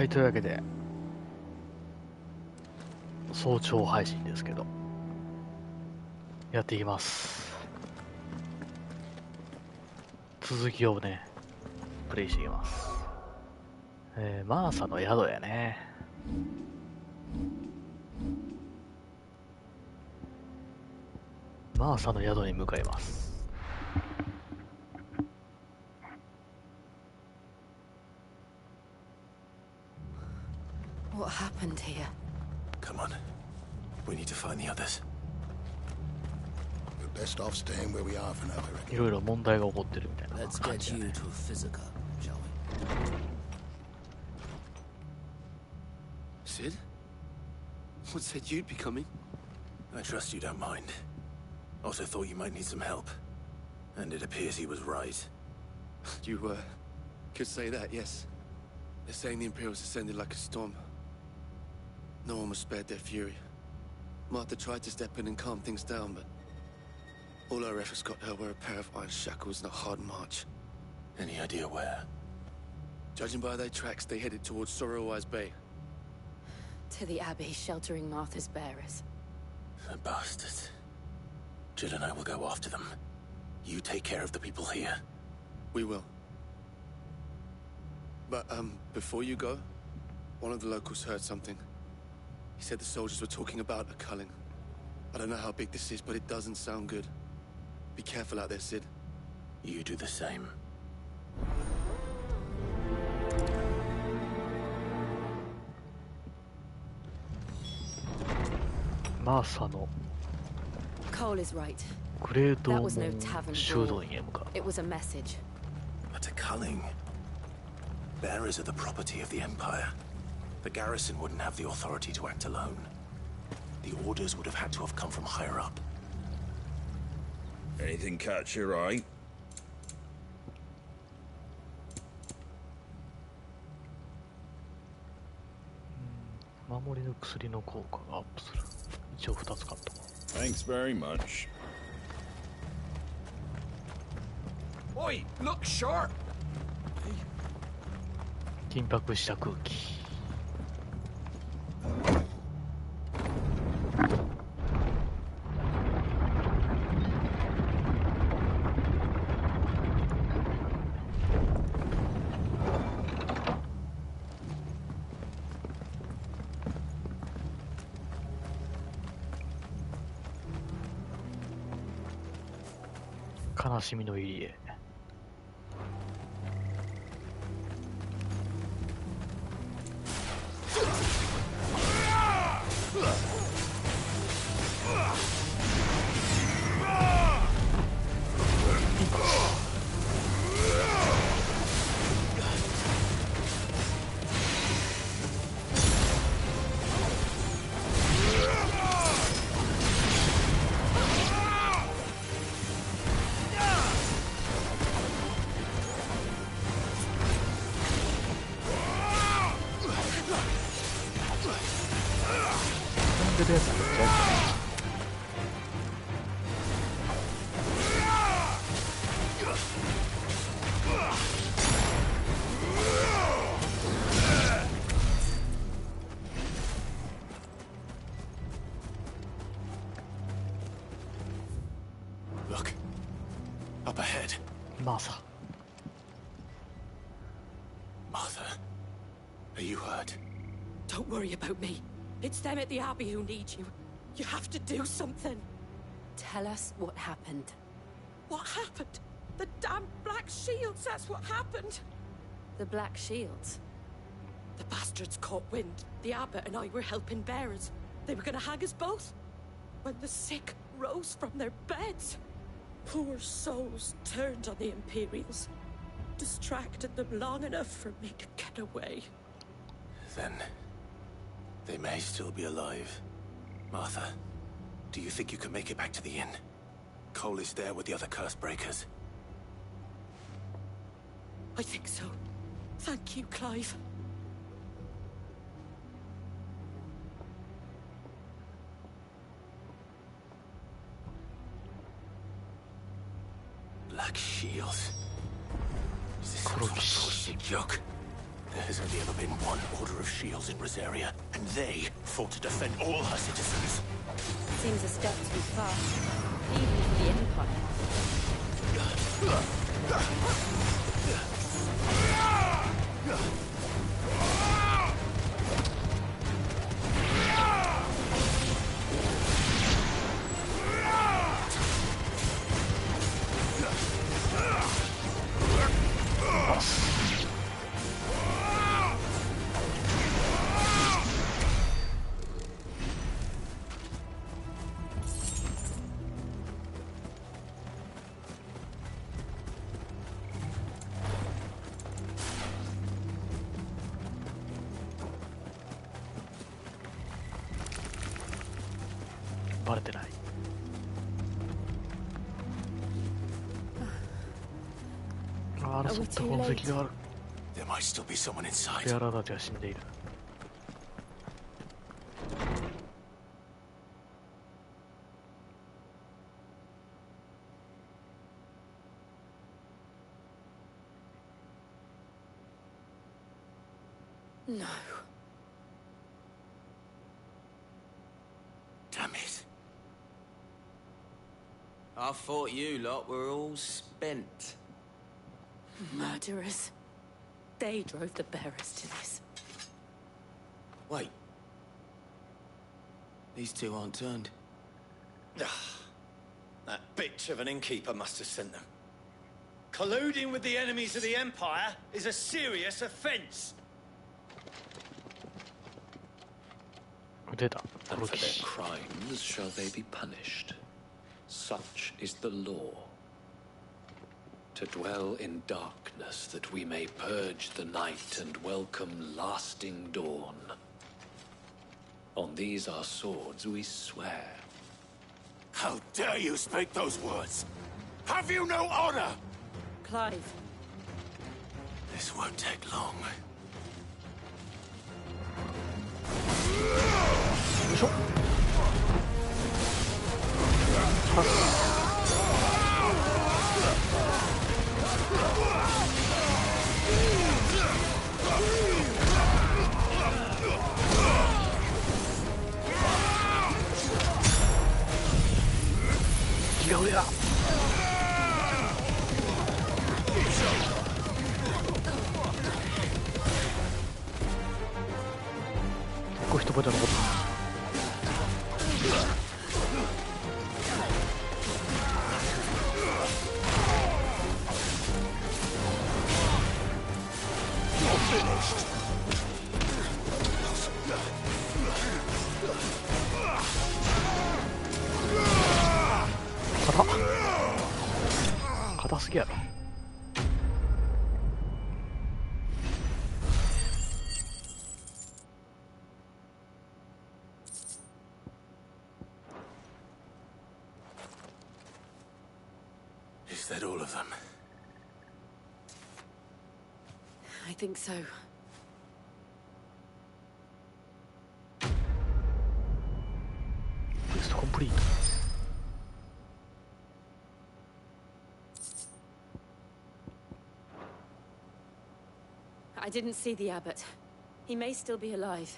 はい、というわけで早朝配信ですけどやっていきます。続きをねプレイしていきます。マーサの宿やね。マーサの宿に向かいます。What happened here? Come on. We need to find the others. We're best off staying where we are for now, I reckon. いろいろ問題が起こってるみたいな Let's 感 get じだ you ね。 to a physical, shall we? Sid? What said you'd be coming? I trust you don't mind. Also thought you might need some help. And it appears he was right. You, could say that, yes. They're saying the Imperials descended like a storm. No one was spared their fury. Martha tried to step in and calm things down, but all our efforts got her were a pair of iron shackles and a hard march. Any idea where? Judging by their tracks, they headed towards Sorrowwise Bay. To the Abbey, sheltering Martha's bearers. The bastards. Jill and I will go after them. You take care of the people here. We will. But, before you go, one of the locals heard something. He said the soldiers were talking about a culling. I don't know how big this is, but it doesn't sound good. Be careful out there, Sid. You do the same. マーサの Cole is right. グレート That モ was no ン tavern 修道 brawl. 院へ向かう。 It was a message. But a culling. Bearers are the property of the Empire. The garrison wouldn't have the authority to act alone. The orders would have had to have come from higher up. Anything catch your eye? 守りの薬の効果がアップする。一応2つ買った。 Thanks very much. Oi, look sharp! 緊迫した空気。悲しみの入り江。飛んでるやつめっちゃやったね。Look. Up ahead. マーサ。 Martha. Are you hurt? Don't worry about me. It's them at the Abbey who need you. You have to do something. Tell us what happened. What happened? The damn Black Shields, that's what happened. The Black Shields. The bastards caught wind. The abbot and I were helping bearers. They were gonna hang us both. When the sick rose from their beds, poor souls turned on the Imperials. Distracted them long enough for me to get away. Then they may still be alive. Martha, do you think you can make it back to the inn? Cole is there with the other curse breakers. I think so. Thank you, Clive. Black shields. Is this some sort of bullshit joke? There has only ever been one Order of Shields in Rosaria, and they fought to defend all her citizens. Seems a step too far. Even for the Empire.バレてない。争った痕跡がある。 There might still be someone inside. ベアラーたちが死んでいる。No. Damn it. I thought you lot were all spent. Murderers. They drove the bearers to this. Wait. These two aren't turned. That bitch of an innkeeper must have sent them. Colluding with the enemies of the Empire is a serious offense. 出た。 And for their crimes shall they be punished. Such is the law. To dwell in darkness that we may purge the night and welcome lasting dawn. On these our swords we swear. How dare you speak those words? Have you no honor? Clive. This won't take long. よいしょ。気が上だ。結構一声で残った。 硬すぎやろ。Is that all of them? I think so. Quest complete. I didn't see the abbot. He may still be alive.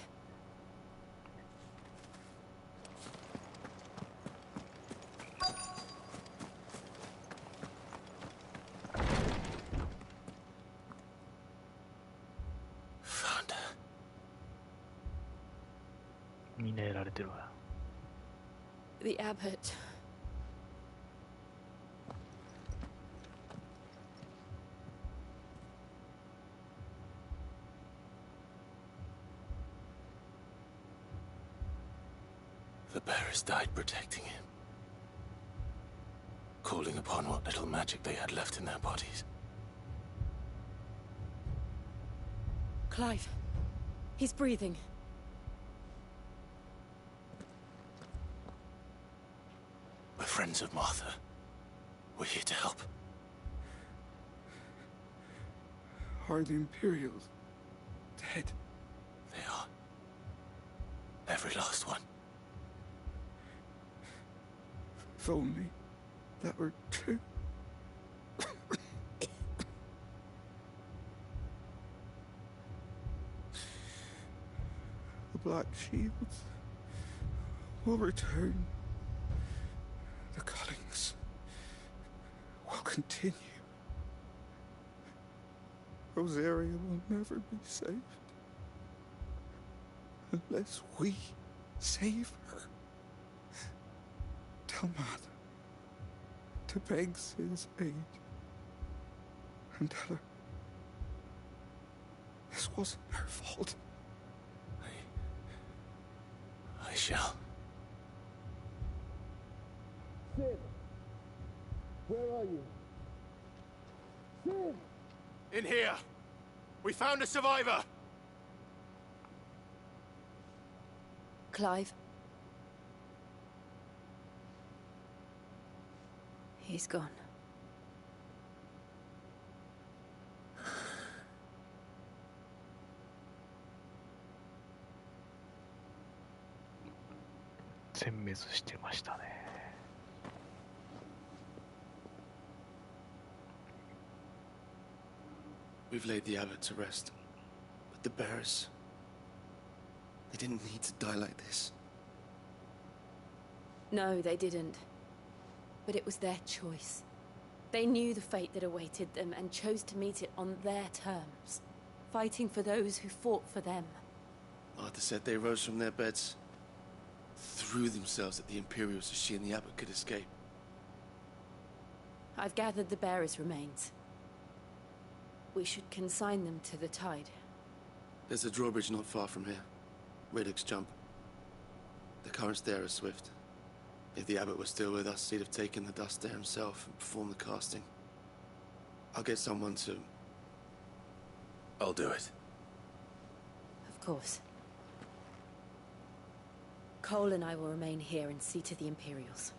Found her. みんなやられてるわ。 The abbot. The bearers died protecting him. Calling upon what little magic they had left in their bodies. Clive. He's breathing. We're friends of Martha. We're here to help. Are the Imperials dead? They are. Every last one. If only that were true. Black Shields will return. The cullings will continue. Rosaria will never be saved unless we save her. Tell Mother to beg Sid's aid and tell her this wasn't her fault. I shall. Sid! Where are you? Sid! In here! We found a survivor! Clive. He's gone. We've laid the abbot to rest, but the bearers, they didn't need to die like this. No, they didn't. But it was their choice. They knew the fate that awaited them and chose to meet it on their terms, fighting for those who fought for them. Martha said they rose from their beds, threw themselves at the Imperials so she and the abbot could escape. I've gathered the bearers' remains. We should consign them to the tide. There's a drawbridge not far from here. Radix jump. The currents there are swift. If the abbot was still with us, he'd have taken the dust there himself and performed the casting. I'll get someone to... I'll do it. Of course. Cole and I will remain here and see to the Imperials.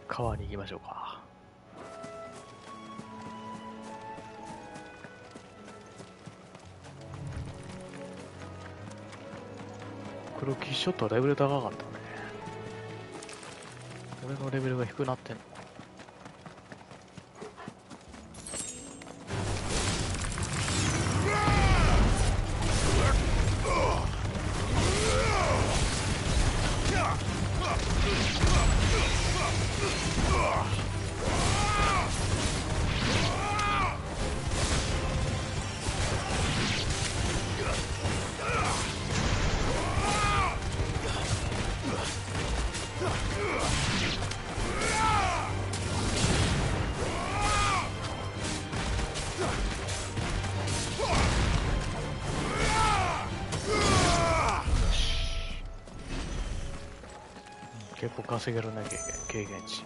川に行きましょうか。黒騎士ちょっとレベル高かったね。俺のレベルが低くなってんの。結構稼げるね、経験値。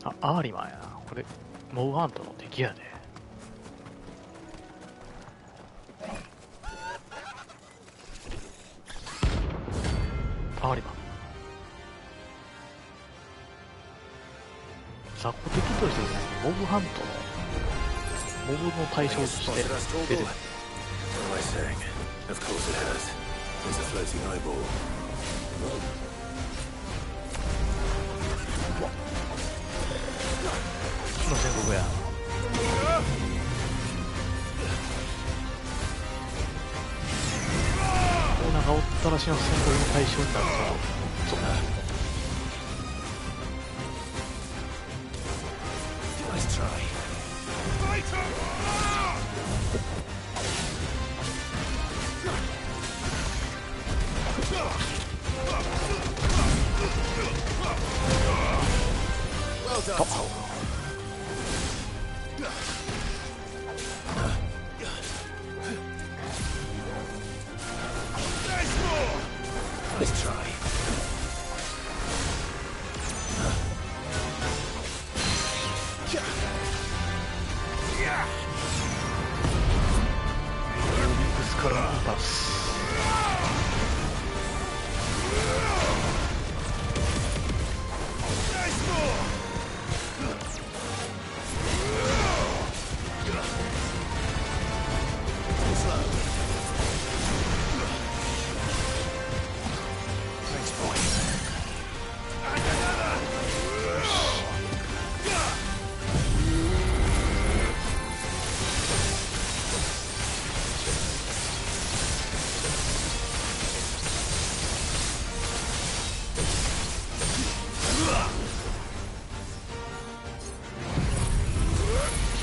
あ、アーリマンやな。これ、モブハントの敵やで。アーリマン。雑魚敵としてモブハントの、モブの対象として出てくる。What am I saying? Of course it has. It's a floating eyeball. すいません、僕や。オーナーがおったらしの戦闘の対象になると、そうね。Let's try. こ倒す。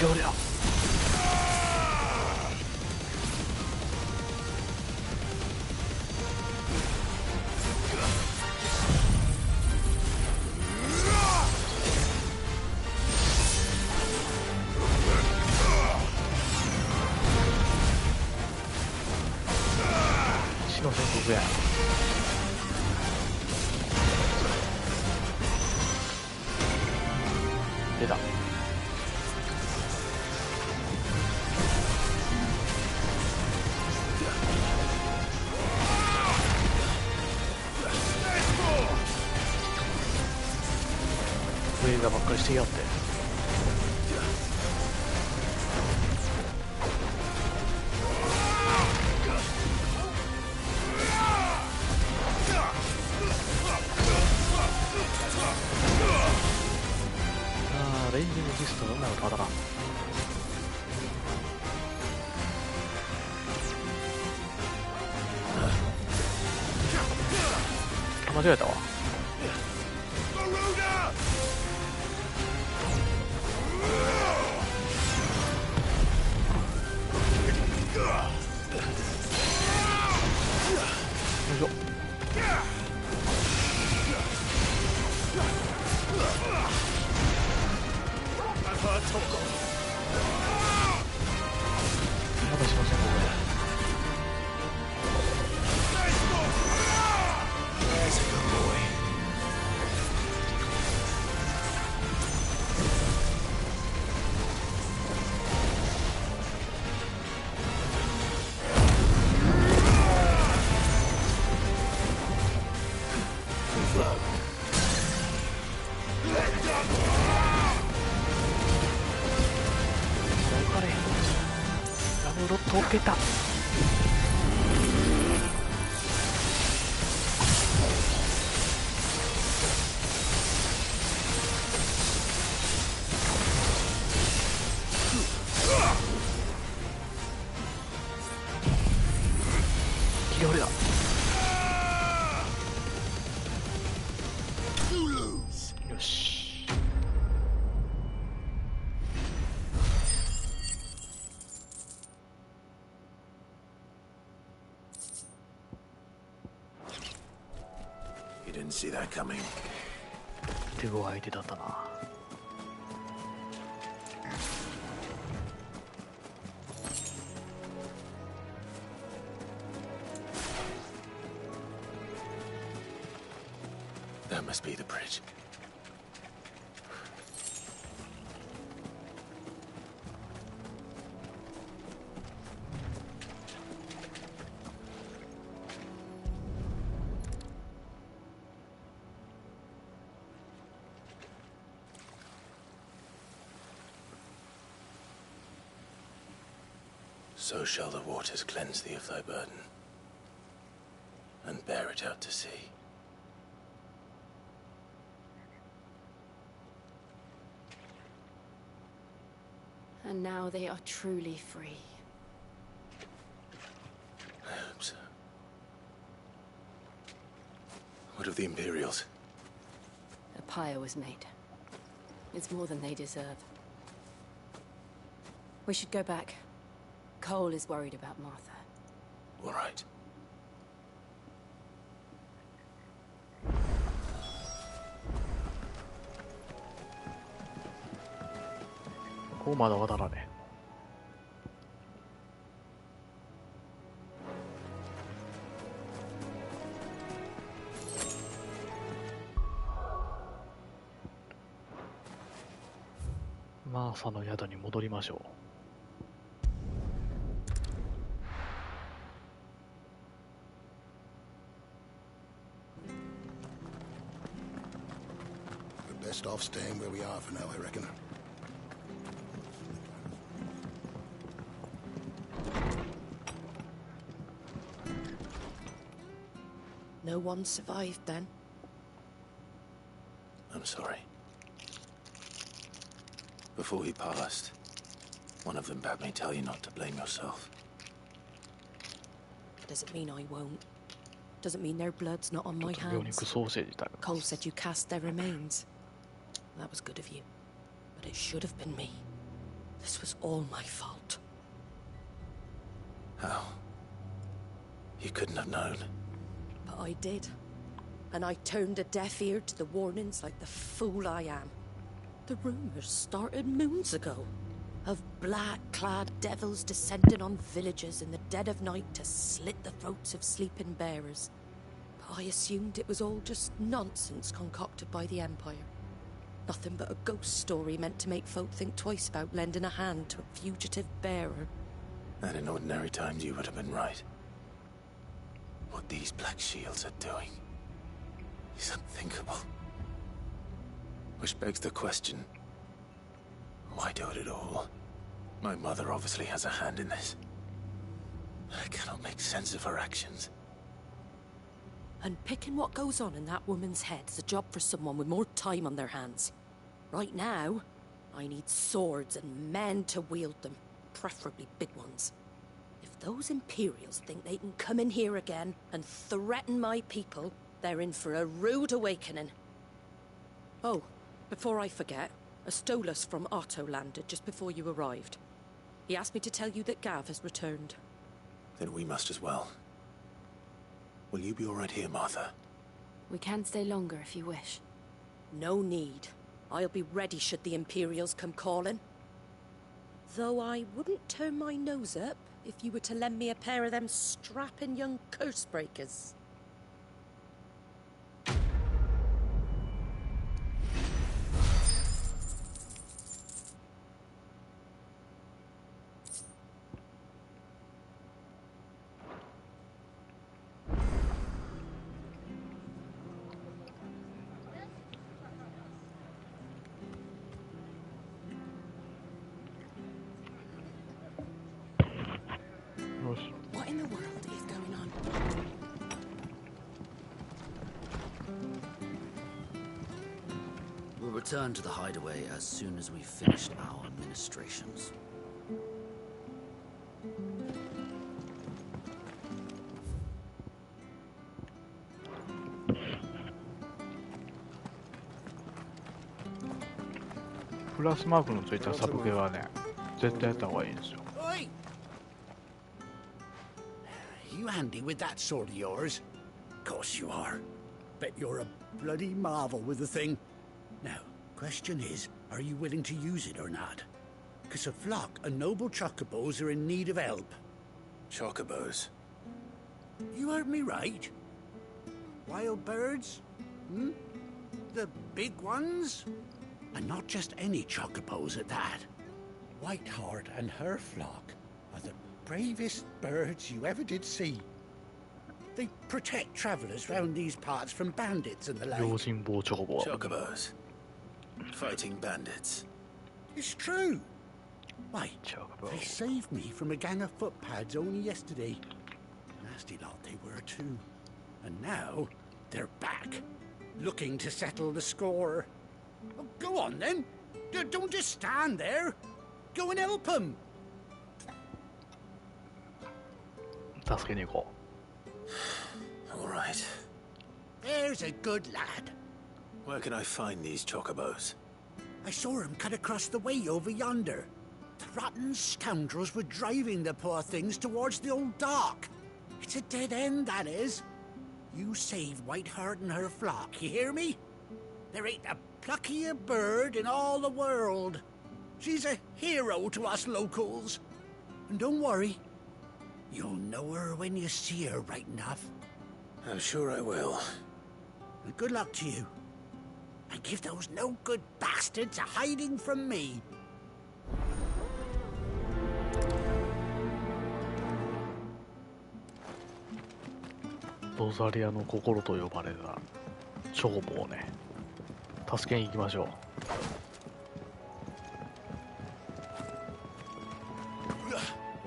よりゃ死の宣告や。出た。映画ばっかりしてやって。レイジングギストどんなのかだな。間違えたわ。まだしませんこれ。溶けた。よりだ。よし。See that coming. 手強い相手だったな。That must be the bridge. So shall the waters cleanse thee of thy burden, and bear it out to sea. And now they are truly free. I hope so. What of the Imperials? A pyre was made. It's more than they deserve. We should go back. Cole is worried about Martha. All right. ここまだ渡らね。マーサの宿に戻りましょう。Best off staying where we are for now, I reckon. No one survived then? I'm sorry. Before he passed, one of them bade me tell you not to blame yourself. Doesn't mean I won't. Doesn't mean their blood's not on ちょ my っと魚 hands. 肉ソーセージ食べ Cole ます。 said you cast their remains. That was good of you. But it should have been me. This was all my fault. How? You couldn't have known. But I did. And I turned a deaf ear to the warnings like the fool I am. The rumors started moons ago. Of black-clad devils descending on villages in the dead of night to slit the throats of sleeping bearers. But I assumed it was all just nonsense concocted by the Empire. Nothing but a ghost story meant to make folk think twice about lending a hand to a fugitive bearer. And in ordinary times you would have been right. What these Black Shields are doing is unthinkable. Which begs the question, why do it at all? My mother obviously has a hand in this. I cannot make sense of her actions. And picking what goes on in that woman's head is a job for someone with more time on their hands. Right now, I need swords and men to wield them, preferably big ones. If those Imperials think they can come in here again and threaten my people, they're in for a rude awakening. Oh, before I forget, a Stolas from Otto landed just before you arrived. He asked me to tell you that Gav has returned. Then we must as well. Will you be all right here, Martha? We can stay longer if you wish. No need. I'll be ready should the Imperials come calling. Though I wouldn't turn my nose up if you were to lend me a pair of them strapping young curse breakers. What in the world is going on? We'll return to the hideaway as soon as we've finished our administrations.プラスマークのついたサブ系はね、絶対やった方がいいんですよ。Oi! You handy with that sword of yours? Of course you are. Bet you're a bloody marvel with the thing. Now, question is, are you willing to use it or not? 'Cause a flock of noble chocobos are in need of help. Chocobos? You heard me right. Wild birds? Hmm? The big ones? And not just any chocobos at that. Whiteheart and her flock are the bravest birds you ever did see. They protect travelers round these parts from bandits and the like. 用心棒チョコボ。 Chocobos. Fighting bandits. It's true. Why, Chocobo. they saved me from a gang of footpads only yesterday. Nasty lot they were too. And now, they're back, looking to settle the score. Oh, go on then. Don't just stand there. Go and help them. 助けに行こ All right. There's a good lad. Where can I find these chocobos? I saw him cut across the way over yonder. The rotten scoundrels were driving the poor things towards the old dock. It's a dead end, that is. You save Whiteheart and her flock, you hear me? There ain't a pluckier bird in all the world. She's a hero to us locals. And don't worry, you'll know her when you see her right enough. I'm sure I will. And good luck to you. And give those no-good bastards a hiding from me. う。ロザリアの心と呼ばれたチョコボをね、助けに行きましょう。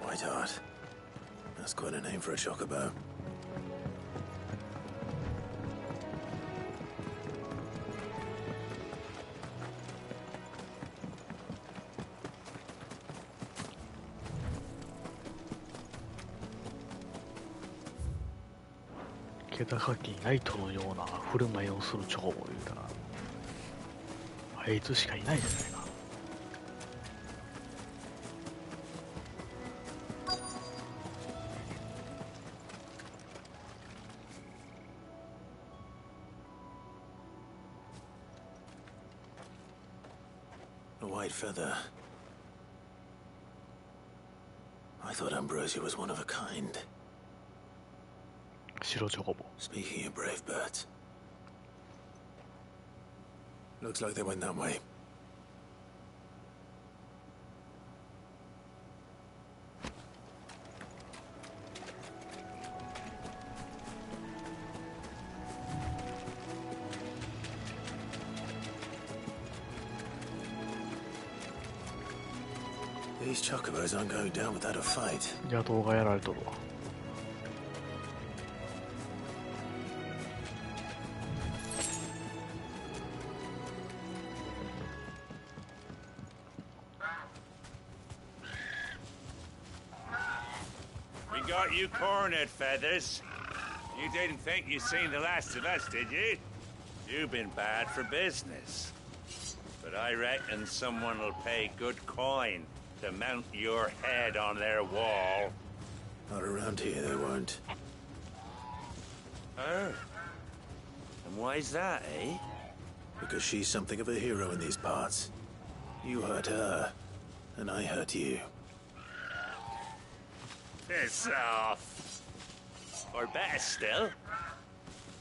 Whiteheart. That's quite a name for a chocobo.気高きナイトのような振る舞いをするチョコボ言うたら、あいつしかいないじゃないか。A white feather. I thought Ambrosia was one of a kind. 白チョコボ。 Speaking of brave birds. Looks like they went that way. These chocobos aren't going down without a fight. 野党がやられとるわ。Got you cornered, Feathers. You didn't think you'd seen the last of us, did you? You've been bad for business. But I reckon someone will pay good coin to mount your head on their wall. Not around here, they won't. Oh? And why's that, eh? Because she's something of a hero in these parts. You hurt her, and I hurt you. Piss off. Or better still,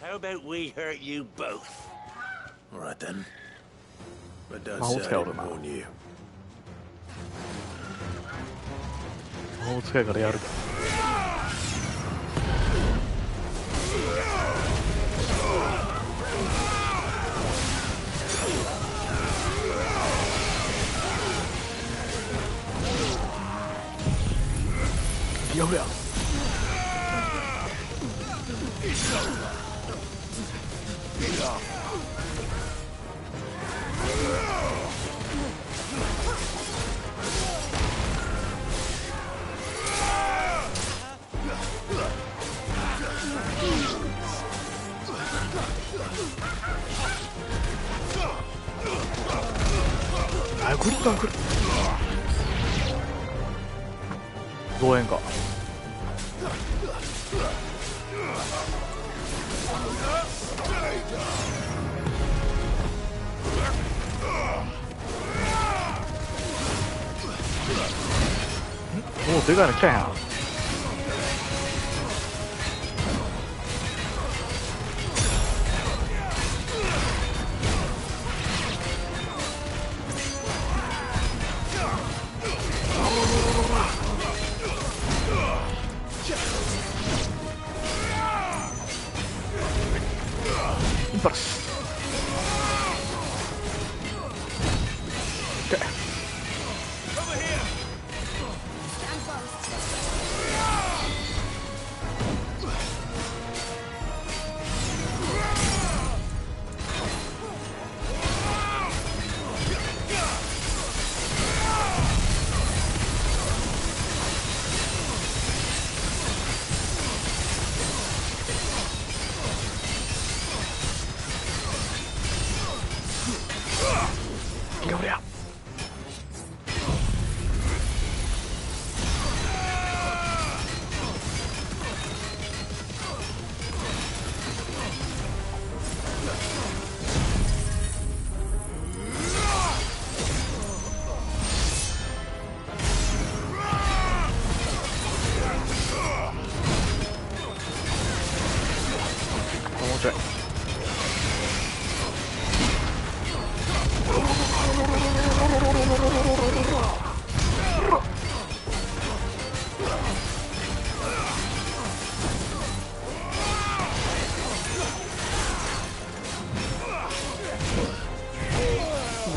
how about we hurt you both? All right then. But don't say I didn't warn you. 魔法使いからやるか。やべや。あ、来るか来る。増援か。おお、でかいの来たやん。インパルス。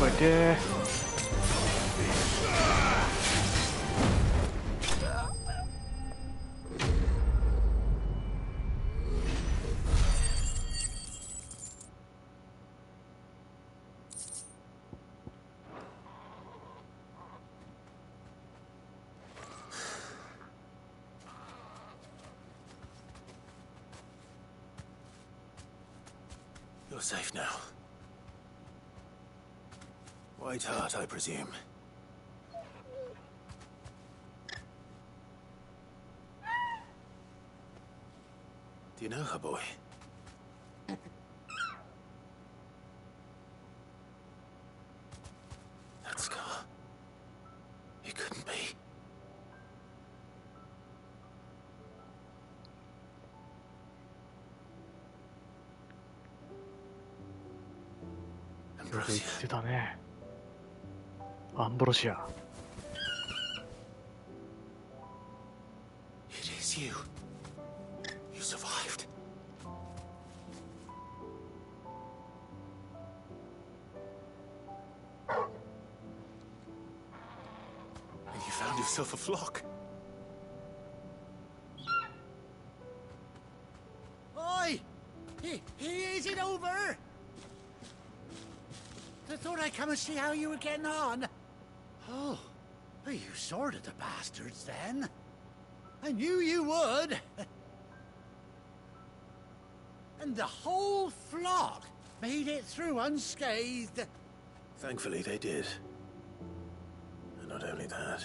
待て。You're safe now. White Hart, I presume. Do you know her, boy? That scar. It couldn't be. Ambrosia. 言ってたね。アンブロシア。It is you. You survived. And you found yourself a flock. Oi! Is it over? I thought I'd come and see how you were getting on. Oh, you sorted the bastards then. I knew you would. And the whole flock made it through unscathed. Thankfully, they did. And not only that.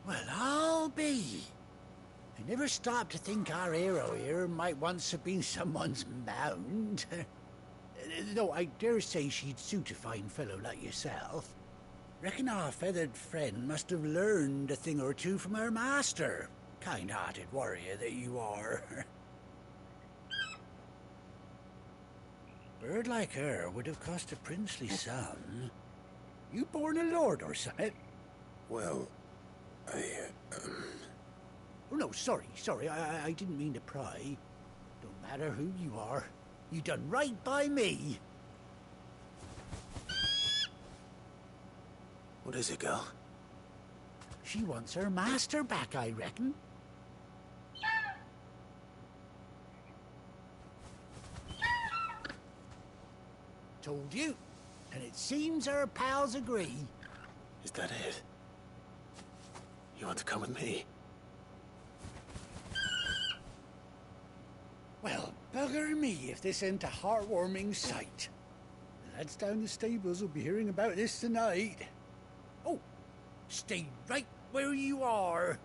Well, I'll be. I never stopped to think our hero here might once have been someone's mount. Though I dare say she'd suit a fine fellow like yourself. Reckon our feathered friend must have learned a thing or two from her master. Kind-hearted warrior that you are. Bird like her would have cost a princely sum. You born a lord or something? Well, Oh, no, sorry. I didn't mean to pry. Don't matter who you are. You done right by me. what is it, girl? She wants her master back, I reckon. Told you. And it seems her pals agree. Is that it? You want to come with me? Well, bugger me if this ain't a heartwarming sight. The lads down the stables will be hearing about this tonight. Oh, stay right where you are.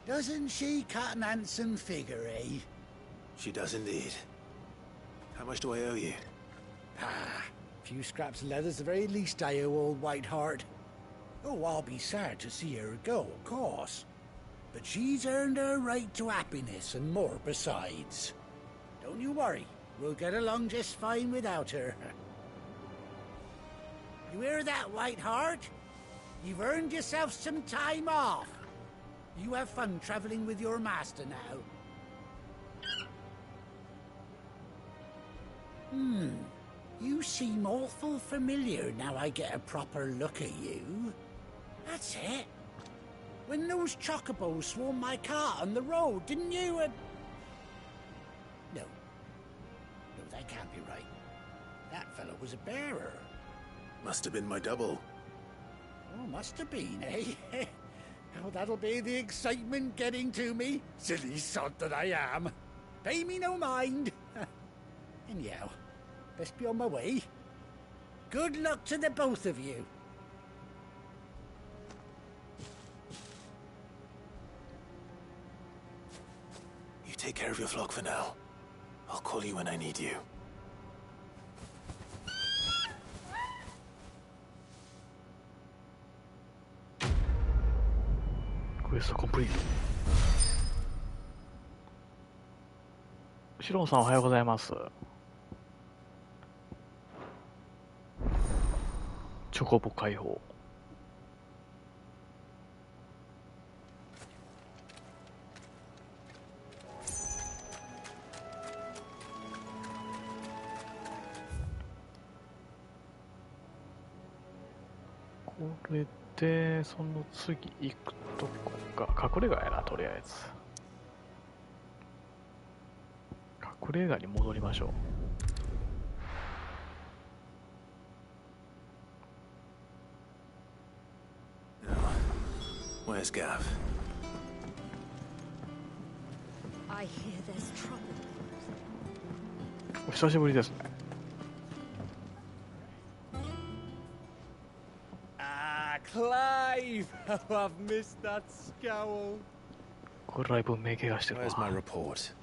Doesn't she cut an handsome figure, eh? She does indeed. How much do I owe you? Ah, a few scraps of leather's the very least I owe old White Hart. Oh, I'll be sad to see her go, of course. But she's earned her right to happiness and more besides. Don't you worry, we'll get along just fine without her. You hear that, White Hart? You've earned yourself some time off. You have fun traveling with your master now. You seem awful familiar now I get a proper look at you. That's it. When those chocobos swarmed my cart on the road, didn't you? No, that can't be right. That fellow was a bearer. Must have been my double. Oh, must have been, eh? Oh, that'll be the excitement getting to me. Silly sod that I am. Pay me no mind. Anyhow, best be on my way. Good luck to the both of you. take care of your flock for now. I'll call you when I need you. Quest complete. シロンさんおはようございます。チョコボ解放。これでその次行くとこが隠れ家やな。とりあえず隠れ家に戻りましょう。Where's Gav? I hear there's trouble. お久しぶりですね。Clive! How I've missed that scowl. これライブ名怪我してるわ。 Where's my report?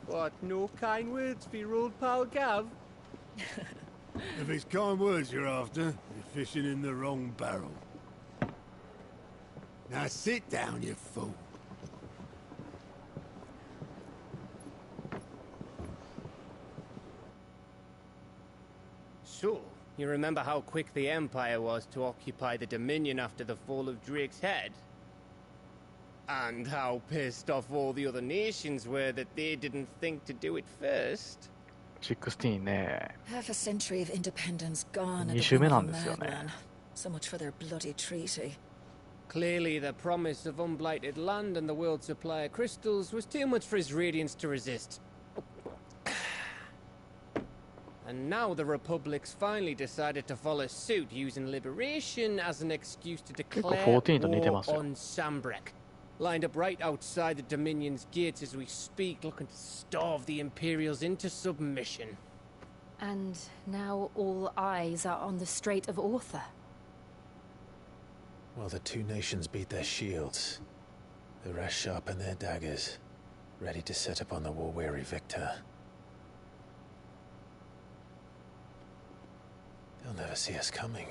What, no kind words for your old pal Gav? If it's kind words you're after, you're fishing in the wrong barrel. Now sit down, you fool. So, you remember how quick the Empire was to occupy the Dominion after the fall of Drake's head? And how pissed off all the other nations were that they didn't think to do it first? 16ね。 Half a century of independence gone at 2 the 週目 whim な of ん a ですよね。 madman. So much for their bloody treaty. Clearly, the promise of unblighted land and the world's supply of crystals was too much for his radiance to resist. And now the Republic's finally decided to follow suit, using liberation as an excuse to declare 14と似てますよ。 war on Sambrek. Lined up right outside the Dominion's gates as we speak, looking to starve the Imperials into submission. And now all eyes are on the Strait of Author. While the two nations beat their shields, the rest sharpen their daggers, ready to set upon the war-weary victor. They'll never see us coming.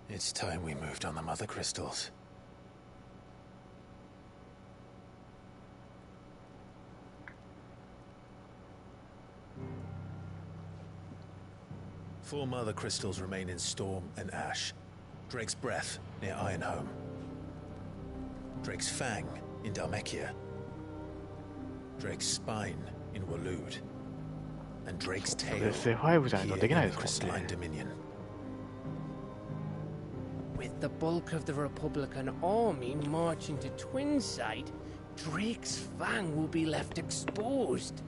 It's time we moved on the mother crystals. Four mother crystals remain in Storm and Ash. Drake's Breath near Ironhome. Drake's Fang in Dhalmekia. Drake's Spine in Waloed. And Drake's Tail SF5 じゃないとできないですもん Crystalline ね。 Dominion. With the bulk of the Republican army marching to Twinside, Drake's Fang will be left exposed.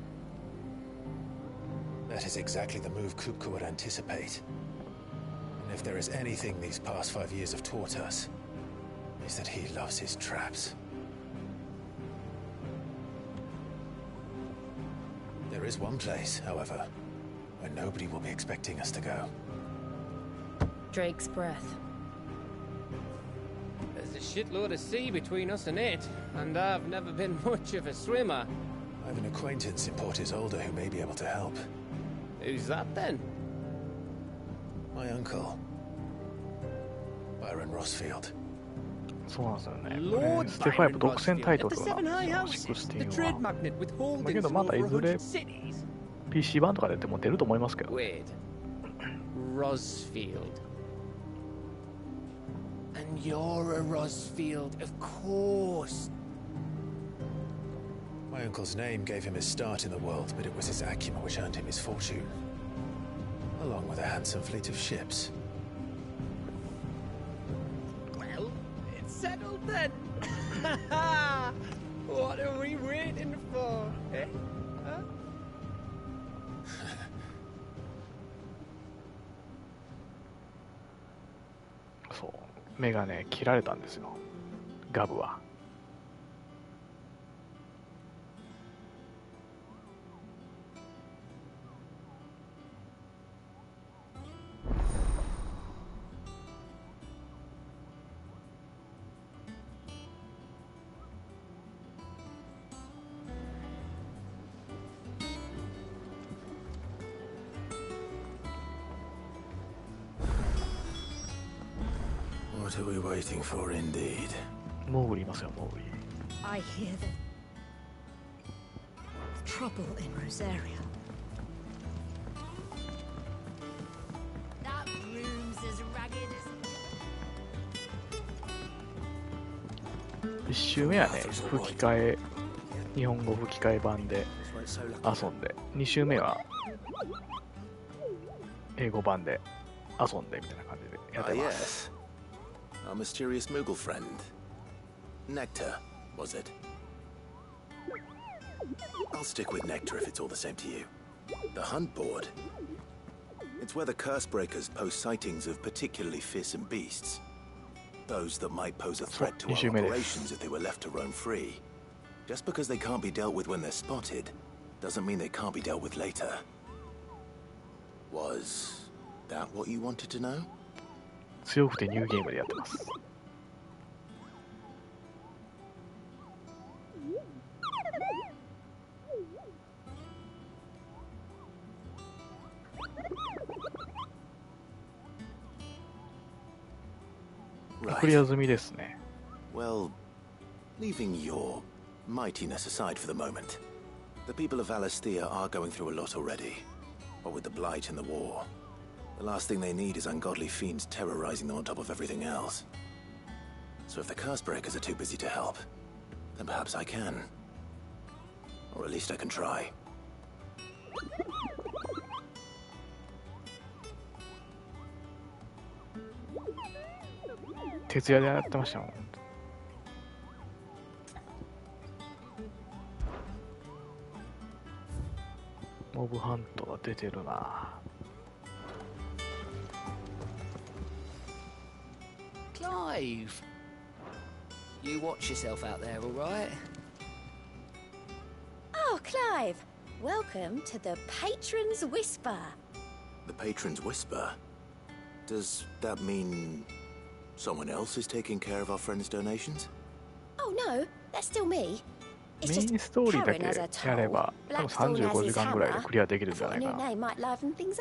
That is exactly the move Kupka would anticipate. And if there is anything these past 5 years have taught us, is that he loves his traps. There is one place, however, where nobody will be expecting us to go. Drake's Breath. There's a shitload of sea between us and it, and I've never been much of a swimmer. I have an acquaintance in Port Isolde who may be able to help. Who's that then? My uncle, Byron Rossfield. そうなんですよね。これ Lord ステ5 Byron 独占 Rossfield タイ at ト the ルなん Seven です High よ、 Houses, the 16 trade は。 magnet with だ holdings けど in まだい over ずれ 100 cities. PC 版とかでも出ると思いますけど。 Wait. Rossfield. And you're a Rossfield, of course. My uncle's name gave him his start in the world, but it was his acumen which earned him his fortune, along with a handsome fleet of ships. Well, it's settled then. What are we waiting for, eh? Huh? そう。目がね、切られたんですよ。ガブは。What are we waiting for, indeed? モーグリいますよ、モーグリ。 I hear that trouble in Rosaria. That room's as ragged as... 1周目はね、吹き替え、日本語吹き替え版で遊んで、2周目は英語版で遊んでみたいな感じでやってます。Our mysterious Moogle friend. Nectar, was it? I'll stick with Nectar if it's all the same to you. The hunt board. It's where the Cursebreakers post sightings of particularly fearsome beasts. Those that might pose a threat to our operations if they were left to roam free. Just because they can't be dealt with when they're spotted, doesn't mean they can't be dealt with later. Was that what you wanted to know? 強くてニューゲームでやってます。クリア済みですね。Well, leaving your mightiness aside for the moment, the people of Valisthea are going through a lot already. What with the blight and the war, the last thing they need is ungodly fiends terrorizing them on top of everything else. So if the Cursebreakers are too busy to help, then perhaps I can. Or at least I can try. 徹夜でやってましたもん。モブハントが出てるな。Clive, you watch yourself out there, all right? Oh, Clive! Welcome to the Patron's Whisper. The Patron's Whisper? Does that mean someone else is taking care of our friend's donations? Oh no, that's still me. メインストーリーだけやれば多分35時間ぐらいでクリアできるんじゃないかな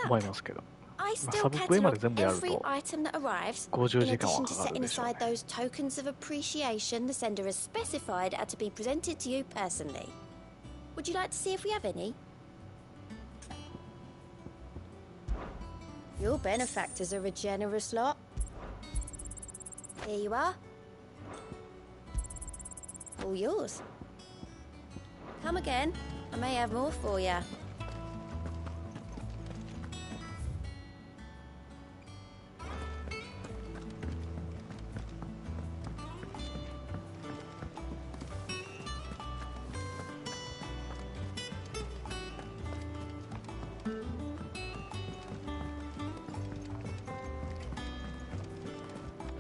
思いますけど、まあ、サブクエまで全部やると50時間はかかるでしょうね。 those tokens of appreciation the sender has specified are to be presented to you personally. Would you like to see if we have any? Your benefactors are a generous lot. Here you are. All yours. Come again. I may have more for you.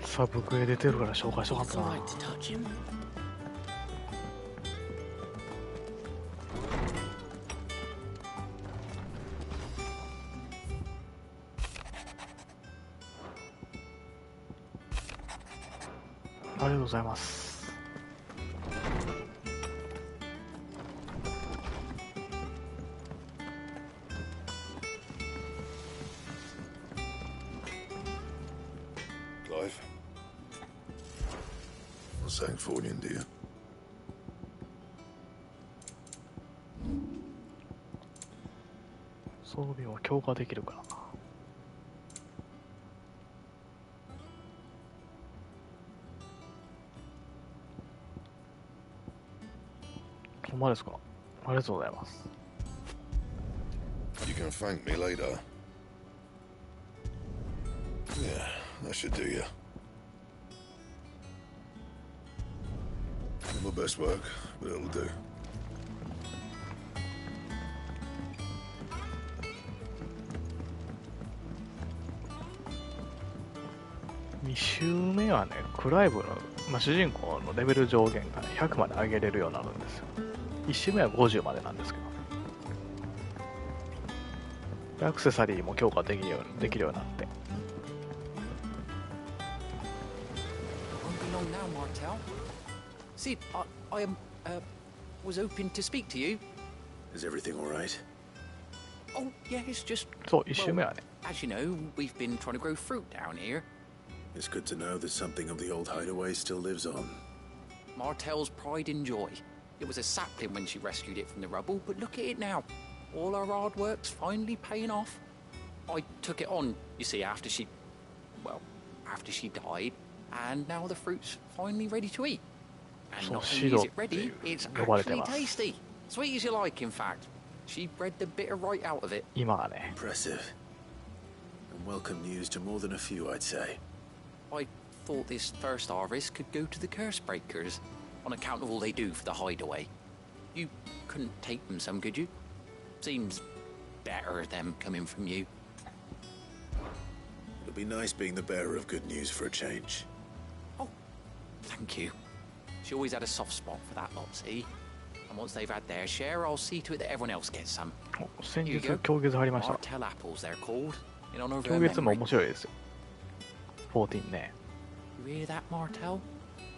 サブクエ出てるから紹介しとかんとな。ありがとうございます。Clive? What's that for you, dear? 装備を強化できるからな。ほんまですか。ありがとうございます。You can thank me later. Yeah, that should do you. Not my best work, but it'll do. 2周目はね、クライブの、まあ、主人公のレベル上限が、ね、100まで上げれるようになるんですよ。1周目は50までなんですけどね。でアクセサリーも強化できるようになって。See, I was hoping to speak to you. Is everything all right? Oh, yeah, it's just... そう、1周目はね。As you know, we've been trying to grow fruit down here. It's good to know that something of the old hideaway still lives on. Martell's pride and joy. It was a sapling when she rescued it from the rubble, but look at it now. All her hard work's finally paying off. I took it on, you see, after she died, and now the fruit's finally ready to eat. And not only is it ready, it's actually tasty. Sweet as you like, in fact. She bred the bitter right out of it. Impressive. And welcome news to more than a few, I'd say. I thought this first harvest could go to the curse breakers, on account of all they do for the hideaway. You couldn't take them some, could you? Seems better them coming from you. It'll be nice being the bearer of good news for a change. Oh, thank you. She always had a soft spot for that lot, see? And once they've had their share, I'll see to it that everyone else gets some. Here you go. Martell apples, they're called. In honor of her memory. も面白いですよ。14ね。You hear that, Martell?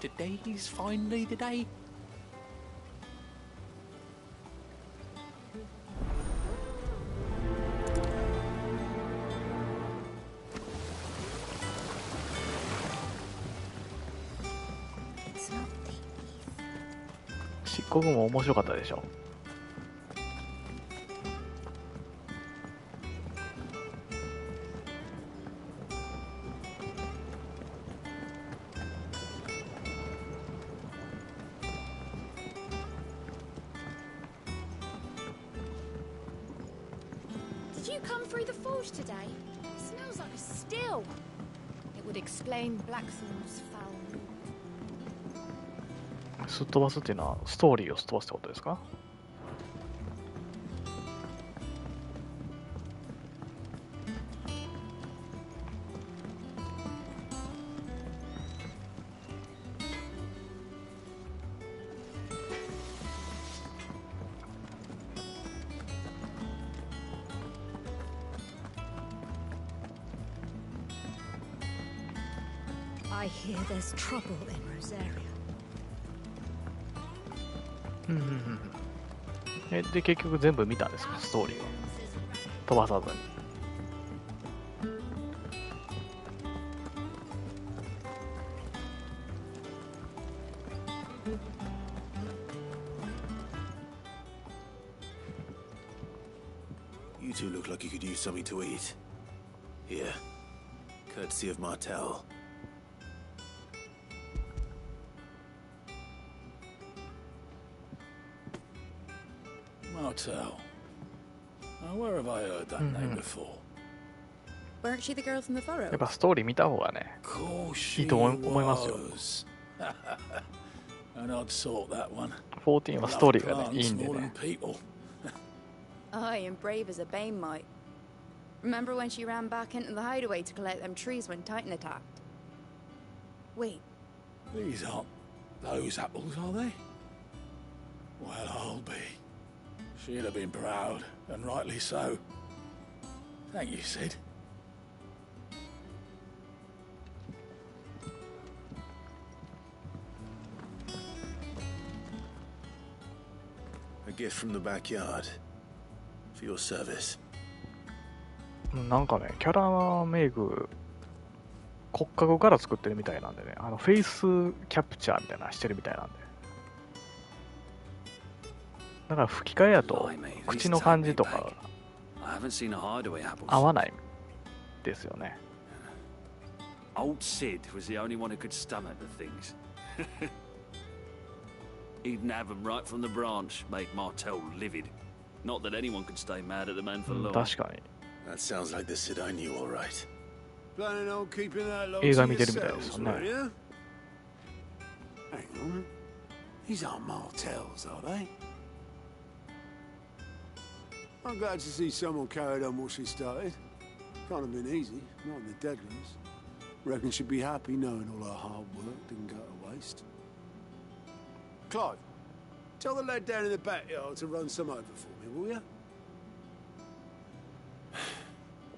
Today's finally the day. It's not the 漆黒も面白かったでしょ。Did you come through the forge today? It smells like a still. It would explain Blackthorn's foul mood. すっ飛ばすっていうのはストーリーをすっ飛ばすってことですか？ I hear there's trouble in Rosaria. で結局全部見たんですか、ストーリーは。飛ばさずに。You two look like you could use something to eat. Here, courtesy of Martell. Martell. Now, where have I heard that name before? Weren't she the girl from the furrow? やっぱストーリー見た方がね、いいと思いますよ。And I'd sort that one. 14はストーリーがね、いいんでね。Aye, and brave as a bane might. Remember when she ran back into the hideaway to collect them trees when Titan attacked? Wait. These aren't those apples, are they? Well, I'll be. She'd have been proud, and rightly so. Thank you, Sid. A gift from the backyard. For your service. なんかね、キャラメイク骨格から作ってるみたいなんでね、フェイスキャプチャーみたいなのしてるみたいなんで。だから吹き替えやと口の感じとか合わないですよね。Old Sid was the only one who could stomach the things. He'd nab them right from the branch, make Martell livid. Not that anyone could stay mad at the man for long. 確かに。That sounds like the Sid I knew, all right. Planning on keeping that lot 映画見てるみたいですよね。Hang on. These aren't Martells, are they? I'm glad to see someone carried on what she started. Can't have been easy, not in the Deadlands. Reckon she'd be happy knowing all her hard work didn't go to waste. Clive, tell the lad down in the backyard to run some over for me, will you?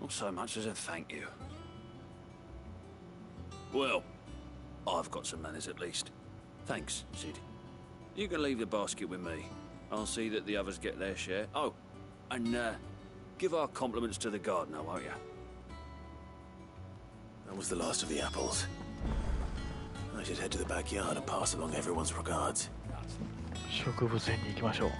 Not so much as a thank you. Well, I've got some manners at least. Thanks, Sid. You can leave the basket with me. I'll see that the others get their share. Oh, and give our compliments to the gardener, won't you? I was the last of the apples. I should head to the backyard and pass along everyone's regards. 植物園に行きましょう。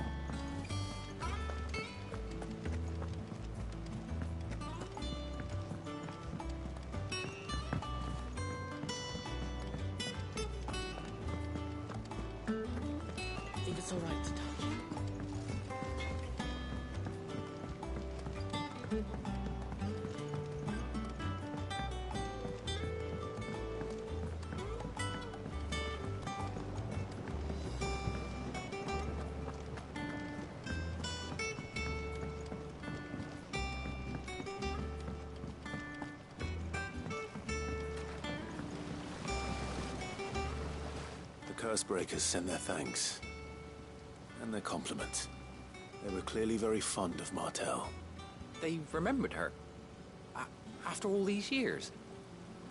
Cursebreakers sent their thanks. And their compliments. They were clearly very fond of Martel. They remembered her? After all these years?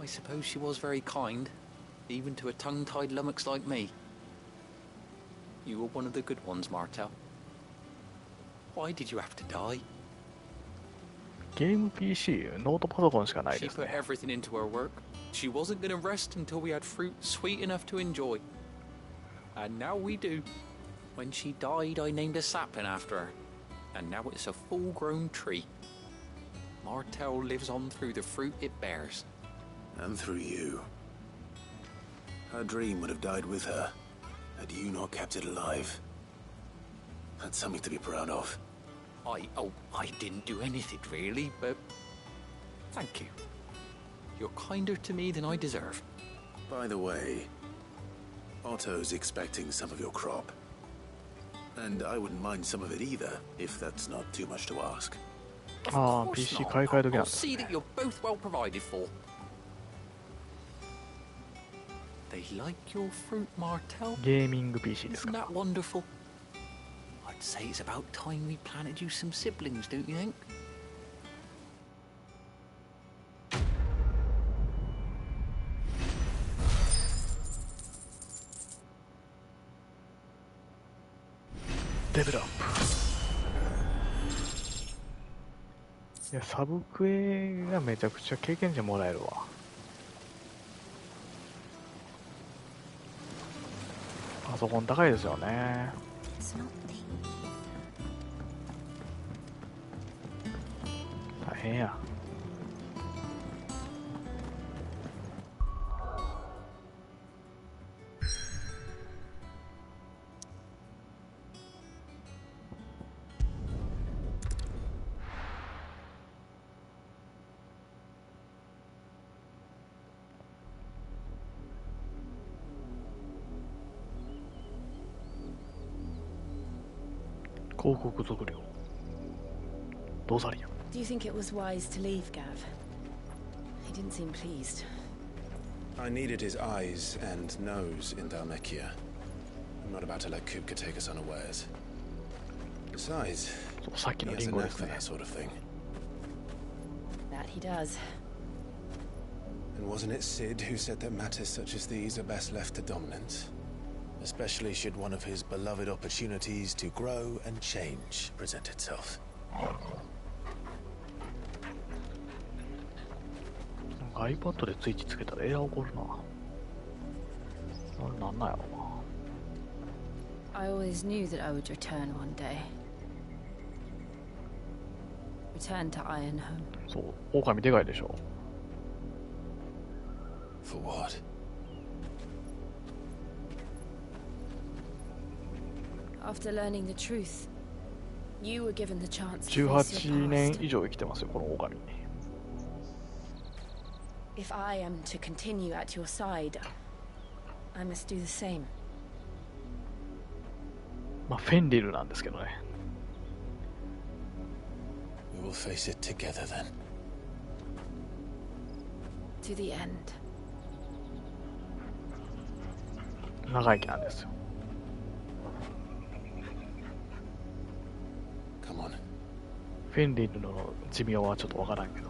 I suppose she was very kind, even to a tongue-tied lummox like me. You were one of the good ones, Martel. Why did you have to die? ゲーム PC、ノートパソコンしかないですね。 She put everything into her work. She wasn't going to rest until we had fruit sweet enough to enjoy. And now we do. When she died, I named a sapling after her. And now it's a full-grown tree. Martel lives on through the fruit it bears. And through you. Her dream would have died with her, had you not kept it alive. That's something to be proud of. I didn't do anything really, but thank you. You're kinder to me than I deserve. By the way, Otto's expecting some of your crop. And I wouldn't mind some of it either, if that's not too much to ask. PC 買い替え時なんですね。 See that you're both well provided for. They like your fruit, Martel. ゲーミング PC ですか。 Isn't that wonderful? I'd say it's about time we planted you some siblings, don't you think? Level up. いや、サブクエがめちゃくちゃ経験値もらえるわ。パソコン高いですよね。大変や。広告測量。どうされや。 Do you think it was wise to leave, Gav? He didn't seem pleased. I needed his eyes and nose in Dhalmekia. I'm not about to let Kupka take us unawares. Besides, he has a knack for that sort of thing. That he does. And wasn't it Sid who said that matters such as these are best left to dominance? Especially should one of his beloved opportunities to grow and change present itself. iPad でスイッチつけたらエラー起こるな。あれなんなんやろな。 I always knew that I would return one day. Return to Ironhome. そう、狼でかいでしょ。For what? After learning the truth, you were given the chance to face your 18年 past. 以上生きてますよ、この狼。 If I am to continue at your side, I must do the same. まあフェンリルなんですけどね。 We will face it together then. To the end. 長生きなんですよ。 Come on. フェンリルの寿命はちょっとわからんけど。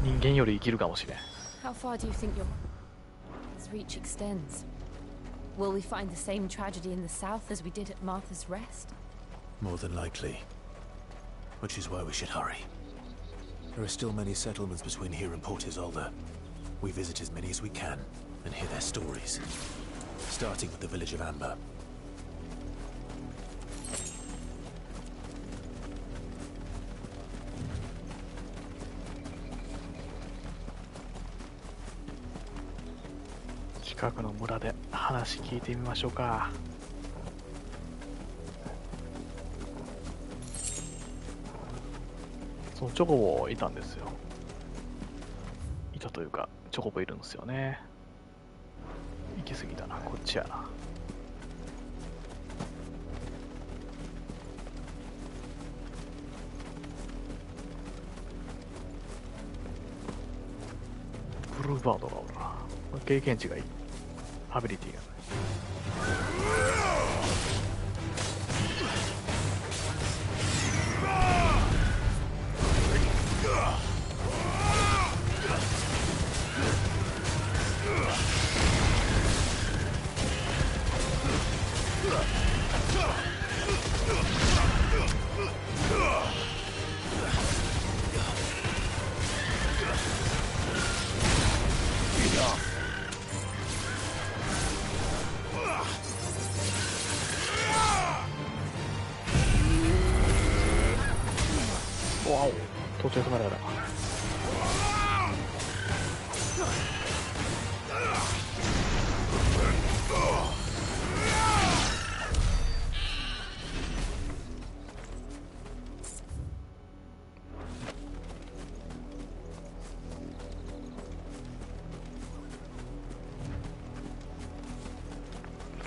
人間より生きるかもしれん。 How far do you think your reach extends? Will we find the same tragedy in the south as we did at Martha's Rest? More than likely. Which is why we should hurry. There are still many settlements between here and Port Isolde. We visit as many as we can and hear their stories. Starting with the village of Amber.近くの村で話聞いてみましょうか。そのチョコボいたんですよ。いたというかチョコボいるんですよね。行き過ぎたな、こっちやな。ブルーバードがおるな。経験値がいい。アビリティがない。途中止まられた。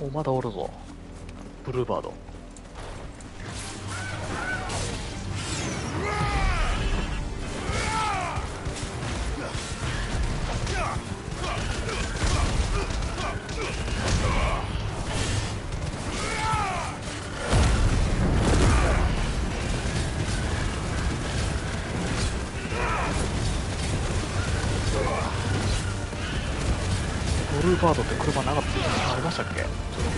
お、まだおるぞ。ブルーバード。ブルーバードって車なかったありましたっけ？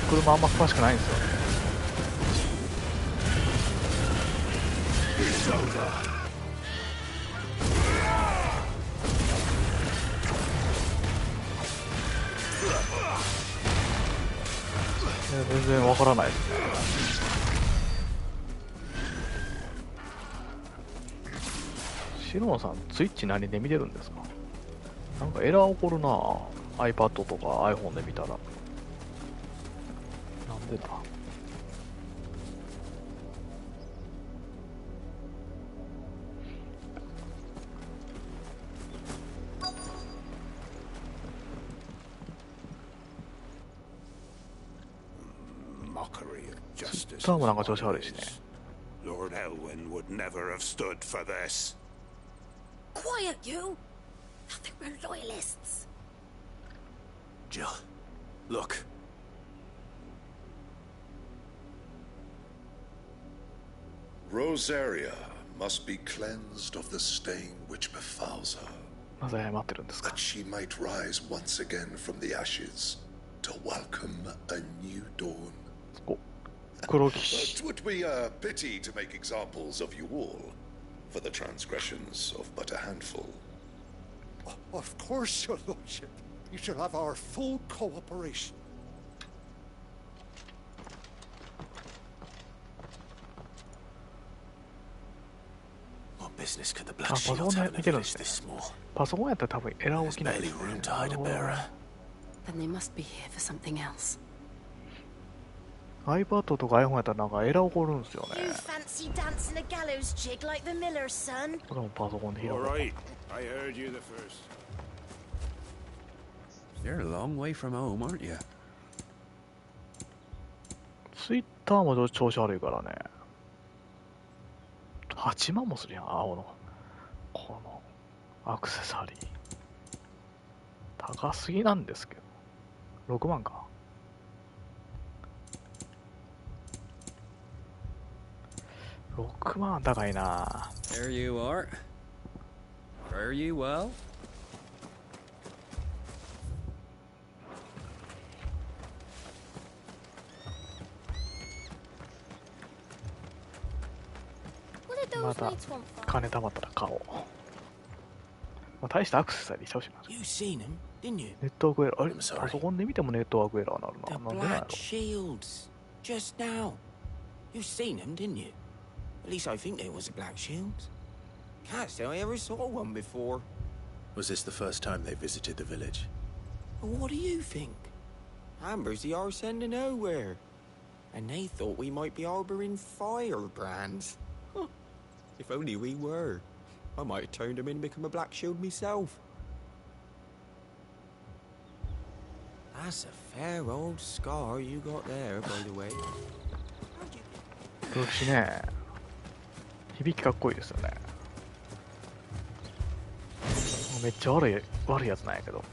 車あんま詳しくないんですよね。全然わからないですね。シロンさん、ツイッチ何で見てるんですか？なんかエラー起こるなぁ。iPad とか iPhone で見たら。なんでだ。ターもなんか調子悪いしね。Lord Elwyn would never have stood for this. Quiet, you! Thought they were loyalists. Jill, look. Rosaria must be cleansed of the stain which befouls her. なぜ謝ってるんですか? That she might rise once again from the ashes to welcome a new dawn. It would be a pity to make examples of you all for the transgressions of but a handful. Of course, your lordship. You shall have our full cooperation. What business could the あ、 Black パソコ Shields ン have で in a 見てるん village です this ね。 small? パソコンやったら多分エラー起きないですね。 Barely room to hide a bearer. Then they must be here for something else. iPad とか iPhone やったらなんかエラー起こるんですよね。 You fancy dancing a gallows jig like the miller's son? これもパソコンで開 All く。 right, I heard you the first. You're a long way from home, aren't you? Twitter も調子悪いからね。8万もするやん、青の。このアクセサリー。高すぎなんですけど。6万か。6万高いな。 There you are. Fare you well? What did また金貯まったら買おう。まあ、大したアクセサリーちゃうしな。You seen him, didn't you? ネットワークエラー。あれ、パソコンで見てもネットワークエラーなるな。 The なんでなんやろ。 black shields. Just now. You seen them, didn't you? At least I think they was the black shields. Can't say I ever saw one before. Was this the first time they visited the village? What do you think? Amber's the arse end of nowhere. And they thought we might be harboring firebrands. Huh. If only we were. I might have turned them in and become a black shield myself. That's a fair old scar you got there, by the way. よしね。響きかっこいいですよね。めっちゃ悪いやつなんやけど。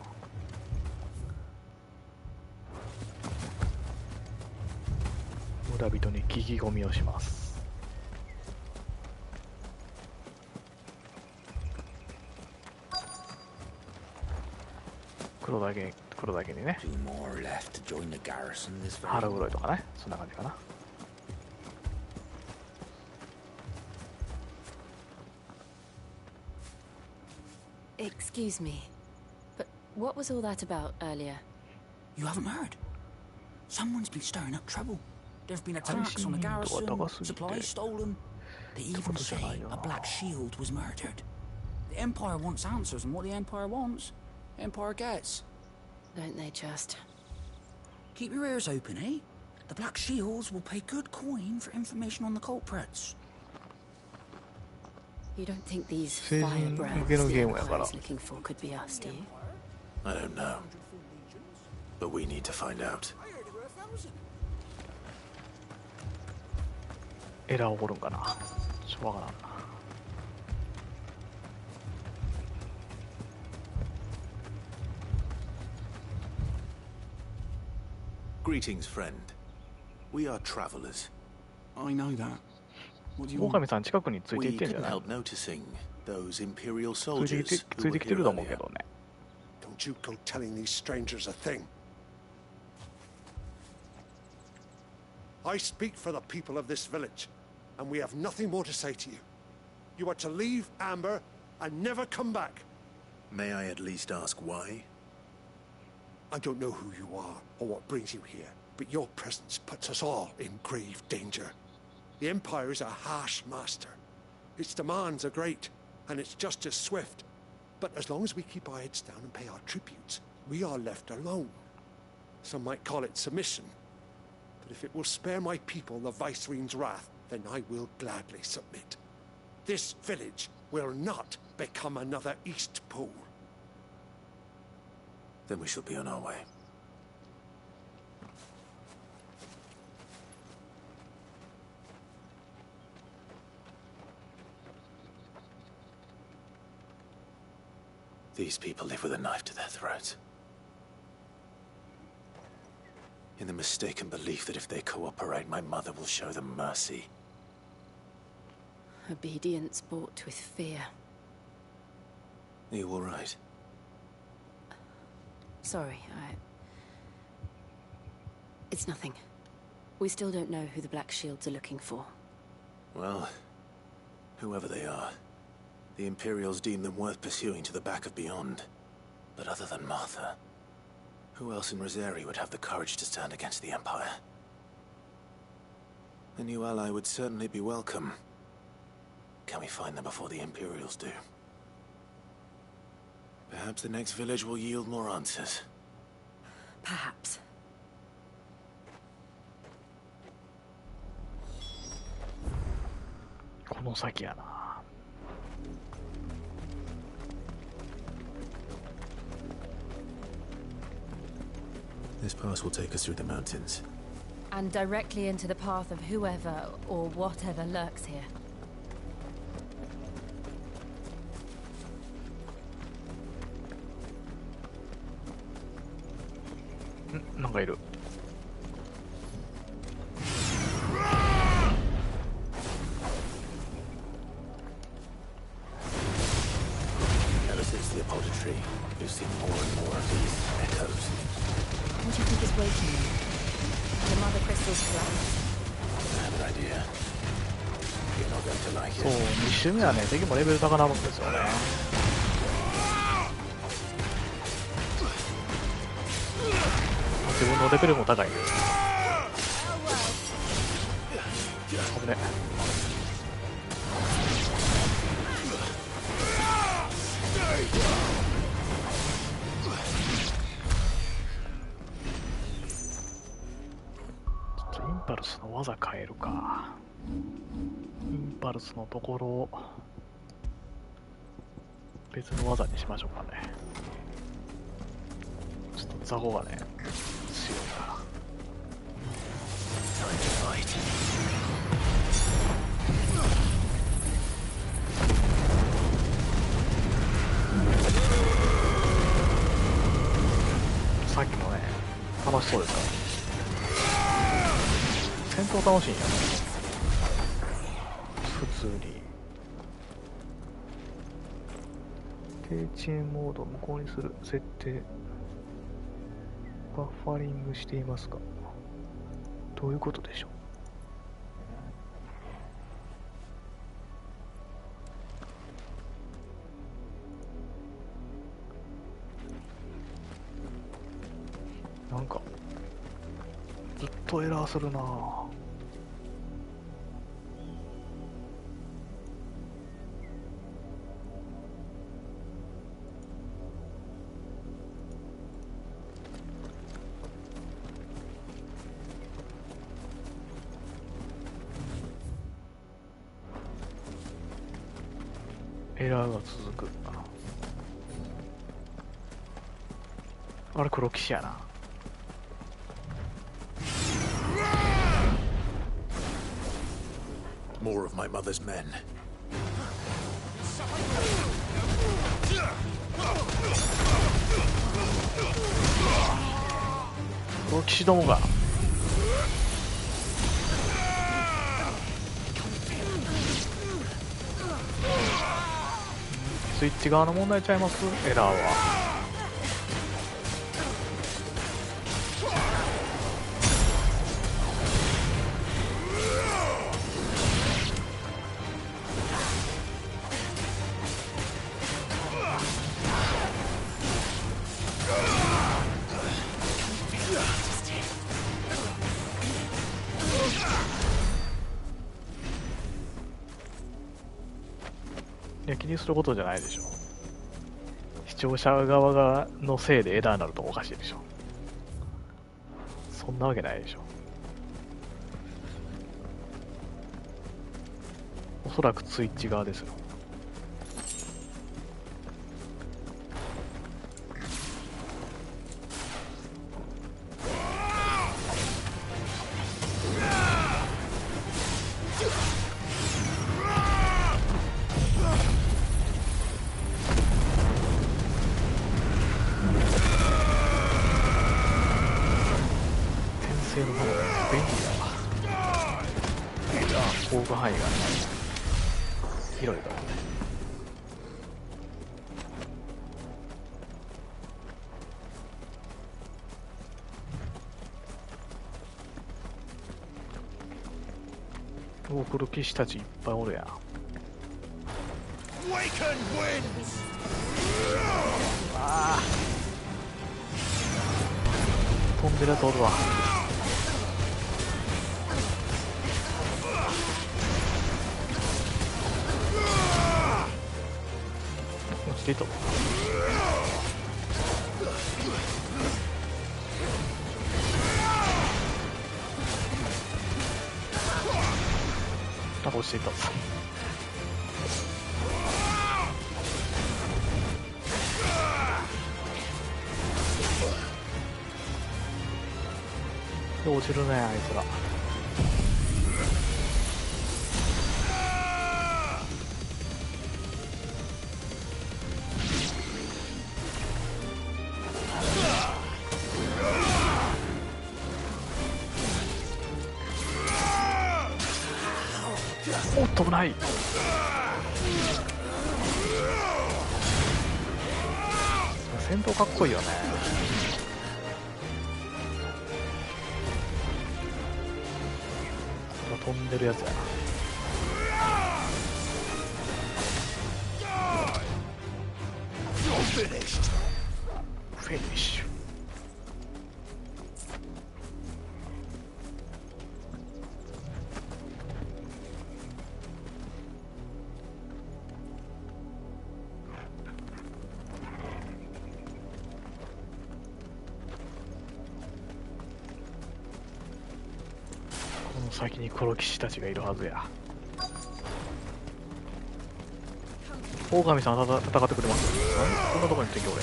村人に聞き込みをします。黒だけにね。腹黒いとかね、そんな感じかな。Excuse me, but what was all that about earlier? You haven't heard? Someone's been stirring up trouble. There've been attacks on the garrison, supplies stolen. They even say a black shield was murdered. The Empire wants answers, and what the Empire wants, Empire gets. Don't they just? Keep your ears open, eh? The Black Shields will pay good coin for information on the culprits. You don't think these firebrands the Empire's looking for could be us, do you? I don't know. But we need to find out. エラー起こるんかな。ちょっとわからんな。Greetings, friend. We are travelers. I know that. What do you 狼さん近くについていってんじゃ We ない couldn't help noticing those Imperial ついて soldiers ついてきてると思うけどね。Don't you go telling these strangers a thing. I speak for the people of this village, and we have nothing more to say to you. You are to leave Amber and never come back. May I at least ask why? I don't know who you are or what brings you here, but your presence puts us all in grave danger. The Empire is a harsh master. Its demands are great, and its justice swift. But as long as we keep our heads down and pay our tributes, we are left alone. Some might call it submission. But if it will spare my people the Viceroy's wrath, then I will gladly submit. This village will not become another East Pole. Then we shall be on our way. These people live with a knife to their throats. In the mistaken belief that if they cooperate, my mother will show them mercy. Obedience bought with fear. Are you all right? Sorry, It's nothing. We still don't know who the Black Shields are looking for. Well, whoever they are, the Imperials deem them worth pursuing to the back of beyond. But other than Martha, who else in Rosari would have the courage to stand against the Empire? A new ally would certainly be welcome. Can we find them before the Imperials do? Perhaps the next village will yield more answers. Perhaps. This pass will take us through the mountains. And directly into the path of whoever or whatever lurks here. Ever since the Apollo tree, we've seen more and more of these echoes. What do you think is waking them? The mother crystals collapse? I have an idea. If そう、2周目はね、敵もレベル高なるんですよね。自分のレベルも高いんで。危ね。ちょっとインパルスの技変えるか。インパルスのところを別の技にしましょうかね。ちょっとザホがね強いから。さっきのね楽しそうですから、戦闘楽しいんやね。普通に低遅延モードを無効にする設定。バッファリングしていますか。どういうことでしょう。なんかずっとエラーするなぁ。エラーが続く。あれ黒騎士やな。More of my mother's men. 黒騎士どもが。スイッチ側の問題ちゃいます？エラーは。いや、気にすることじゃないでしょ。視聴者側のせいでエラーになるとおかしいでしょ。そんなわけないでしょ。おそらくツイッチ側ですよ。防護範囲が広いからね。お、黒騎士たちいっぱいおるやん。ああ、飛んでるやつおるわ。落ちていた。なんか落ちていた。落ちるね、あいつら。おっと、危ない。戦闘かっこいいよね。飛んでるやつやな。finished. Finish. この先に黒騎士たちがいるはずや。狼さん戦ってくれます。こんなとこに敵俺。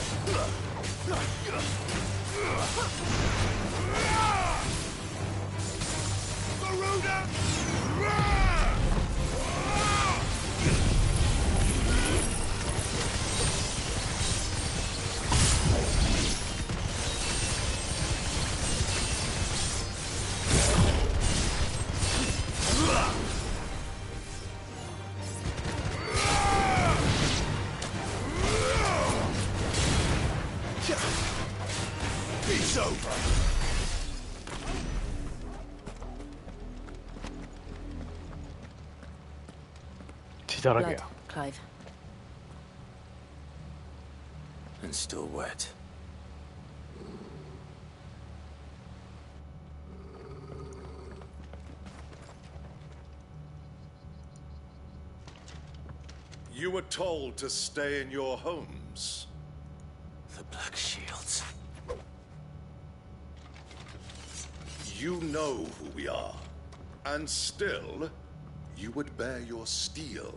血だらけや。Clive. And still wet. You were told to stay in your homes. The Black Shields. You know who we are. And still, you would bear your steel.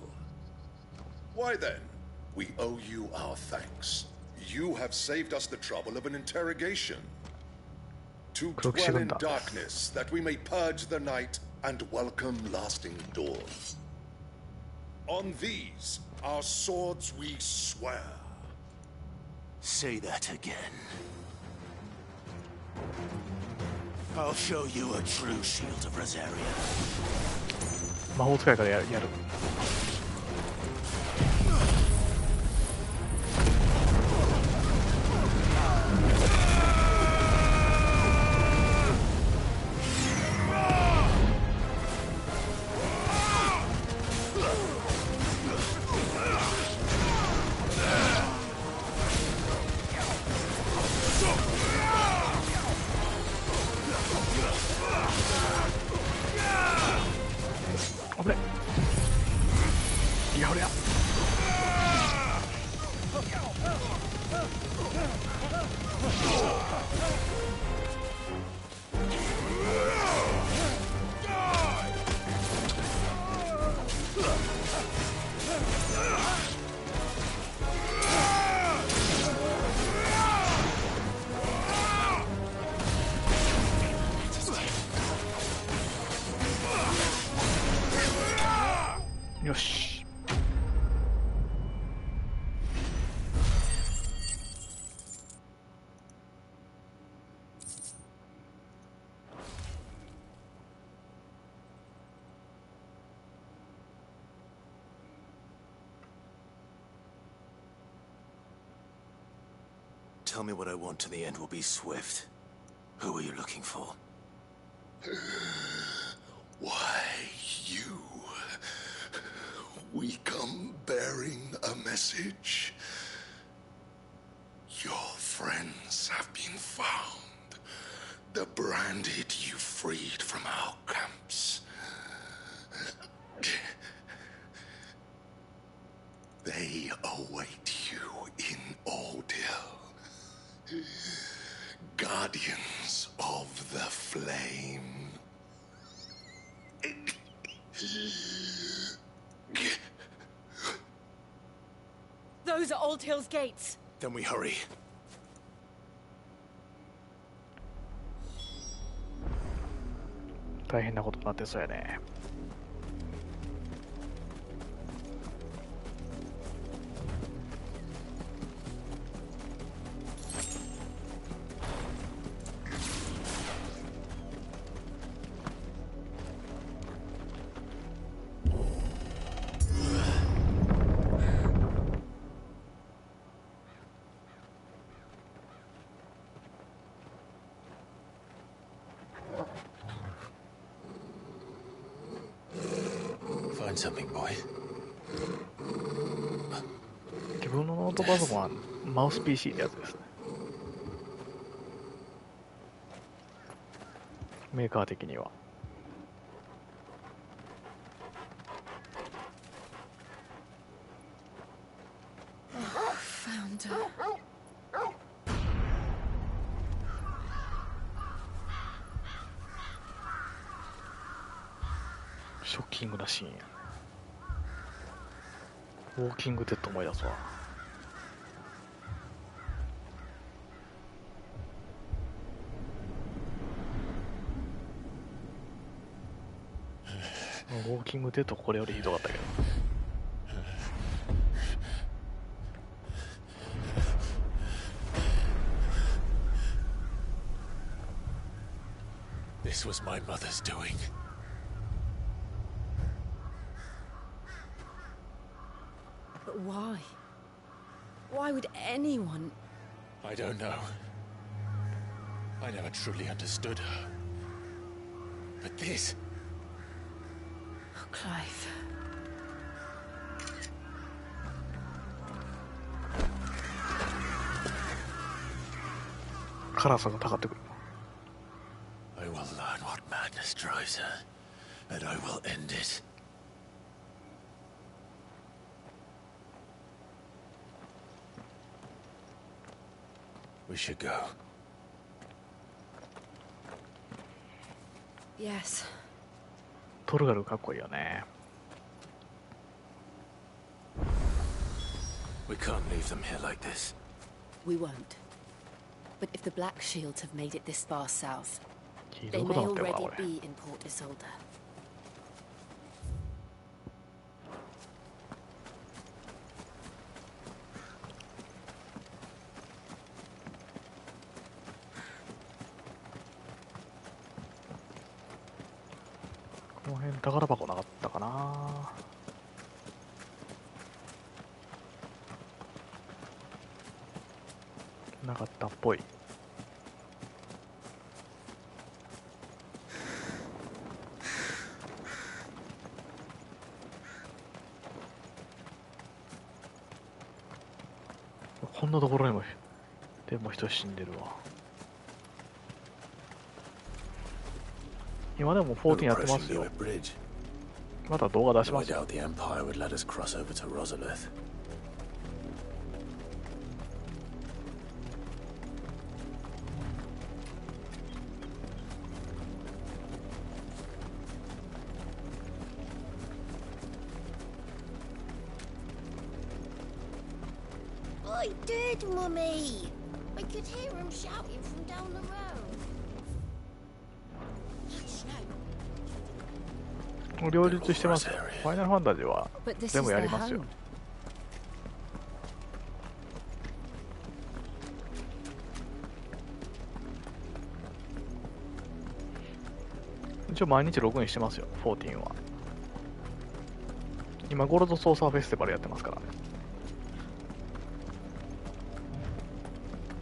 Why then, we owe you our thanks. You have saved us the trouble of an interrogation. To dwell in darkness, that we may purge the night and welcome lasting dawn. On these, our swords we swear. Say that again. I'll show you a true shield of Rosaria. 魔法使いからやる。危ね。いや、ほりゃ。よし。Tell me what I want, and the end will be swift. Who are you looking for? Why, you? We come bearing a message. Your friends have been found. The branded you freed from our camps. They await you in Ordeal. Guardians of the Flame. Those are Old Hill's gates. Then we hurry. 大変なことになってそうやね。Find something, boy. 自分のノートパソコンあんの。マウス PC ってやつですね。メーカー的には。ショッキングなシーンや。ウォーキングデッド思い出すわ。ウォーキングデッドこれよりひどかったけど。This was my mother's doing. But why? Why would anyone? I don't know. I never truly understood her. But this... Oh, Clive. I will learn what madness drives her, and I will end it. We should go. Yes. トルガルかっこいいよね。We can't leave them here like this. We won't. But if the Black Shields have made it this far south, they may already be in Port Isolde. この辺宝箱なかったかな。なかったっぽい。こんなところにもでも人死んでるわ。今でも14やってますよ。また動画出しますよ。I did, Mummy. I could hear him shouting from down the road. 両立してますよ。ファイナルファンタジーは全部やりますよ。一応毎日ログインしてますよ、14は。今ゴールドソーサーフェスティバルやってますからね。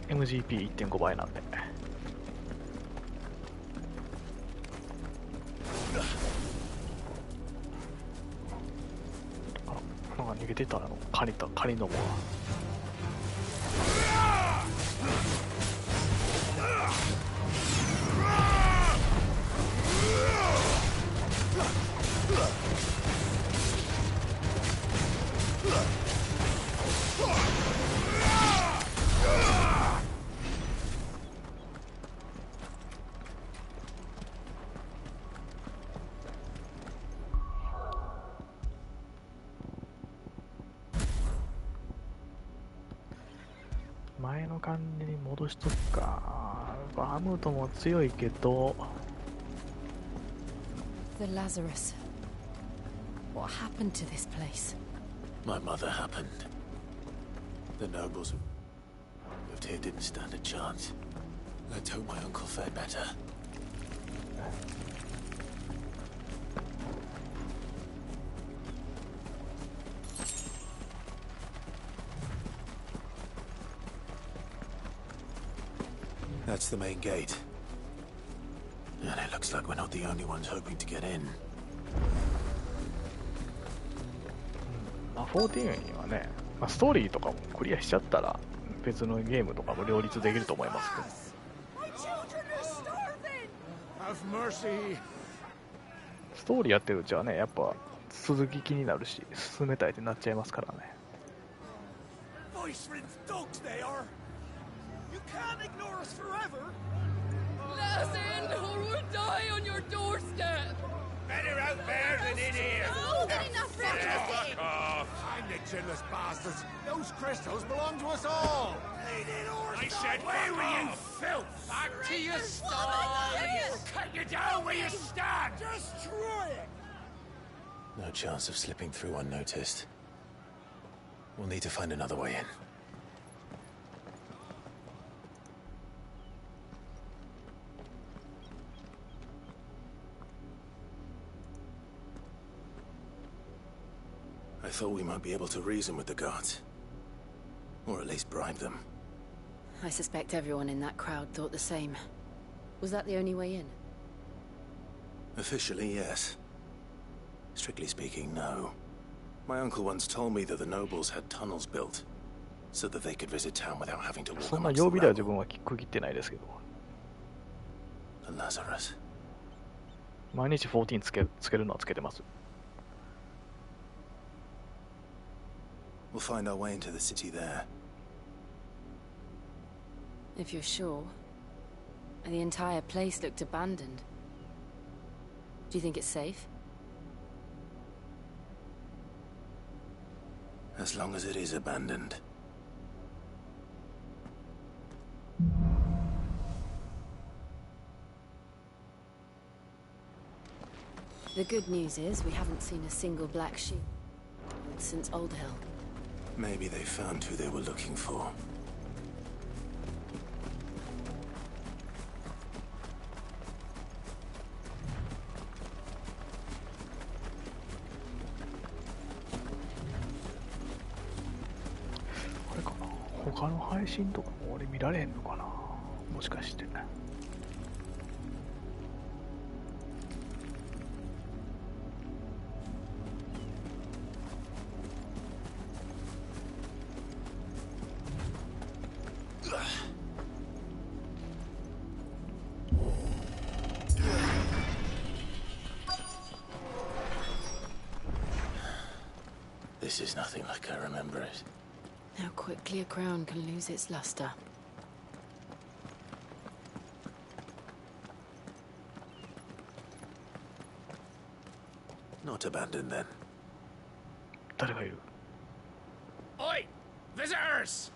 MGP1.5 倍なんで。なんか逃げてたのカニのもは。前の感じに戻しとくか。バムートも強いけど。The Lazarus. What happened to this place? My mother happened. The nobles who lived here didn't stand a chance. Let's hope my uncle fared better. That's the main gate. And it looks like we're not the only ones hoping to get in. まあ、14はね、まあ、ストーリーとかもクリアしちゃったら別のゲームとかも両立できると思いますけど。ストーリーやってるうちはね、やっぱ続き気になるし、進めたいってなっちゃいますからね。Better out there than in here. Oh, good enough for everything. Find the chinless bastards. Those crystals belong to us all. I said, where were you, filth? Back to your stall. Cut you down where you stand. Destroy it. No chance of slipping through unnoticed. We'll need to find another way in. I thought we might be able to reason with the guards. Or at least bribe them. I suspect everyone in that crowd thought the same. Was that the only way in? Officially, yes. Strictly speaking, no. My uncle once told me that the nobles had tunnels built, so that they could visit town without having to walk そんな amongst 曜 the 日では rabble. 自分は区切ってないですけど。The Lazarus. 毎日14つけるのはつけてます。We'll find our way into the city there. If you're sure. The entire place looked abandoned. Do you think it's safe? As long as it is abandoned. The good news is we haven't seen a single black sheep since Old Hill. Maybe they found who they were looking for. What かな、他の配信とかも俺見られへんのかな、もしかして。This is nothing like I remember it. How quickly a crown can lose its luster. Not abandoned then. 誰がいる？ Oi! Visitors!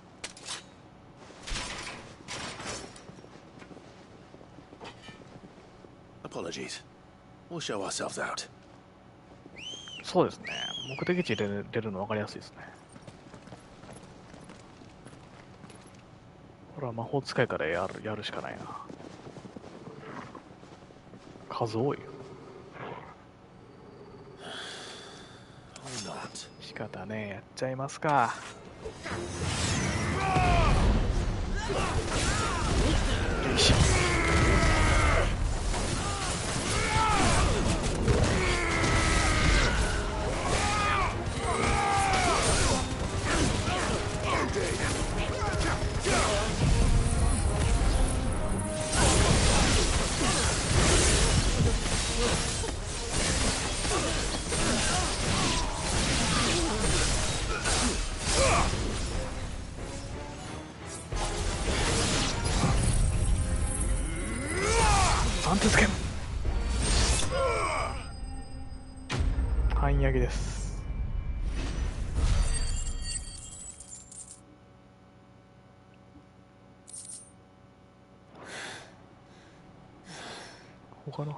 Apologies. We'll show ourselves out. そうですね。目的地で出るの分かりやすいですね。これは魔法使いからやるしかないな。数多いよ。仕方ねえ、やっちゃいますか。よいしょ。3手付け半焼きです。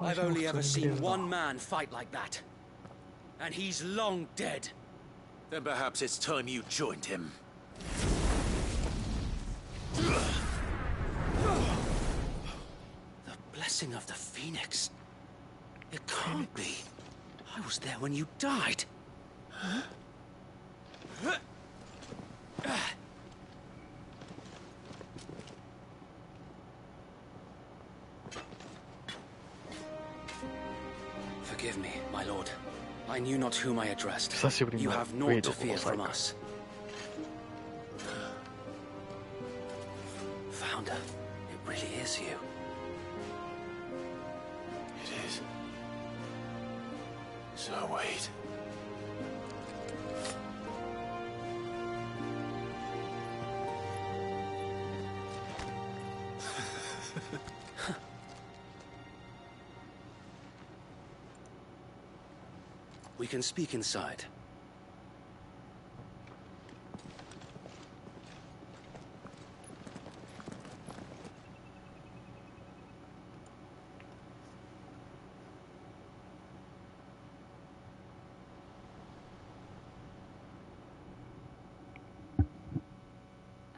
I've only ever seen one man fight like that. And he's long dead. Then perhaps it's time you joined him. The blessing of the Phoenix. It can't be. I was there when you died. Huh? Forgive me, my lord. I knew not whom I addressed. You have naught to fear from us. Founder, it really is you. It is. So wait. We can speak inside.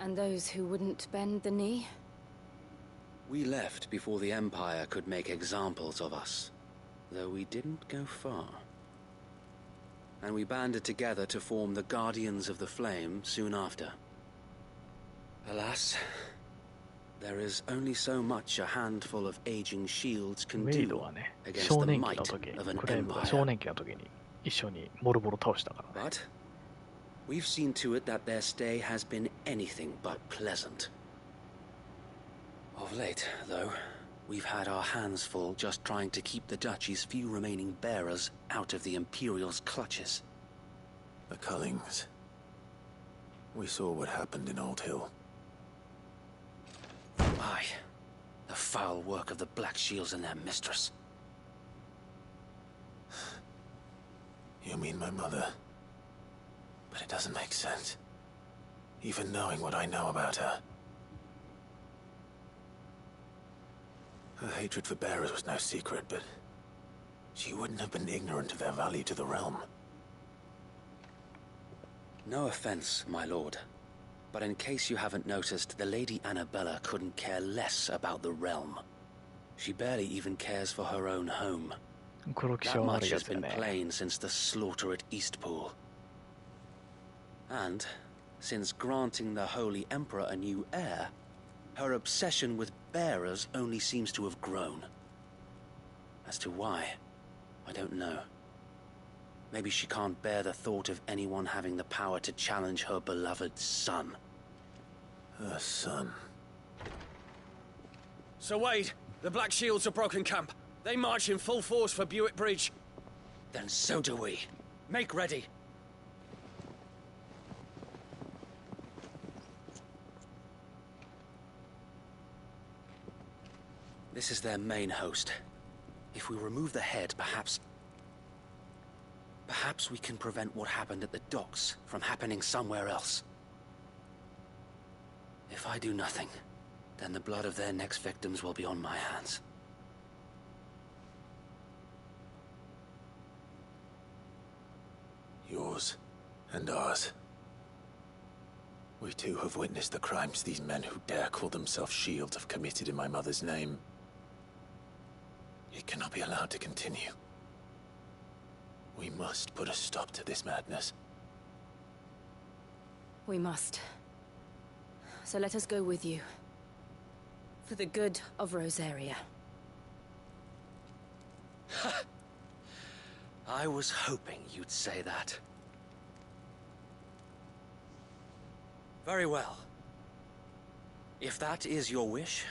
And those who wouldn't bend the knee? We left before the Empire could make examples of us, though we didn't go far. And we banded together to form the Guardians of the Flame soon after. Alas, there is only so much a handful of aging shields can do against the might of an empire. But we've seen to it that their stay has been anything but pleasant. Of late, though, we've had our hands full just trying to keep the Duchy's few remaining bearers out of the Imperial's clutches. The Cullings. We saw what happened in Old Hill. Aye. The foul work of the Black Shields and their mistress. You mean my mother? But it doesn't make sense. Even knowing what I know about her. Her hatred for bearers was no secret, but she wouldn't have been ignorant of their value to the realm. No offense, my lord, but in case you haven't noticed, the Lady Annabella couldn't care less about the realm. She barely even cares for her own home. That much has been plain since the slaughter at Eastpool. And, since granting the Holy Emperor a new heir, her obsession with bearers only seems to have grown. As to why, I don't know. Maybe she can't bear the thought of anyone having the power to challenge her beloved son. Her son? Sir Wade, the Black Shields have broken camp. They march in full force for Buick Bridge. Then so do we. Make ready. This is their main host. If we remove the head, perhaps we can prevent what happened at the docks from happening somewhere else. If I do nothing, then the blood of their next victims will be on my hands. Yours and ours. We too have witnessed the crimes these men who dare call themselves shields have committed in my mother's name. It cannot be allowed to continue. We must put a stop to this madness. We must. So let us go with you. For the good of Rosaria. I was hoping you'd say that. Very well. If that is your wish,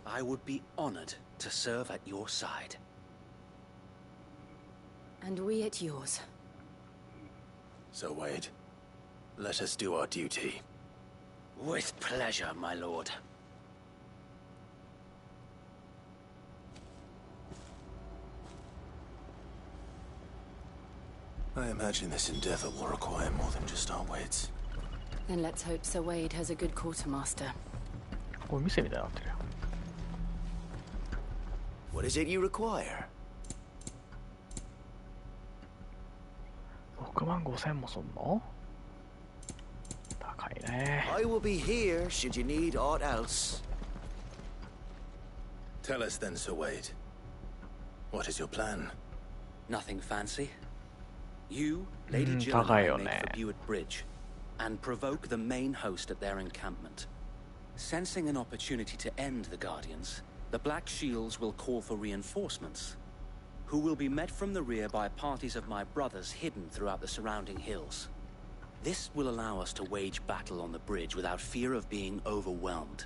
I would be honored to serve at your side. And we at yours. So, Wade, let us do our duty. With pleasure, my lord. I imagine this endeavor will require more than just our wits. Then let's hope Sir Wade has a good quartermaster. What is it you require? 65,000もすんの？高いね。 I will be here should you need aught else. Tell us then, Sir Wade. What is your plan? Nothing fancy. You, Lady Jill, and I make for Buick Bridge, and provoke the main host at their encampment. Sensing an opportunity to end the Guardians, the Black Shields will call for reinforcements, who will be met from the rear by parties of my brothers hidden throughout the surrounding hills. This will allow us to wage battle on the bridge without fear of being overwhelmed.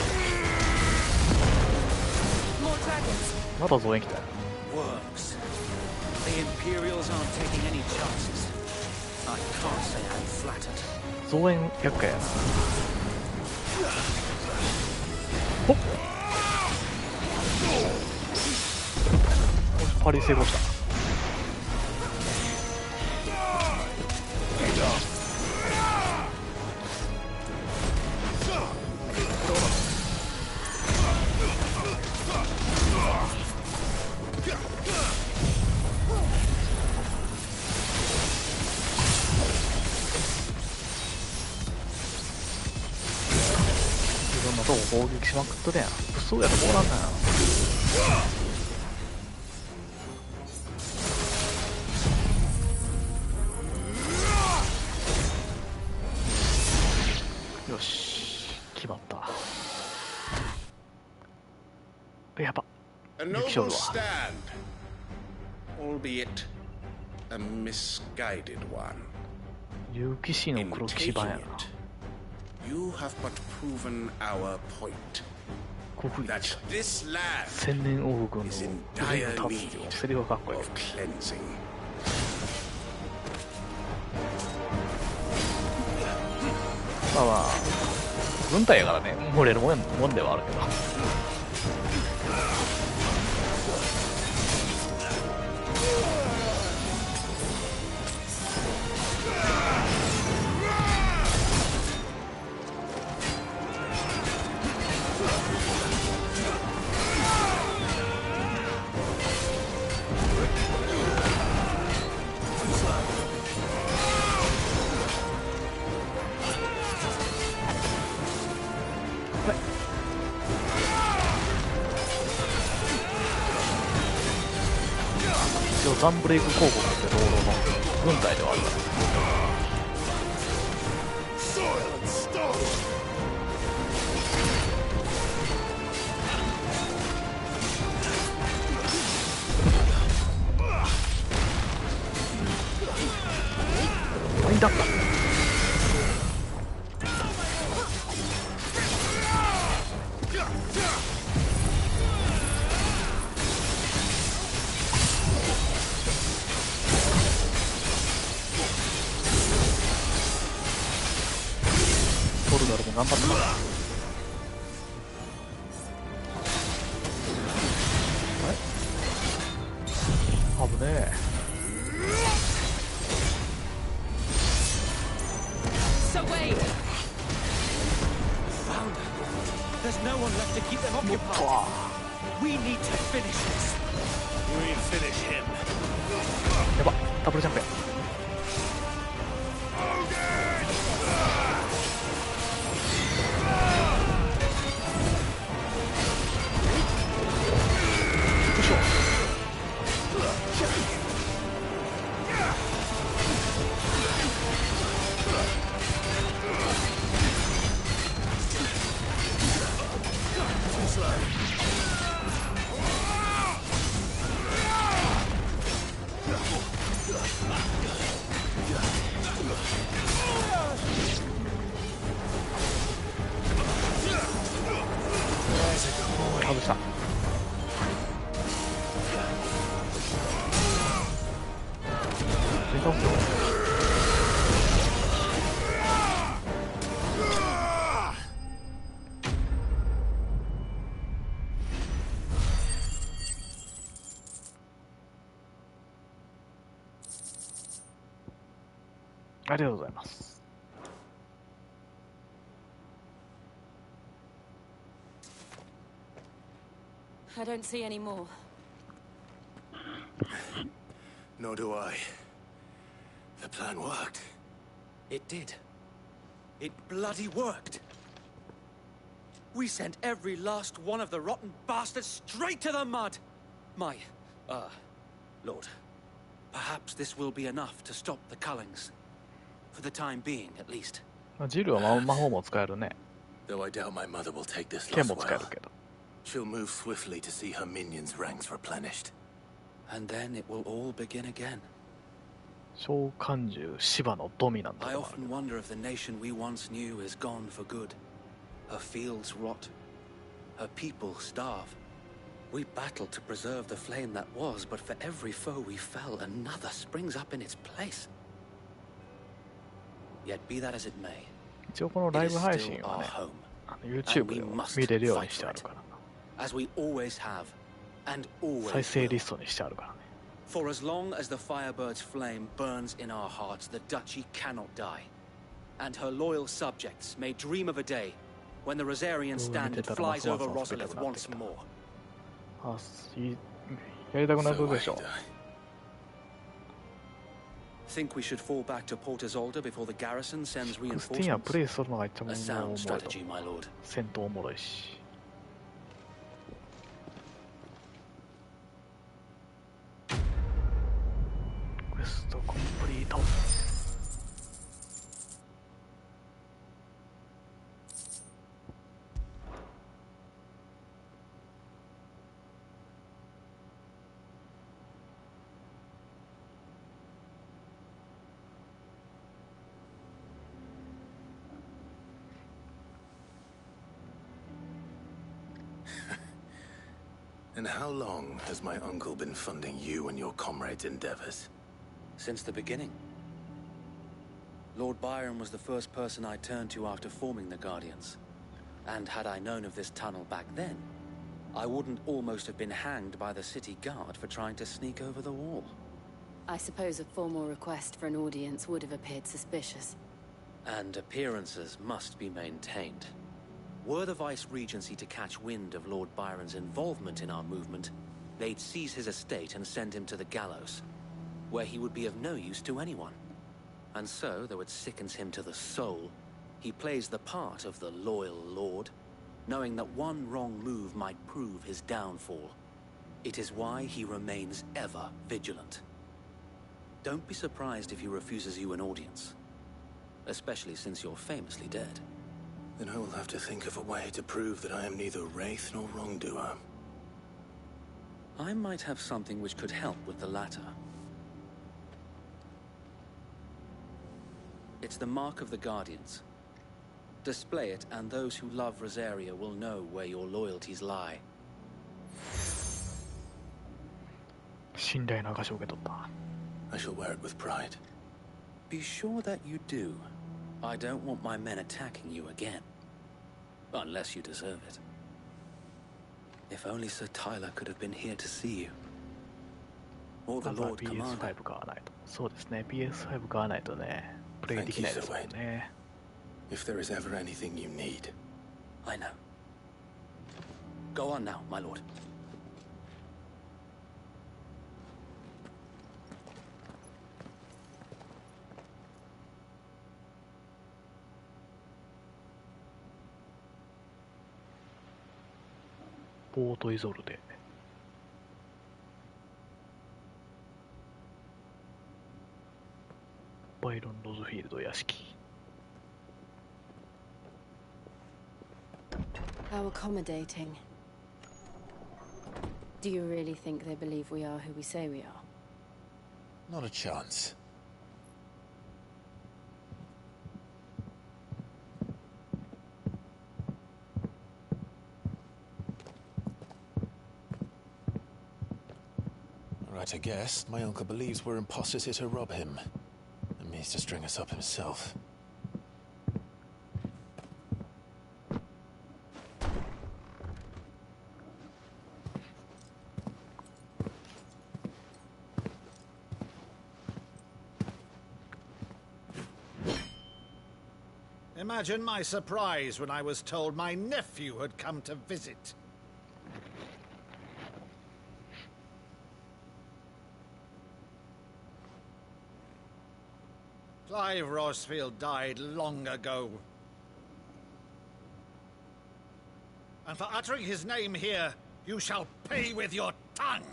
また増援来たよ。Works. The Imperials aren't taking any chances. I can't say I'm flattered. 増援厄介やな。ほっ。パリ成功した。攻撃しまくっとるやん。嘘やろ、こうなんだよ。よし、決まった。やば。力勝負は。albeit a misguided one. 竜騎士の黒騎士版やな。You have but proven our point. That this land 千年王国の is in 腕 dire の立つ need よ。セリフがかっこいい of。cleansing. まあまあ軍隊やからね、漏れるもんではあるけど。ザンブレイク広告って道路の軍隊ではあるから。何だった。頑張ったからあれ危ねえ。やば、ダブルジャンプや。ありがとうございます。I don't see any more. Nor do I. The plan worked. It did. It bloody worked. We sent every last one of the rotten bastards straight to the mud. My, Lord, perhaps this will be enough to stop the Cullings. For the time being, at least. ジルは魔法も使えるね。 Though I doubt my mother will take this 剣 loss も使え well. るけど。 She'll move swiftly to see her minions' ranks replenished. And then it will all begin again. 召喚獣芝のドミナント I がある。 often wonder if the nation we once knew is gone for good. Her fields rot. Her people starve. We battled to preserve the flame that was, but for every foe we fell, another springs up in its place. Yet be that as it may, 一応このライブ配信はね、YouTube でも見れるようにしてあるから。 as we always have, and always 再生リストにしてあるからね。 For as long as the Firebird's flame burns in our hearts, the Duchy cannot die. And her loyal subjects may dream of a day when the Rosarian standard flies over Rosalith once more. あ、やりたくなるでしょ。 Think we should fall back to Port Isolde before the garrison sends 16は reinforcements? プレイするのが一番お A も sound ろいと strategy, my lord. 戦闘おもろいし。クエストコンプリート。And how long has my uncle been funding you and your comrades' endeavors? Since the beginning. Lord Byron was the first person I turned to after forming the Guardians. And had I known of this tunnel back then, I wouldn't almost have been hanged by the city guard for trying to sneak over the wall. I suppose a formal request for an audience would have appeared suspicious. And appearances must be maintained. Were the Vice-Regency to catch wind of Lord Byron's involvement in our movement, they'd seize his estate and send him to the gallows, where he would be of no use to anyone. And so, though it sickens him to the soul, he plays the part of the loyal lord, knowing that one wrong move might prove his downfall. It is why he remains ever vigilant. Don't be surprised if he refuses you an audience, especially since you're famously dead. Then I will have to think of a way to prove that I am neither wraith nor wrongdoer. I might have something which could help with the latter. It's the mark of the Guardians. Display it, and those who love Rosaria will know where your loyalties lie. 信頼の証を受け取った。I shall wear it with pride. Be sure that you do. I don't want my men attacking you again. Unless you deserve it. If only Sir Tyler could have been here to see you. Or the Lord Commander. PS5 買わないと。そうですね。PS5 買わないとね。プレイできないですもんね。If there is ever anything you need. I know. Go on now, my lord.ポートイゾルデ。バイロン・ロズフィールド屋敷。How accommodating. Do you really think they believe we are who we say we are? Not a chance. Right, I guess. My uncle believes we're imposters here to rob him. And means to string us up himself. Imagine my surprise when I was told my nephew had come to visit. Clive Rosfield died long ago. And for uttering his name here, you shall pay with your tongue!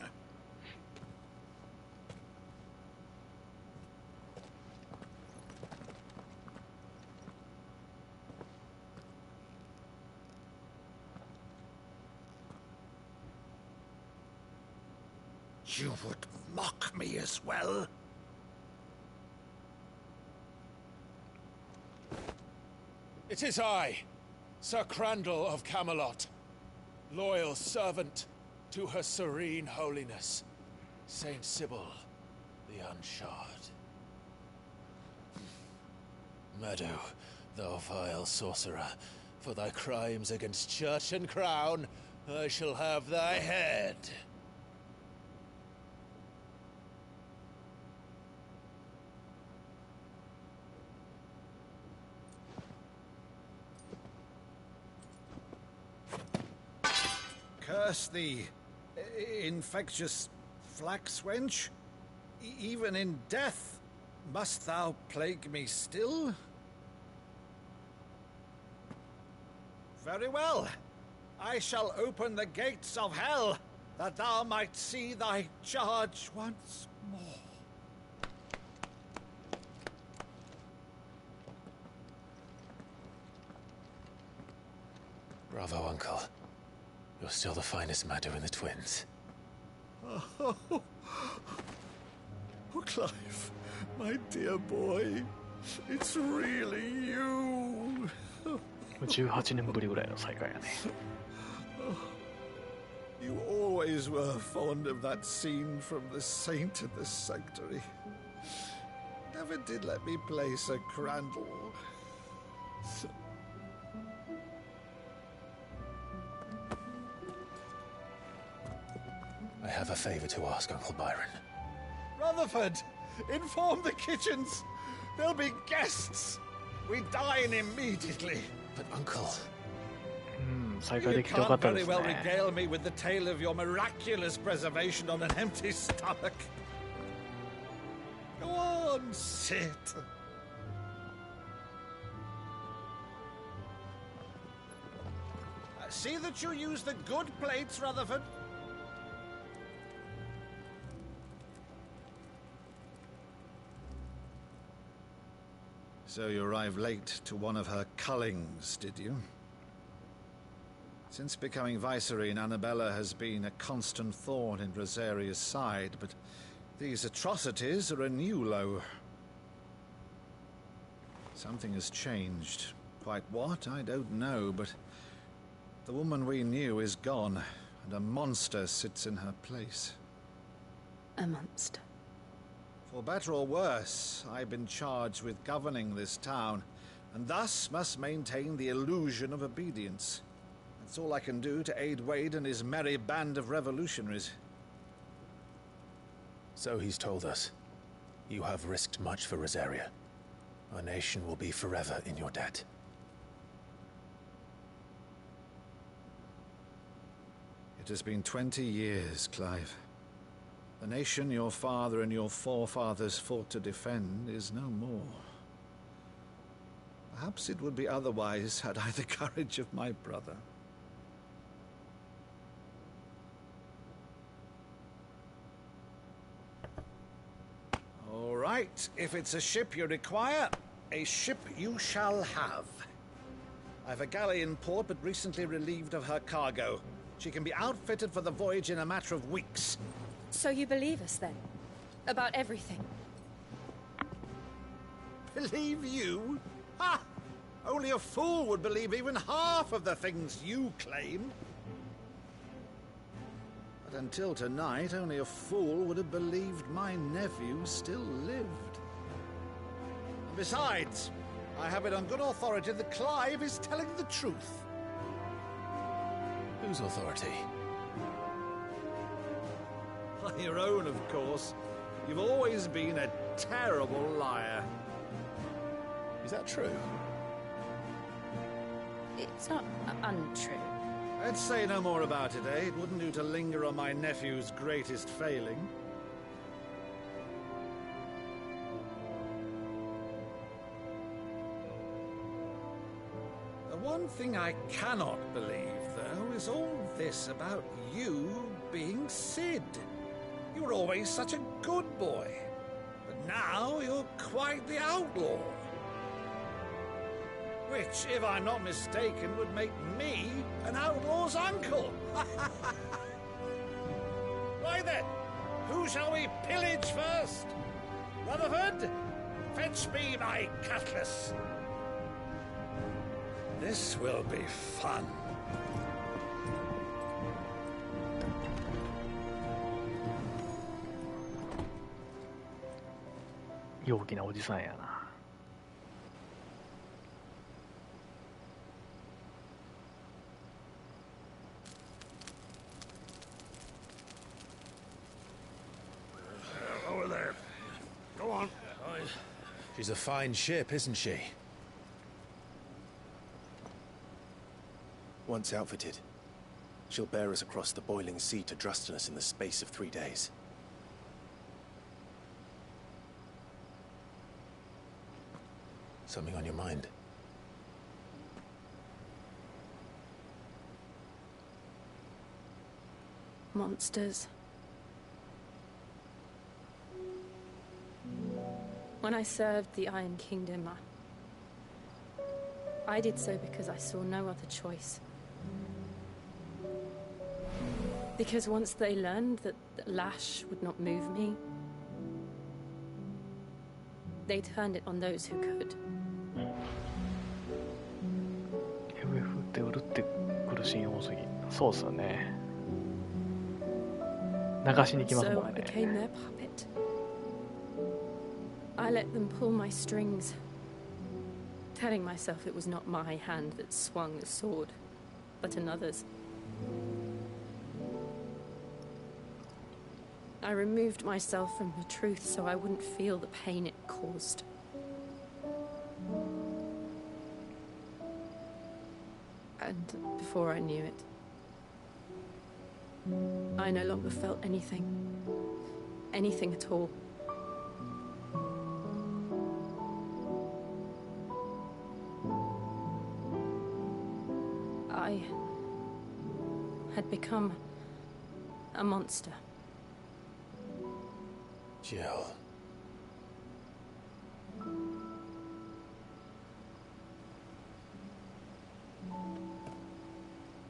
You would mock me as well? It is I, Sir Crandall of Camelot, loyal servant to Her Serene Holiness, Saint Sybil the Unshod. Meadow, thou vile sorcerer, for thy crimes against church and crown, I shall have thy head. Curse thee, infectious flax wench. Even in death, must thou plague me still? Very well. I shall open the gates of hell, that thou might see thy charge once more. Bravo, Uncle. You're still the finest Maddo in the twins. Oh, Clive, my dear boy, it's really you. 18年ぶりぐらいの再会やね。always were fond of that scene from The Saint and the Sanctuary. Never did let me play Sir Crandall. I have a favor to ask, Uncle Byron. Rutherford, inform the kitchens. There'll be guests. We dine immediately. But, Uncle... You can't very well regale me with the tale of your miraculous preservation on an empty stomach. Go on, sit. See that you use the good plates, Rutherford. So you arrived late to one of her cullings, did you? Since becoming Vicereine, Annabella has been a constant thorn in Rosaria's side, but these atrocities are a new low. Something has changed. Quite what, I don't know, but the woman we knew is gone, and a monster sits in her place. A monster? For better or worse, I've been charged with governing this town, and thus must maintain the illusion of obedience. That's all I can do to aid Wade and his merry band of revolutionaries. So he's told us. You have risked much for Rosaria. Our nation will be forever in your debt. It has been 20 years, Clive. The nation your father and your forefathers fought to defend is no more. Perhaps it would be otherwise had I the courage of my brother. All right, if it's a ship you require, a ship you shall have. I've a galley in port, but recently relieved of her cargo. She can be outfitted for the voyage in a matter of weeks. So you believe us, then? About everything? Believe you? Ha! Only a fool would believe even half of the things you claim. But until tonight, only a fool would have believed my nephew still lived. And besides, I have it on good authority that Clive is telling the truth. Whose authority? On your own, of course. You've always been a terrible liar. Is that true? It's not untrue. Let's say no more about it, eh? It wouldn't do to linger on my nephew's greatest failing. The one thing I cannot believe, though, is all this about you being Sid. You were always such a good boy, but now you're quite the outlaw. Which, if I'm not mistaken, would make me an outlaw's uncle. Right then, who shall we pillage first? Rutherford, fetch me my cutlass. This will be fun.陽気なおじさんやな。Over there. Go on. She's a fine ship, isn't she? Once outfitted, she'll bear us across the boiling sea to Drustinus in the space of 3 days. Something on your mind? Monsters. When I served the Iron Kingdom, I did so because I saw no other choice. Because once they learned that Lash would not move me, they turned it on those who could. FF ってうるってくるシーン多すぎ。そうっすよね。流しに来ますも So I んね。 became their puppet. I let them pull my strings, telling myself it was not my hand that swung the sword, but another's. I removed myself from the truth so I wouldn't feel the pain it caused. And before I knew it, I no longer felt anything. Anything at all. I had become a monster. Jill.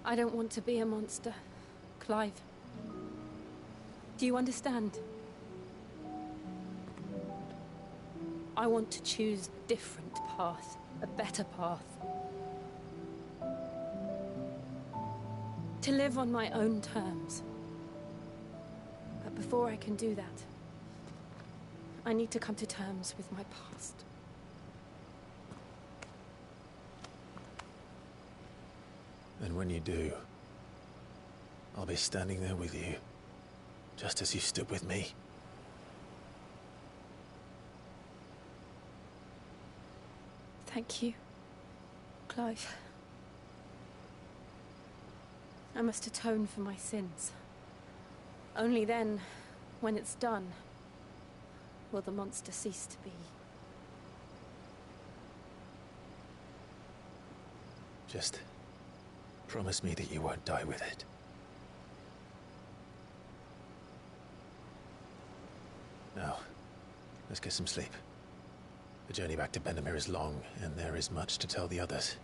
I don't want to be a monster, Clive. Do you understand? I want to choose a different path, a better path. To live on my own terms. But before I can do that, I need to come to terms with my past. And when you do, I'll be standing there with you, just as you stood with me. Thank you, Clive. I must atone for my sins. Only then, when it's done, will the monster cease to be. Just promise me that you won't die with it. Now, let's get some sleep. The journey back to Benamir is long, and there is much to tell the others.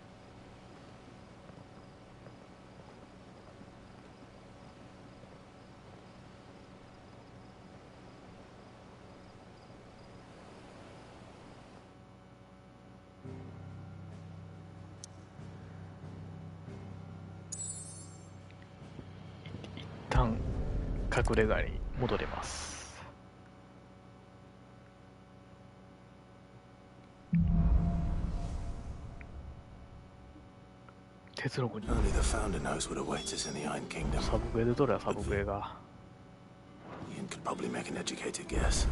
一旦隠れ家に戻ります。鉄の国。 Only the founder knows what awaits us in the Iron Kingdom. サブクエで取ればサブクエが。 Ian could probably make an educated guess.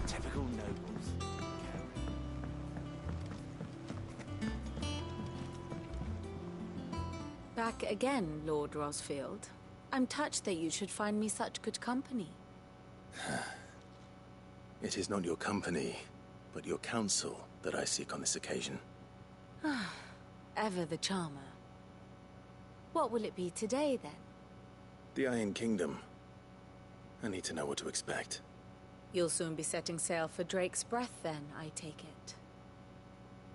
Typical nobles. Back again, Lord Rosfield. I'm touched that you should find me such good company. It is not your company, but your counsel that I seek on this occasion. Ever the charmer. What will it be today, then? The Iron Kingdom. I need to know what to expect. You'll soon be setting sail for Drake's Breath, then, I take it.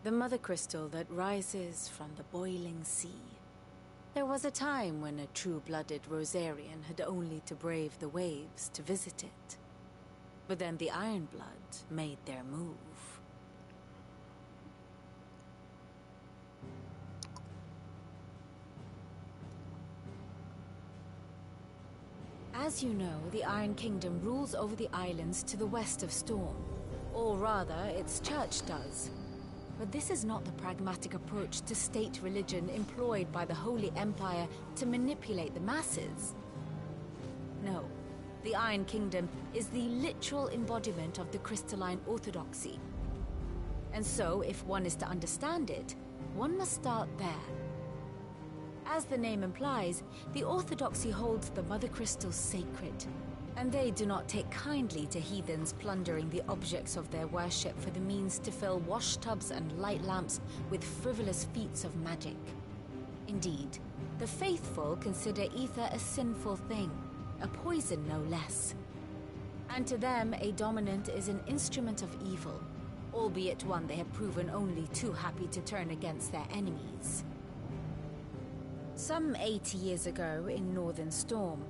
The mother crystal that rises from the boiling sea. There was a time when a true-blooded Rosarian had only to brave the waves to visit it. But then the Ironblood made their move. As you know, the Iron Kingdom rules over the islands to the west of Storm. Or rather, its church does. But this is not the pragmatic approach to state religion employed by the Holy Empire to manipulate the masses. No, the Iron Kingdom is the literal embodiment of the crystalline orthodoxy. And so, if one is to understand it, one must start there. As the name implies, the orthodoxy holds the Mother Crystals sacred, and they do not take kindly to heathens plundering the objects of their worship for the means to fill washtubs and light lamps with frivolous feats of magic. Indeed, the faithful consider ether a sinful thing, a poison no less. And to them, a dominant is an instrument of evil, albeit one they have proven only too happy to turn against their enemies. Some 80 years ago in Northern Storm,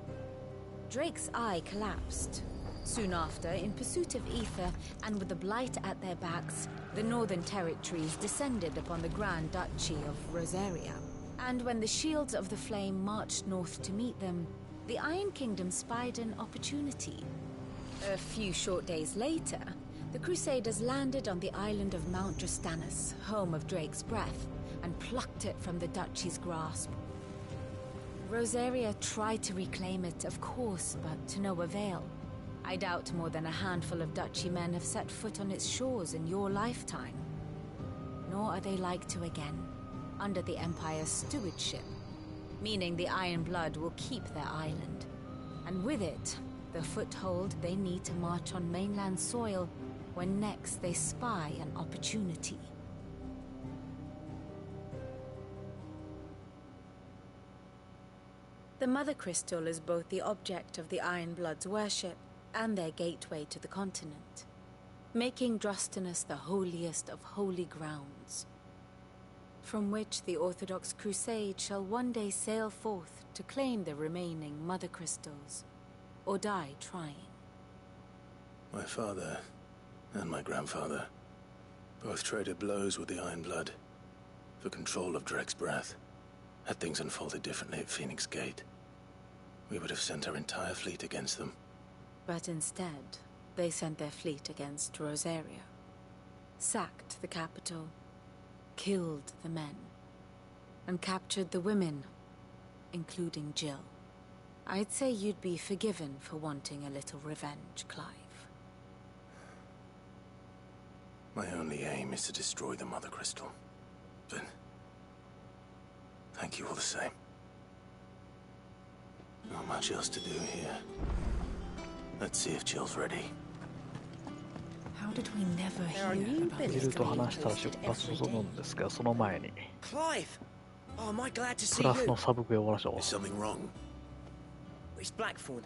Drake's eye collapsed. Soon after, in pursuit of ether and with the blight at their backs, the Northern Territories descended upon the Grand Duchy of Rosaria. And when the Shields of the Flame marched north to meet them, the Iron Kingdom spied an opportunity. A few short days later, the Crusaders landed on the island of Mount Drastanus, home of Drake's Breath, and plucked it from the Duchy's grasp. Rosaria tried to reclaim it, of course, but to no avail. I doubt more than a handful of Duchy men have set foot on its shores in your lifetime. Nor are they like to again, under the Empire's stewardship, meaning the Iron Blood will keep their island, and with it, the foothold they need to march on mainland soil when next they spy an opportunity. The Mother Crystal is both the object of the Iron Blood's worship and their gateway to the continent, making Drastanus the holiest of holy grounds, from which the Orthodox Crusade shall one day sail forth to claim the remaining Mother Crystals, or die trying. My father and my grandfather both traded blows with the Iron Blood for control of Drake's Breath. Had things unfolded differently at Phoenix Gate, we would have sent our entire fleet against them. But instead, they sent their fleet against Rosaria, sacked the capital, killed the men, and captured the women, including Jill. I'd say you'd be forgiven for wanting a little revenge, Clive. My only aim is to destroy the Mother Crystal. But thank you all the same. Not much else to do here. Let's see if Jill's ready. How did we never hear about ビルと話したら出発するんですが、その前に Clive! Oh, am I glad to プ see ラス you? のサブクエを終わらしょう。 Is something wrong? It's Blackthorn.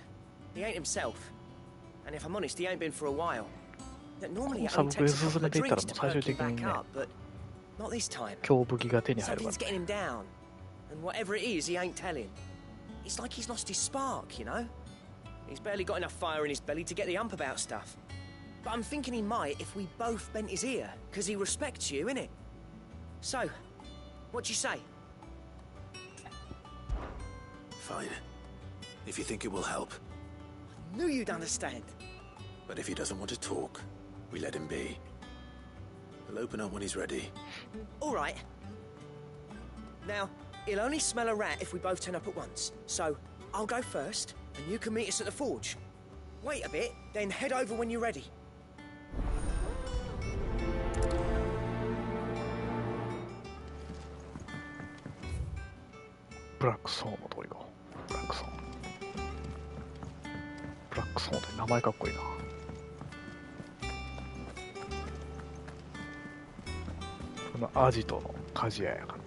He ain't himself. And if I'm honest, he ain't been for a while. Normally it サ only ブクエ takes a 進 couple め of ていったら drinks もう to 最終 perk him 的に back ね、 up, but not this time. 強武器が手に入るから Something's getting him down. And whatever it is, he ain't telling. It's like he's lost his spark, you know? He's barely got enough fire in his belly to get the ump about stuff. But I'm thinking he might if we both bent his ear, because he respects you, innit? So, what do you say? Fine. If you think it will help. I knew you'd understand. But if he doesn't want to talk, we let him be. We'll open up when he's ready. All right. Now, he'll only smell a rat if we both turn up at once. So, I'll go first, and you can meet us at the forge. Wait a bit, then head over when you're ready. Black Soul の通りか。ブラックソーン。ブラックソーンって名前かっこいいな。このアジトの鍛冶屋やから。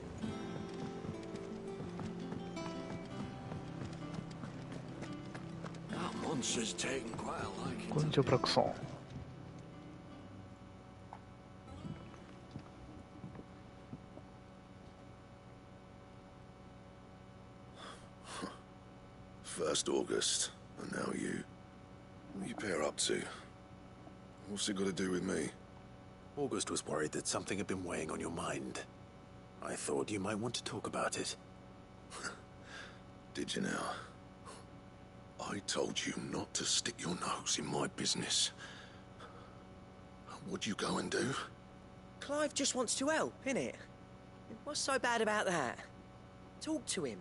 こんにちは、ブラックソーン。First August, and now you. What are you pair up to? What's it got to do with me? August was worried that something had been weighing on your mind. I thought you might want to talk about it. Did you now? I told you not to stick your nose in my business. What'd you go and do? Clive just wants to help, innit? What's so bad about that? Talk to him.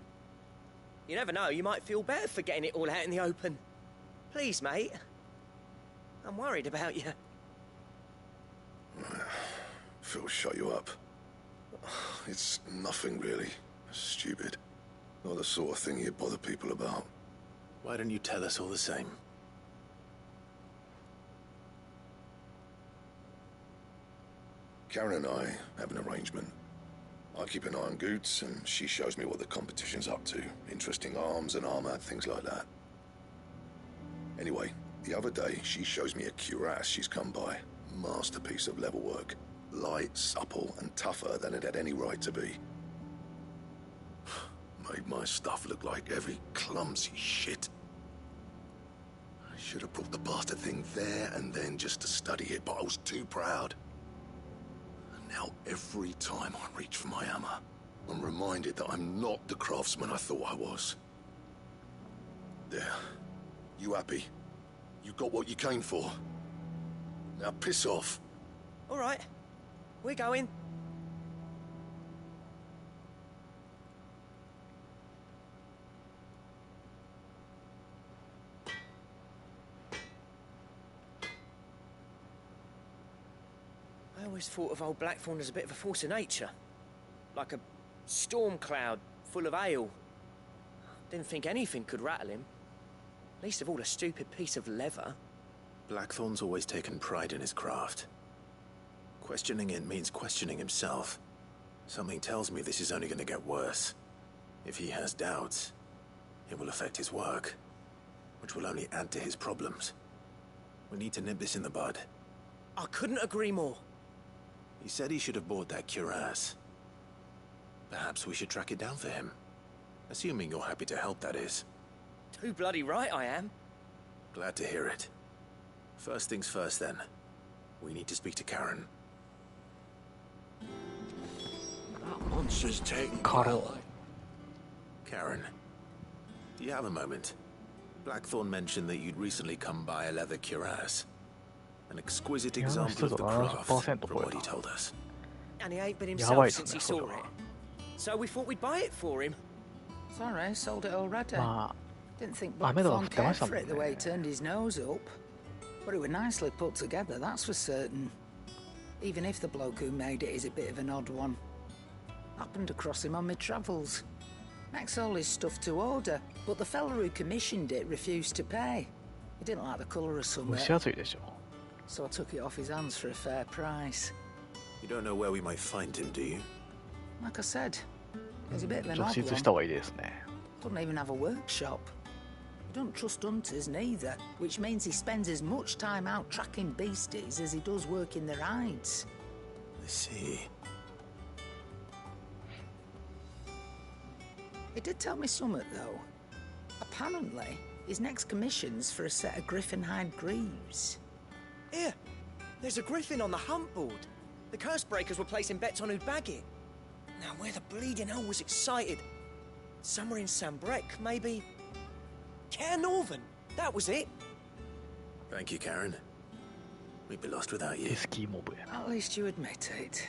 You never know, you might feel better for getting it all out in the open. Please, mate. I'm worried about you. Phil, shut you up. It's nothing really. Stupid. Not the sort of thing you bother people about. Why don't you tell us all the same? Karen and I have an arrangement. I keep an eye on Goots, and she shows me what the competition's up to. Interesting arms and armor, things like that. Anyway, the other day, she shows me a cuirass she's come by. Masterpiece of level work. Light, supple, and tougher than it had any right to be. Made my stuff look like heavy, clumsy shit. I should have brought the bastard thing there and then just to study it, but I was too proud. And now every time I reach for my hammer, I'm reminded that I'm not the craftsman I thought I was. There. You happy? You got what you came for. Now piss off. All right. We're going. I always thought of old Blackthorn as a bit of a force of nature. Like a storm cloud full of hail. Didn't think anything could rattle him. Least of all a stupid piece of leather. Blackthorn's always taken pride in his craft. Questioning it means questioning himself. Something tells me this is only going to get worse. If he has doubts, it will affect his work, which will only add to his problems. We need to nip this in the bud. I couldn't agree more. He said he should have bought that cuirass. Perhaps we should track it down for him. Assuming you're happy to help, that is. Too bloody right I am. Glad to hear it. First things first, then. We need to speak to Karen. That monster's taking Carl. Karen, do you have a moment? Blackthorn mentioned that you'd recently come by a leather cuirass. An exquisite example of the craft, from what he told us. And he ain't been himself since he saw it. So we thought we'd buy it for him. Sorry, sold it already. Didn't think Blackthorn Blackthorn cared for it the way he turned his nose up. But it was nicely put together, that's for certain. Even if the bloke who made it is a bit of an odd one. Happened across him on my travels. Makes all his stuff to order, but the fella who commissioned it refused to pay. He didn't like the colour of something. So I took it off his hands for a fair price. You don't know where we might find him, do you? Like I said, he's a bit of an odd one. Doesn't even have a workshop. He don't trust hunters neither, which means he spends as much time out tracking beasties as he does working their hides. I see. He did tell me something, though. Apparently, his next commission's for a set of griffin hide greaves. Here, there's a griffin on the hunt board. The curse breakers were placing bets on who'd bag it. Now, where the bleeding hell was excited? Somewhere in Sambrec, maybe... Cairnorvin, that was it. Thank you, Karen. We'd be lost without you. At least you admit it.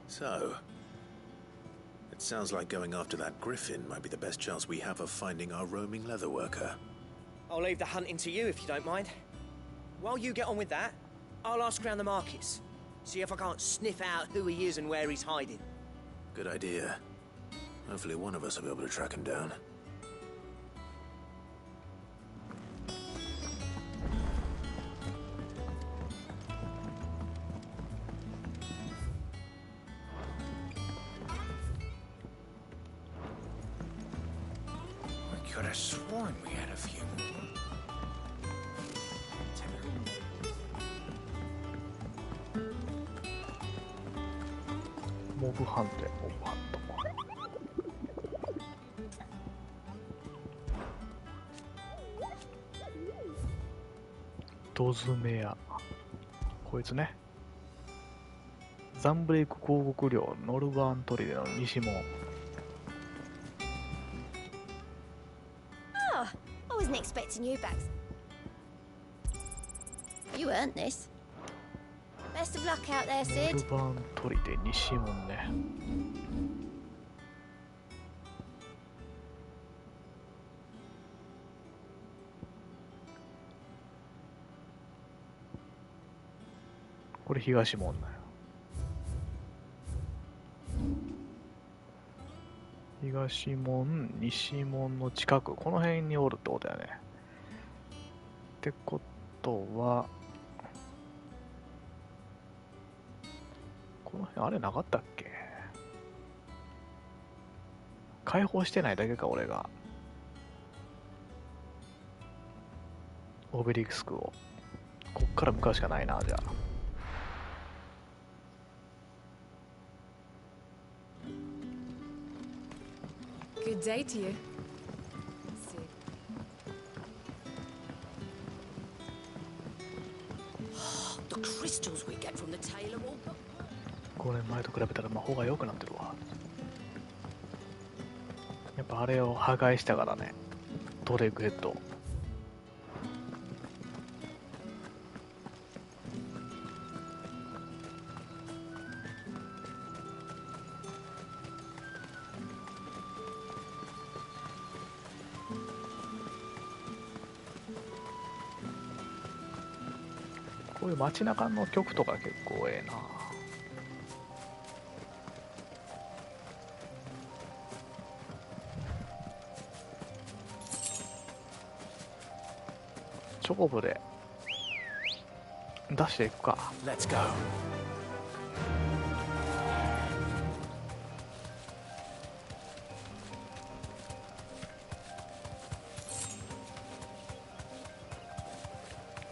So, it sounds like going after that griffin might be the best chance we have of finding our roaming leather worker. I'll leave the hunting to you if you don't mind. While you get on with that, I'll ask around the markets. See if I can't sniff out who he is and where he's hiding. Good idea. Hopefully one of us will be able to track him down. I could have sworn we had a few more. Mob hunter, mob hunt. ドズメア。こいつね。ザンブレイク広告領ノルバーントリデの西門。Oh, I wasn't expecting you back. You earned this. Best of luck out there, Sid. ノルバーントリデ西門ね。これ東門だよ。東門、西門の近く、この辺におるってことだよね。ってことは、この辺あれなかったっけ？解放してないだけか、俺が。オベリスクを。こっから向かうしかないな、じゃあ。Good day to you. The crystals we get from the tailor will... 5年前と比べたら魔法が良くなってるわ。ぱあれを破壊したからね、ドレイクヘッド。こういう街中の曲とか結構ええな。チョコブで出していくか。Let's go.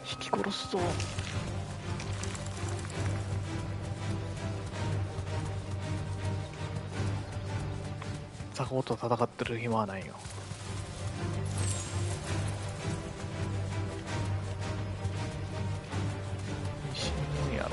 引き殺すぞ。ザコと戦ってる暇はないよ。死ぬんやろ。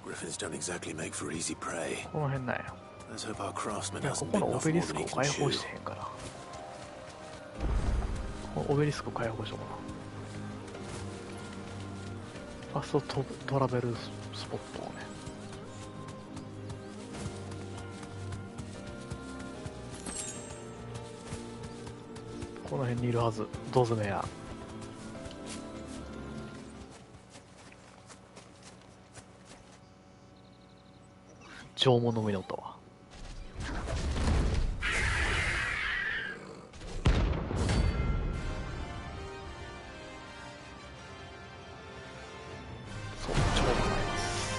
Griffins don't exactly make for easy prey. この辺なんや。Let's hope our craftsman いや、こ hasn't この bitten オ off ベリ more ス than ク he を解 can 放 chew. してへんから。このオベリスクを解放しようかな。ファストトラベルスポットをね。この辺にいるはず。ドズメや。縄文の実の音は。そう、縄文がいます。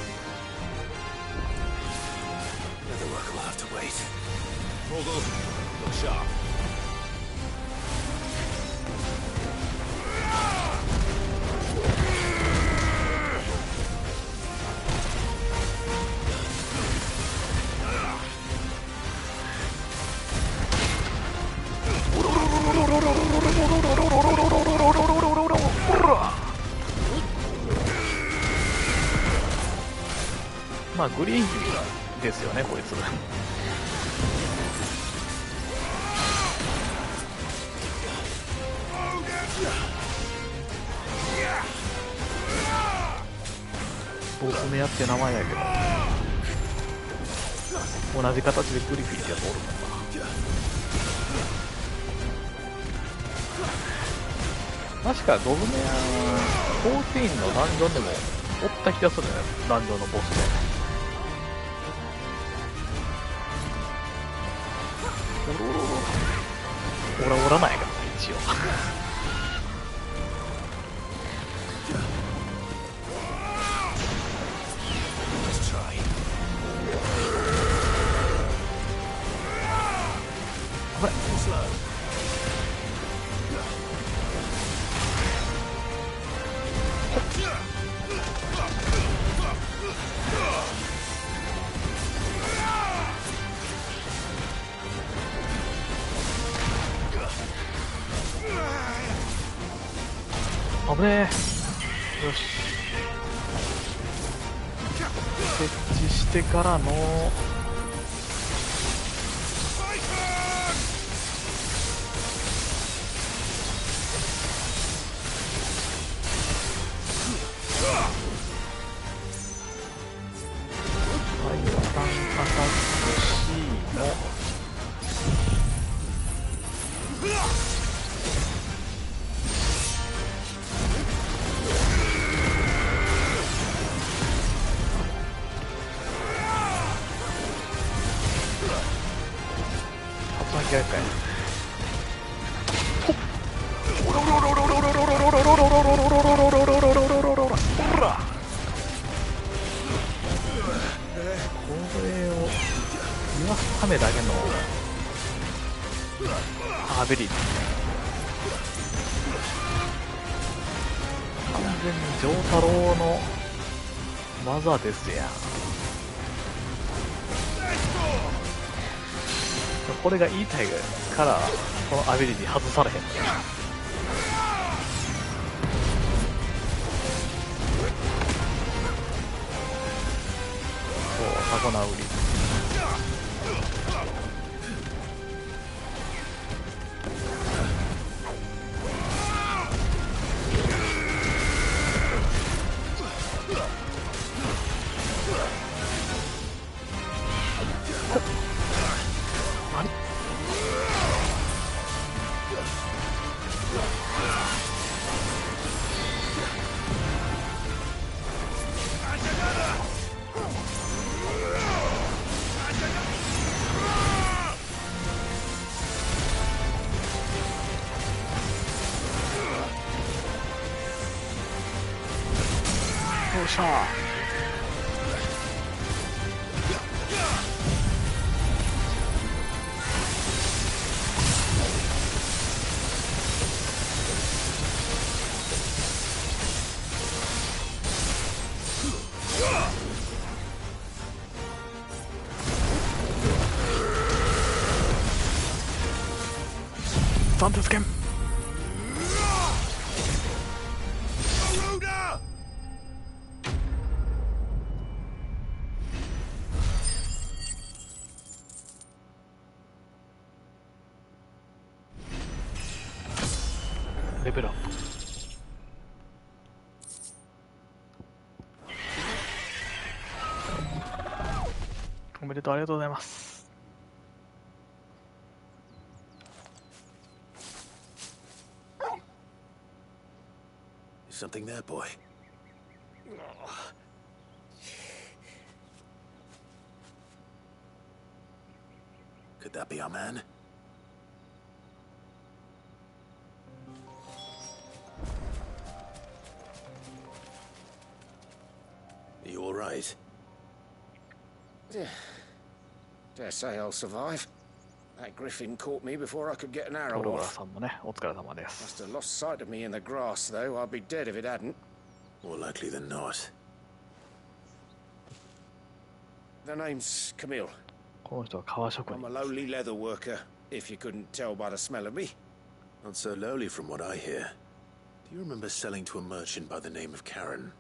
Another work will have to wait. Hold on. Look sharp. まあグリーンですよねこいつ。ボスメアって名前やけど同じ形でグリフィンってやつおるもんな。確かドズメア14のダンジョンでもおった気がするね、ダンジョンのボスで。おらおらないから一応。危ねえ。よし、設置してからのめだけのアビリティ、完全に丈太郎の技ですやん。これが言いたいからこのアビリティ外されへんねん。そう、タコナウリ。よっしゃ3ですけん。レベルアップ。おめでとう、ありがとうございます。Something there, boy. Could that be our man? Are you all right? Dare say I'll survive. That griffin caught me before I could get an arrow トローラ off. さんもね、お疲れ様です。 Must have lost sight of me in the grass, though. I'd be dead if it hadn't. More likely than not. The name's Camille. この人は革職 I'm 人 a lowly leather worker, if you couldn't tell by the smell of me. Not so lowly from what I hear. Do you remember selling to a merchant by the name of Karen?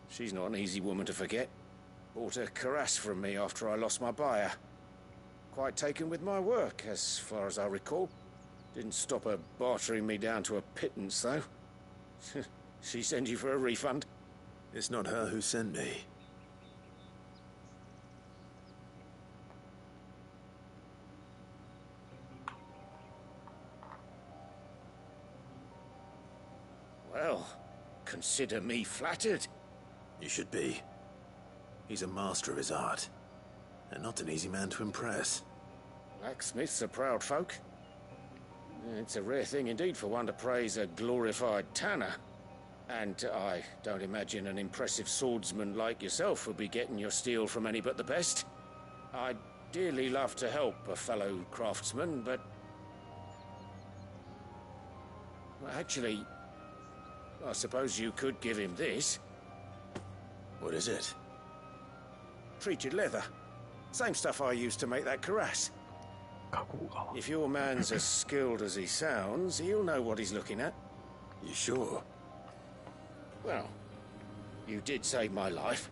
She's not an easy woman to forget. Bought a cuirass from me after I lost my buyer. Quite taken with my work, as far as I recall. Didn't stop her bartering me down to a pittance, though. She send you for a refund? It's not her who sent me. Well, consider me flattered. You should be. He's a master of his art, and not an easy man to impress. Blacksmiths are proud folk. It's a rare thing indeed for one to praise a glorified tanner. And I don't imagine an impressive swordsman like yourself would be getting your steel from any but the best. I'd dearly love to help a fellow craftsman, but... Well, actually, I suppose you could give him this. What is it? Treated leather. Same stuff I used to make that cuirass. If your man's as skilled as he sounds, he'll know what he's looking at. You sure? Well, you did save my life.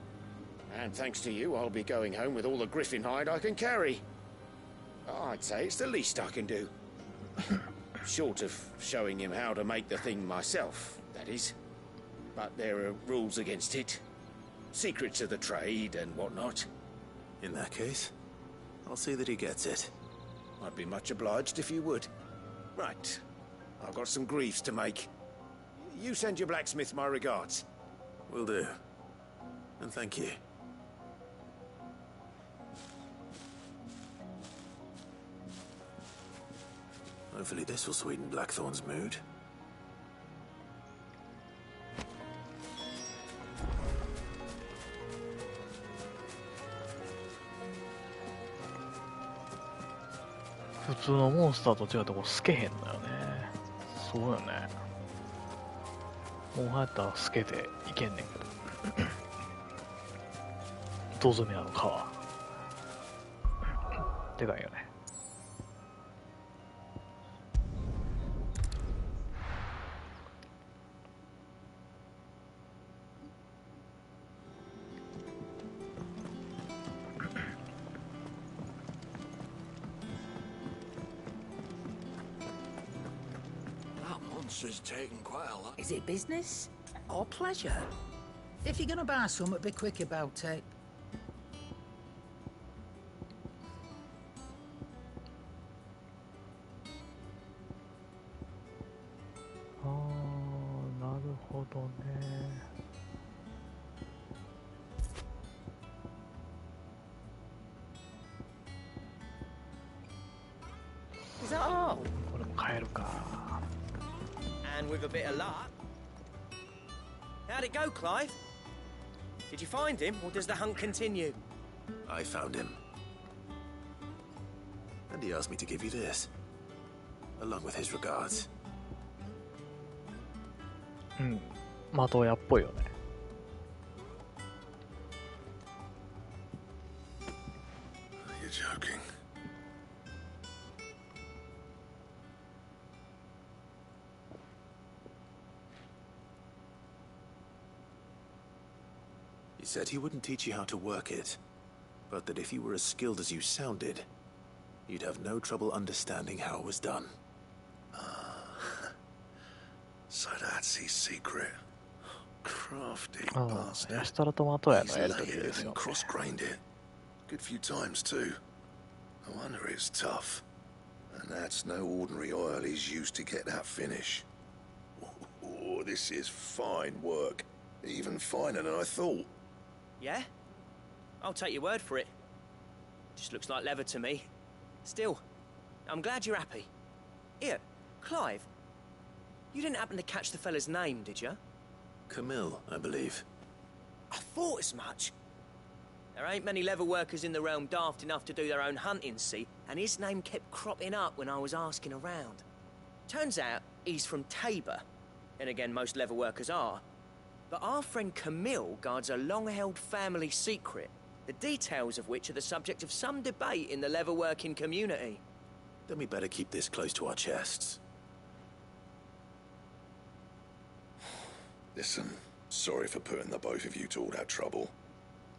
And thanks to you, I'll be going home with all the griffin hide I can carry. I'd say it's the least I can do. Short of showing him how to make the thing myself, that is. But there are rules against it. Secrets of the trade and whatnot. In that case, I'll see that he gets it. I'd be much obliged if you would. Right. I've got some greaves to make. You send your blacksmith my regards. Will do. And thank you. Hopefully this will sweeten Blackthorn's mood. 普通のモンスターと違ってこう透けへんのよね。そうよね。もうはやったら透けていけんねんけど。どうぞみなの皮。でかいよね。Is it business or pleasure? If you're gonna buy some, be quick about it. Is that all? And with a bit of luck. How'd it go, Clive? Did you find him, or does the hunt continue? I found him. And he asked me to give you this. Along with his regards. うん。的親っぽいよね。You're joking. He said he wouldn't teach you how to work it, but that if you were as skilled as you sounded, you'd have no trouble understanding how it was done. So that's his secret. Crafty ああ、 bastard. ヤシタラと的親 He's のやりとりで layered すよ and ね。 cross-grained it. Good few times too. No wonder it's tough. And that's no ordinary oil he's used to get that finish. Oh, this is fine work. Even finer than I thought. Yeah? I'll take your word for it. Just looks like leather to me. Still, I'm glad you're happy. Here, Clive. You didn't happen to catch the fella's name, did you? Camille, I believe. I thought as much. There ain't many leather workers in the realm daft enough to do their own hunting, see, and his name kept cropping up when I was asking around. Turns out he's from Tabor, and again most leather workers are. But our friend Camille guards a long-held family secret, the details of which are the subject of some debate in the leather-working community. Then we better keep this close to our chests. Listen, sorry for putting the both of you to all that trouble.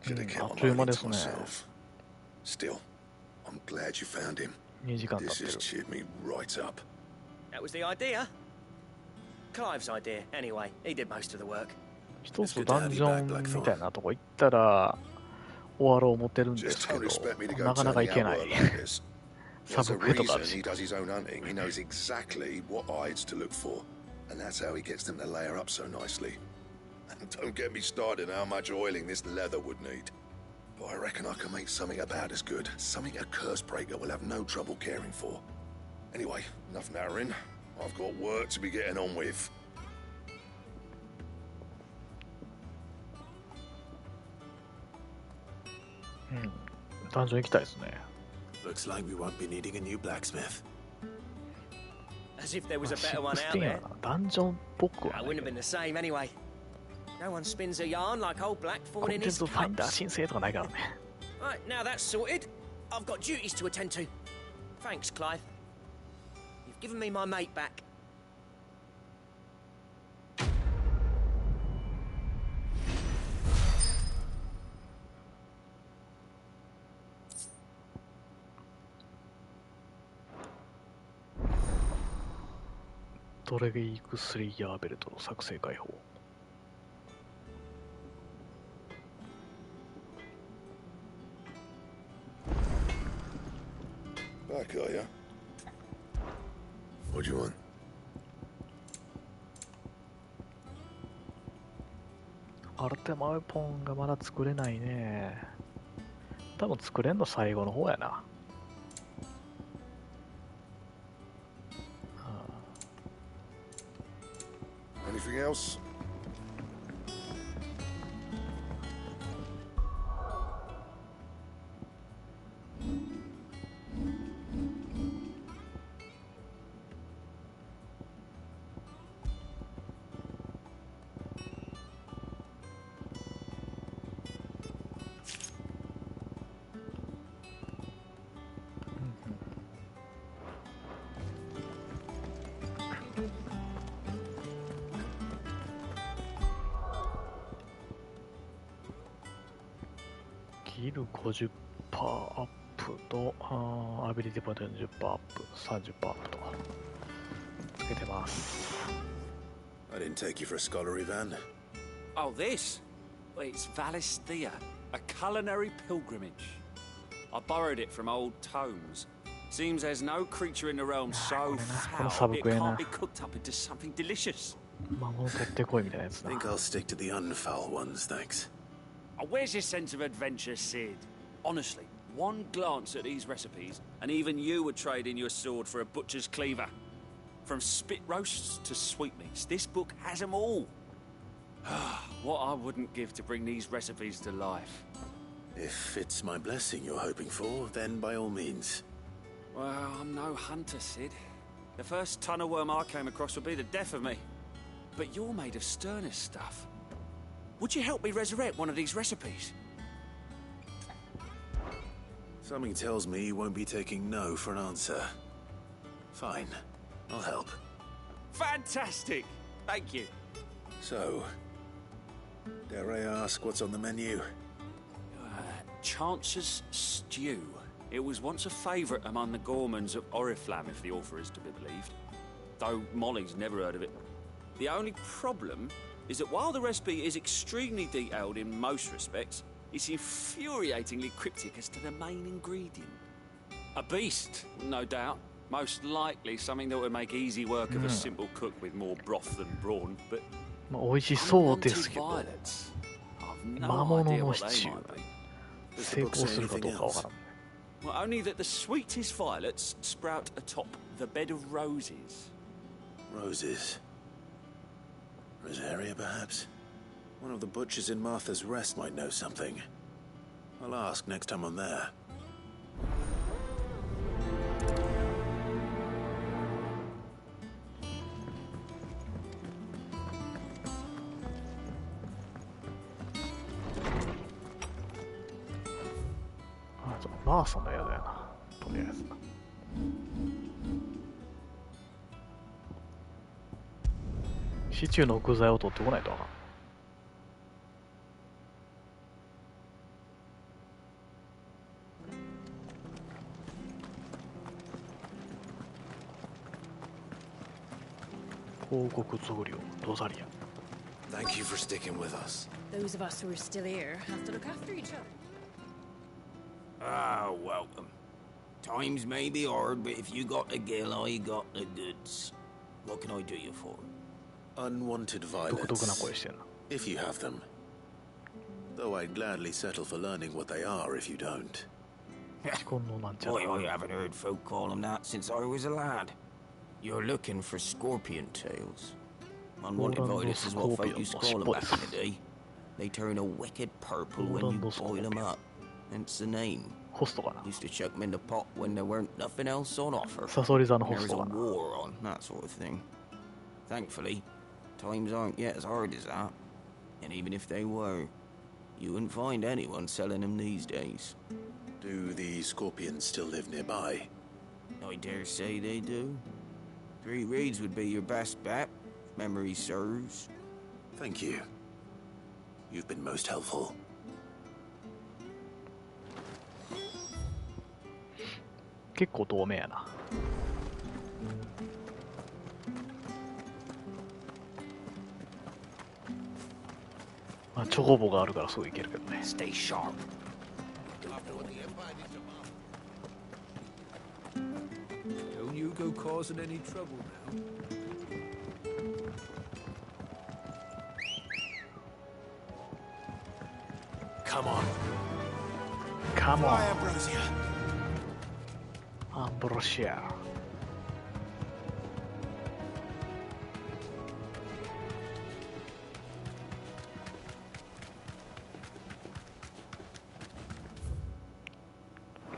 Could have kept あっという my 間 money で to すね。 myself. Still, I'm glad you found him. 2時間経っ This て has る。 cheered me right up. That was the idea. Clive's idea, anyway. He did most of the work. 一つダンジョンみたいなとこ行ったら終わろう思ってるんですけ Just don't expect me to ど、 go なかなか turning 行け out ない。 work like this. サ There's ブ a クエとかあ reason るし。 he does his own hunting. He knows exactly what hides to look for, and that's how he gets them to layer up so nicely. And don't get me started on how much oiling this leather would need. But I reckon I can make something about as good. Something a curse breaker will have no trouble caring for. Anyway, enough narrowing. I've got work to be getting on with. うん。ダンジョン行きたいですね。 Looks like we won't be needing a new blacksmith. As if there was a better one out 16 there. やな。ダンジョンっぽく I は wouldn't have been the same anyway. No one spins a yarn like old コ Blackthorn ン in テン his ツファインダー cups. 申請とかないからね。 Right, now that's sorted. I've got duties to attend to. Thanks, Clive. You've given me my mate back. ドレゲイクスリーヤーベルトの作成解放。 Back, are ya? What do you want? アルテマウェポンがまだ作れないね。多分作れんの最後の方やな。 Anything else? キル 50% アップとアビリティポイント 40% アップ、30% アップとつけてます。I didn't take you for a scholarly van. Oh, this? Well, it's Valisthea, a culinary pilgrimage. I borrowed it from old tomes. Seems there's no creature in the realm so foul it can't be cooked up into something delicious. Think I'll stick to the unfoul ones, thanks. Oh, where's your sense of adventure, Sid? Honestly, one glance at these recipes, and even you would trade in your sword for a butcher's cleaver. From spit roasts to sweetmeats, this book has them all. What I wouldn't give to bring these recipes to life. If it's my blessing you're hoping for, then by all means. Well, I'm no hunter, Sid. The first ton of worm I came across would be the death of me. But you're made of sterner stuff. Would you help me resurrect one of these recipes? Something tells me you won't be taking no for an answer. Fine, I'll help. Fantastic! Thank you. So, dare I ask what's on the menu? Chance's Stew. It was once a favourite among the gourmands of Oriflamme, if the author is to be believed. Though Molly's never heard of it. The only problem is that while the recipe is extremely detailed in most respects, it's infuriatingly cryptic as to the main ingredient. A beast, no doubt. Most likely something that would make easy work of a simple cook with more broth than brawn, but... 美味しそうですけど、魔物のシチュー。成功するかどうかわからん。Well, only that the sweetest violets sprout atop the bed of roses. Roses. Rosaria, perhaps? One of the butchers in Martha's Rest might know something. I'll ask next time I'm there. Martha の宿やな、とりあえず。シチューの具材を取ってこないとあかん。報告増量、ロザリア。Thank you for sticking with us. Those of us who are still here have to look after each other. Ah, welcome. Times may be hard, but if you got the gill, I got the goods. What can I do you for? Unwanted violets, if you have them. Though I'd gladly settle for learning what they are if you don't. Boy, I haven't heard folk call them that since I was a lad. You're looking for scorpion tails. Unwanted violets is what folk used to call them back in the day. They turn a wicked purple when you boil them up. Hence the name. Used to chuck them in the pot when there weren't nothing else on offer. There was a war on, that sort of thing. Thankfully, times aren't yet as hard as that. And even if they were, you wouldn't find anyone selling them these days. Do the scorpions still live nearby? I dare say they do. 3 reeds would be your best bet, if memory serves. Thank you. You've been most helpful. 結構遠目やな。まあチョコボがあるからすぐ行けるけどね。Stay sharp. Don't you go causing any trouble now. Come on. Come on. Ambrosia. Ambrosia.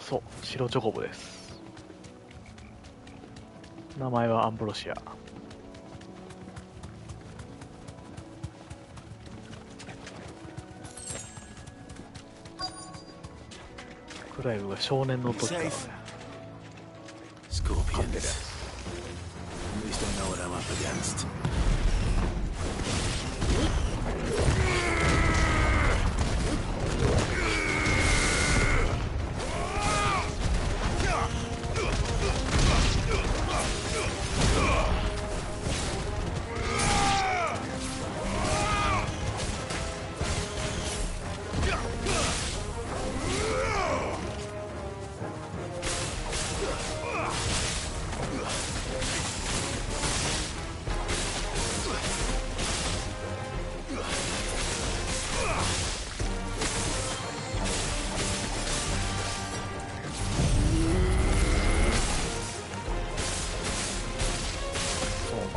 そう、白チョコボです。名前はアンブロシア。クライブが少年の時からね。Scorpions. At least I know what I'm up against.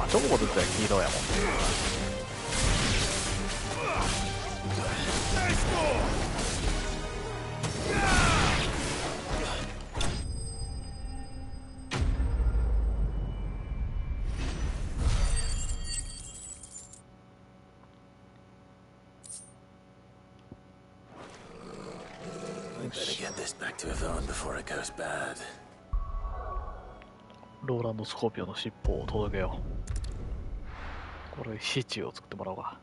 チョコボ絶対黄色やもんね。ローランド・スコーピオの尻尾を届けよう。これシチューを作ってもらおうか。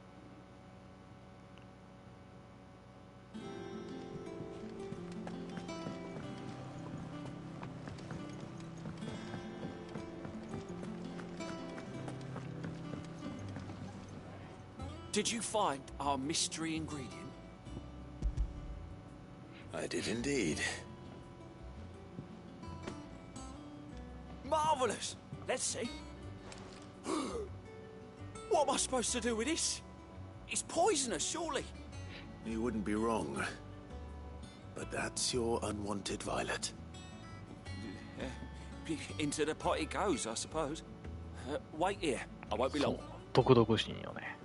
Did you find our mystery ingredient? I did indeed. Marvelous! Let's see. What am I supposed to do with this? It's poisonous, surely. You wouldn't be wrong. But that's your unwanted violet. Into the pot it goes, I suppose. Wait here. I won't be long. 毒々しいよね。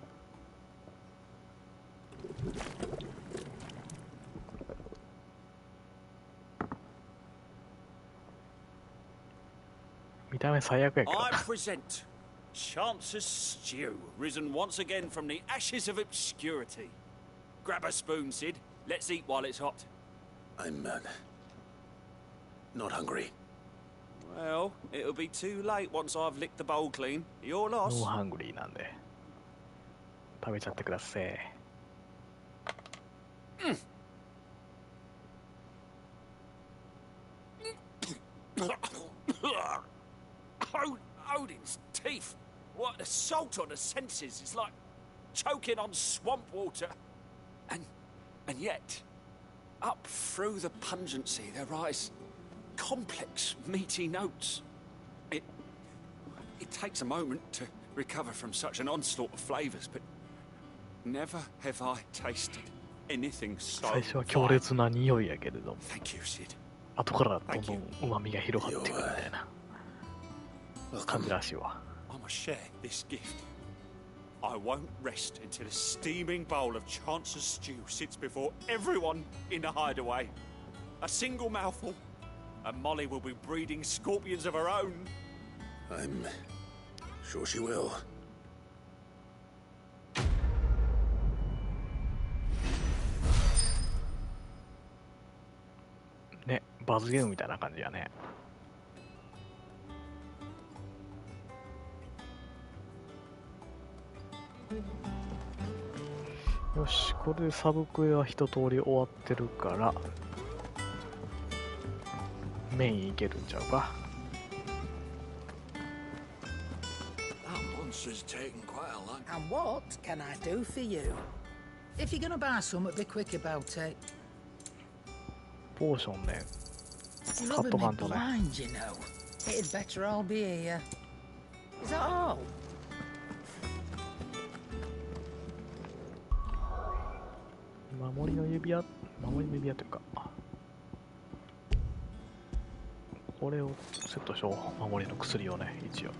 見た目最悪やけどな。I present Chance's stew, risen once again from the ashes of obscurity. Grab a spoon, Sid. Let's eat while it's hot. I'm not hungry. Well, it'll be too late once I've licked the bowl clean. Your loss. No hungry なんで食べちゃってください。Odin's teeth. What an assault on the senses. It's like choking on swamp water. And yet, up through the pungency there rise complex, meaty notes. It takes a moment to recover from such an onslaught of flavors, but never have I tasted anything so. 最初は強烈な匂いやけれども、 Thank you, Sid. 後からどんどん旨味が広がっていくみたいな感じらしいわ。 I must share this gift. I won't rest until a steaming bowl of Chance's stew sits before everyone in the hideaway. A single mouthful, and Molly will be breeding scorpions of her own. I'm sure she will. ね、バズゲームみたいな感じやね。よし、これでサブクエは一通り終わってるからメインいけるんちゃうか。 And what can I do for you? If you're gonna buy something, be quick about it. ポーションね、 You're 買っと rubbing か me んとね。 blind, you know. It'd better all be here. Is that all? 守りの指輪というか、これをセットしよう。守りの薬をね、一応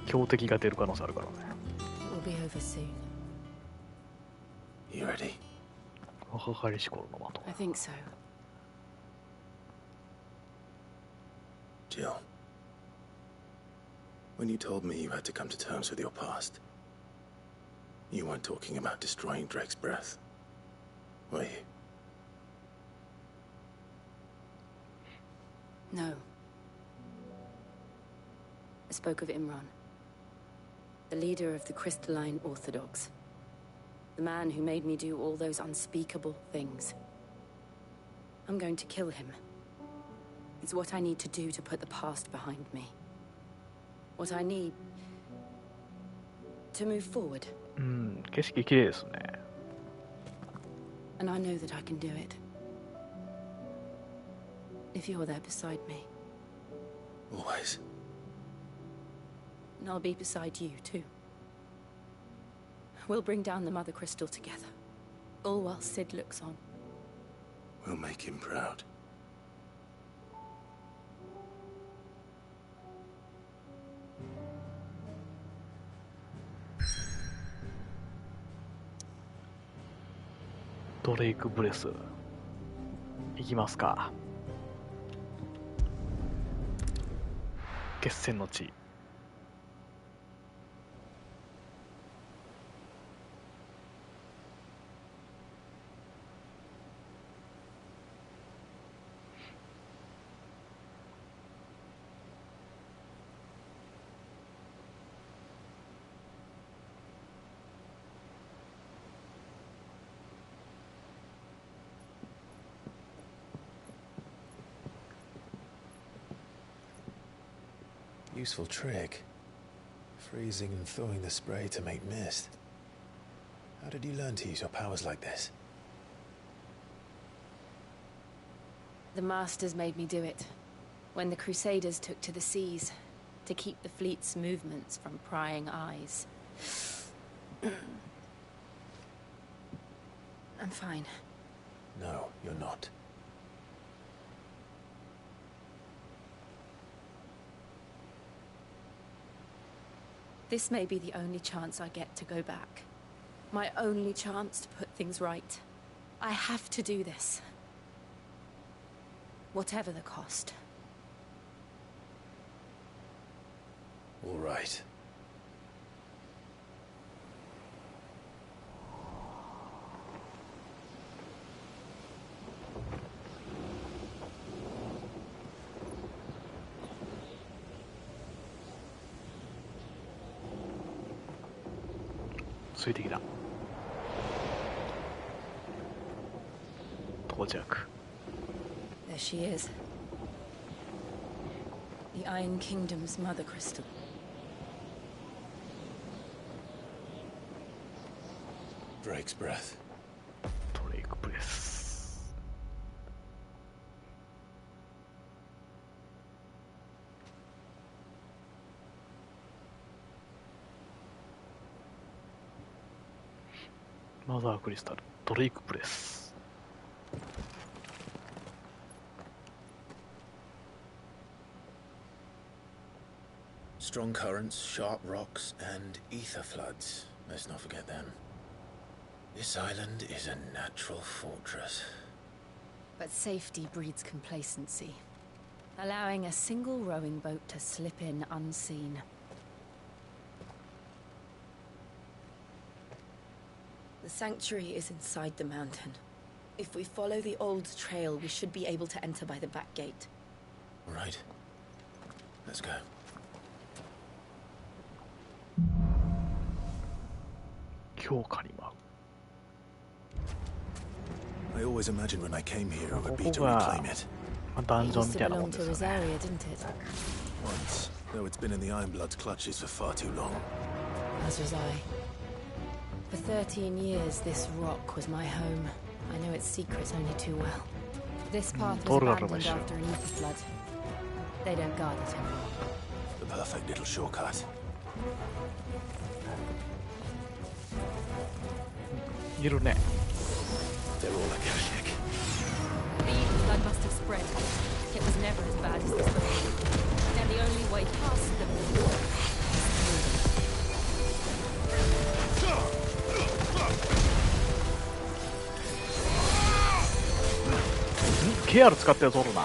強敵が出る可能性あるからね。 We'll be over soon. You ready? 若かりし頃の的。 I think so. Jill, when you told me you had to come to terms with your past, you weren't talking about destroying Drake's breath, were you? No. I spoke of Imran, the leader of the Crystalline Orthodox. The man who made me do all those unspeakable things. I'm going to kill him. It's what I need to do to put the past behind me. What I need to move forward. 景色綺麗ですね。And I know that I can do it. If you're there beside me. Always. And I'll be beside you, too. We'll bring down the Mother Crystal together. All while Sid looks on. We'll make him proud.ドレイクブレスいきますか。決戦の地。Useful trick. Freezing and thawing the spray to make mist. How did you learn to use your powers like this? The Masters made me do it. When the Crusaders took to the seas, to keep the fleet's movements from prying eyes. I'm fine. No, you're not. This may be the only chance I get to go back. My only chance to put things right. I have to do this. Whatever the cost. All right. There she is. The Iron Kingdom's Mother Crystal. Drake's breath. Drake breath. Mother Crystal. Drake breath. Strong currents, sharp rocks, and ether floods. Let's not forget them. This island is a natural fortress. But safety breeds complacency, allowing a single rowing boat to slip in unseen. The sanctuary is inside the mountain. If we follow the old trail, we should be able to enter by the back gate. All right. Let's go. I always imagined when I came here it would be to reclaim it. It used to belong to Rosaria, didn't it? Once, though it's been in the Ironblood's clutches for far too long. As was I. For 13 years, this rock was my home. I know its secrets only too well. This path was abandoned after an ether flood. They don't guard it anymore. The perfect little shortcut. They're all Akashic. The ether flood must have spread. It was never as bad as this before. And the only way past them was water. KR 使ってるぞ、おるな。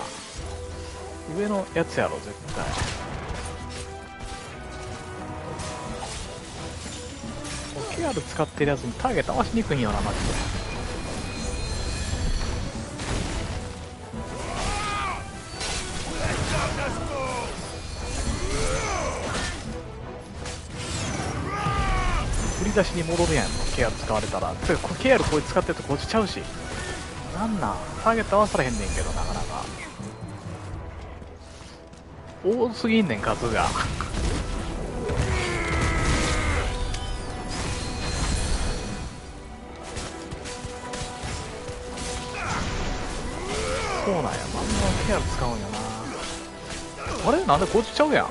上のやつやろ、絶対。KR 使ってるやつにターゲット合わしにくいんよな、マジで。振り出しに戻るやん、KR 使われたら。てか、KR こいつ使ってるとこ落ちちゃうし。なんなん、ターゲット合わされへんねんけど、なかなか。多すぎんねん、数が。そうなんや。まんまケア使うんやな。あれなんでこっちちゃうやん。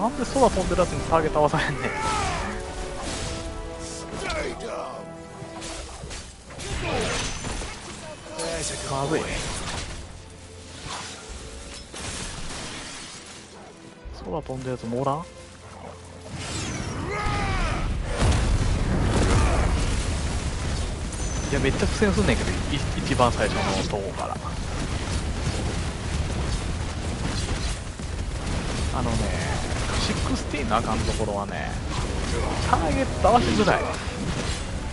なんで空飛んでるやつにターゲット合わさへんねん。まずいね。空飛んでるやつもおらん？いや、めっちゃ苦戦すんねんけど、一番最初のとこから。16のあかんところはね、ターゲット合わせづらい。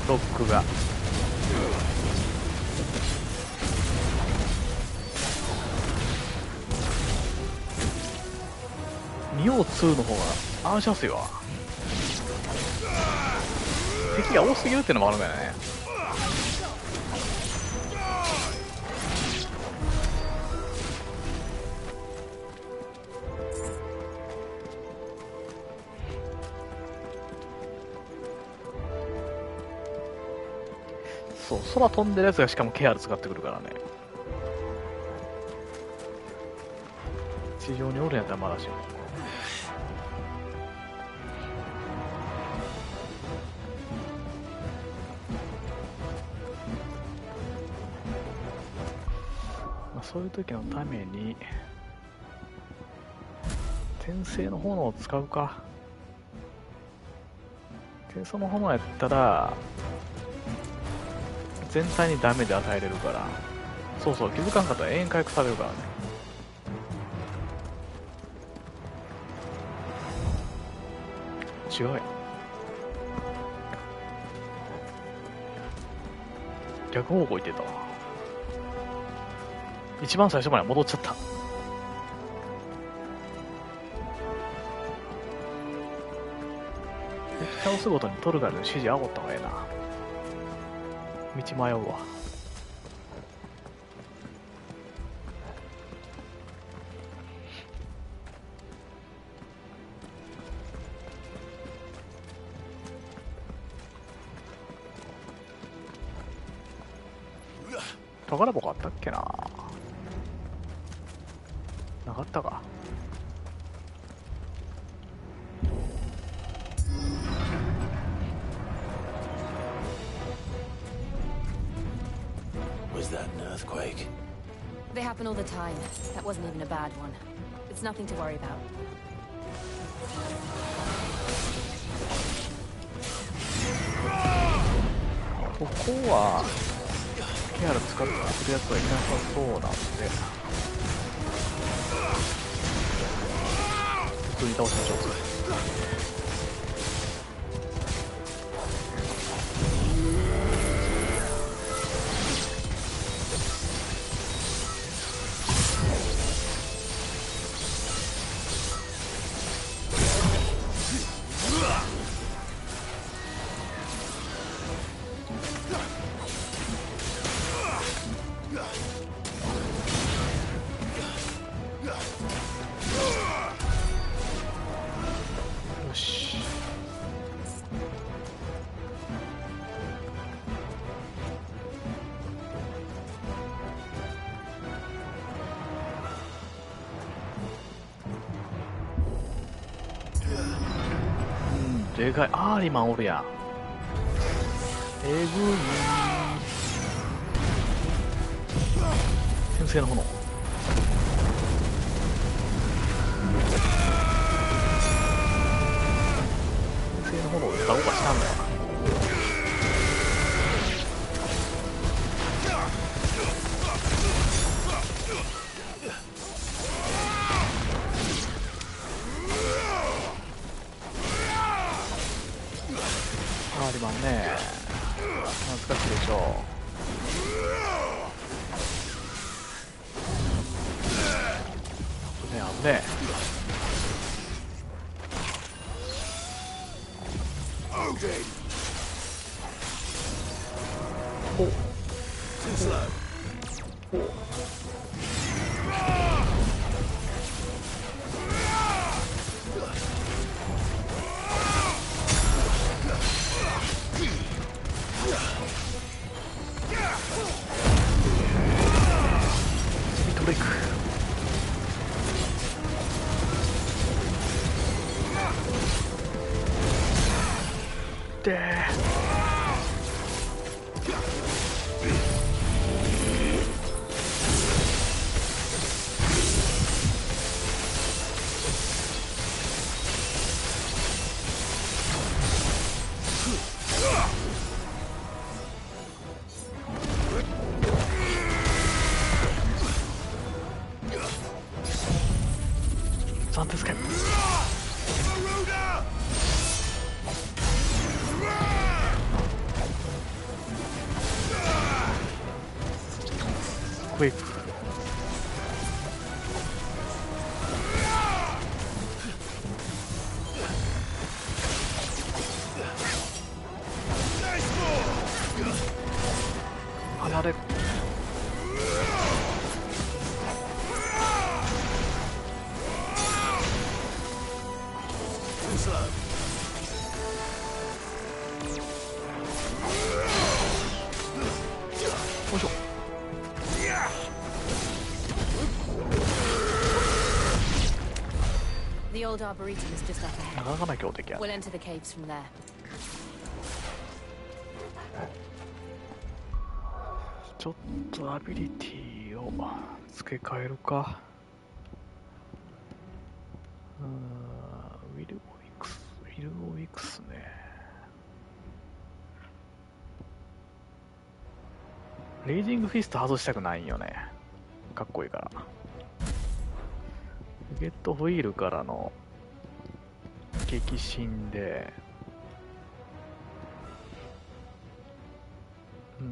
ロックが。2を2の方が合わしやすいわ。敵が多すぎるっていうのもあるんだよね。そう、空飛んでるやつがしかもケアル使ってくるからね。地上におるんやったらまだしも。そういう時のために転生の炎を使うか。転生の炎やったら全体にダメージ与えれるから。そうそう、気づかんかったら永遠回復されるからね。違うやん。逆方向行ってたわ。一番最初まで戻っちゃった。敵倒すごとにトルガルの指示あおった方がええな。道迷うわ。宝箱あったっけな。なかったか。Was that an earthquake? They happen all the time. That wasn't even a bad one. It's nothing to worry about. ここはケアル使ってくるやつはいなさそうなんで普通に倒しましょう。でかい。アーリマンおるやん。えぐい。先生の炎。先生の炎で倒かしたんだよな。ね、懐かしいでしょう。ね、あぶねほうほう。なんですか。クイック。離れる。よいしょ。The old arboretum is just up ahead. なかなかな強敵や。 We'll enter the caves from there. ちょっとアビリティを付け替えるか。ウィル・オイクスね。レイジングフィスト外したくないんよね。かっこいいから。ゲットホイールからの激震で、ウ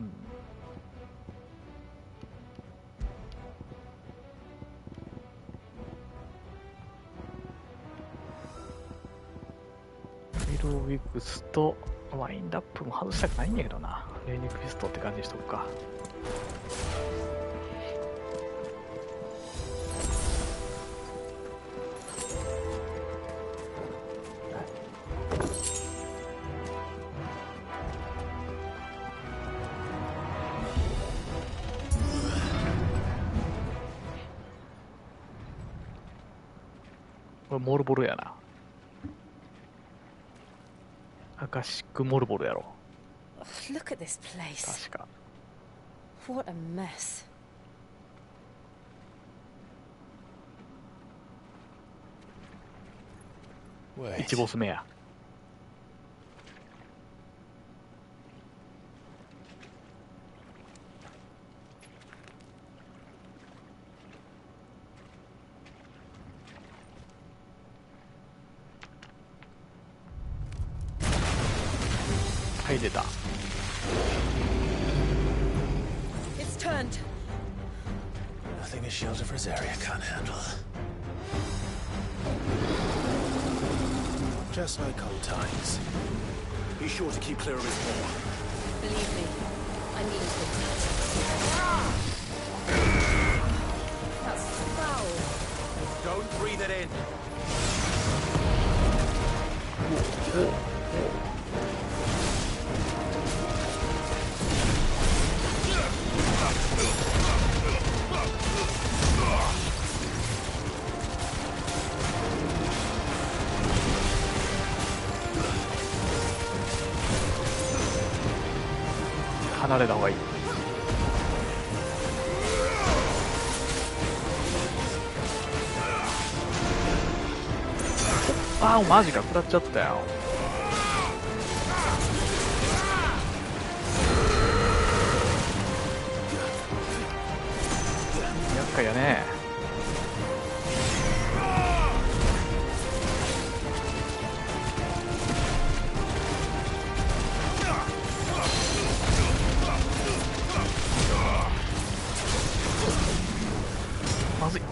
ィル・ウィクスとワインダップも外したくないんやけどな。レイニングフィストって感じにしとくか。これモルボルやな。アカシックモルボルやろ。Look at this place. 確か。 What a mess. 1ボス目や。はい、出た。It's turned. Nothing a shield of Rosaria can't handle. Just like old times. Be sure to keep clear of his paw. Believe me, I mean it. That's foul. Don't breathe it in.離れた方がいい。ああ、マジか、食らっちゃったよ。厄介やね。まずい。ま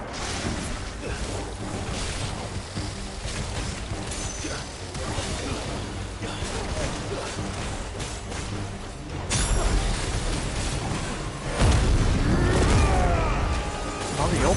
ずいよ。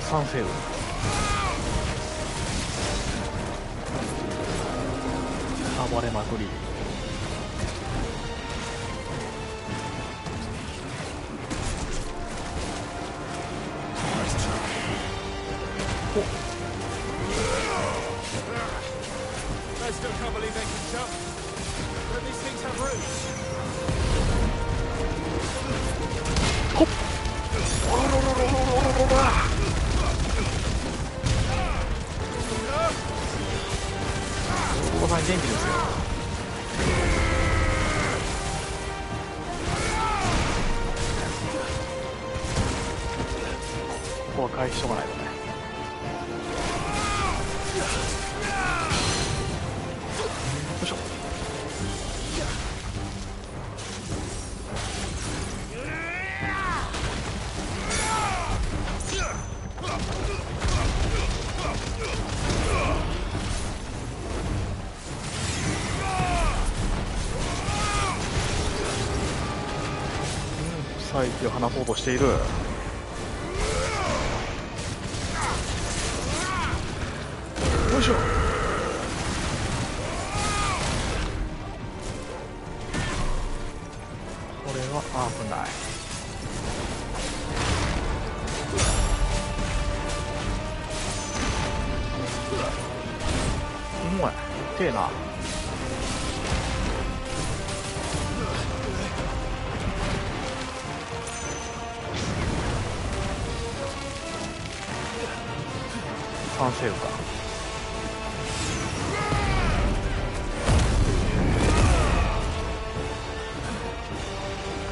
サンセーブ暴れまくり。I still can't believe they can jump. But these things have roots. ほっ。おらららららららら。お子さん元気ですよ。ここは回避しとかないとね。息を放そうとしている。よいしょ。これは危ない。うまい。痛えな。完成か。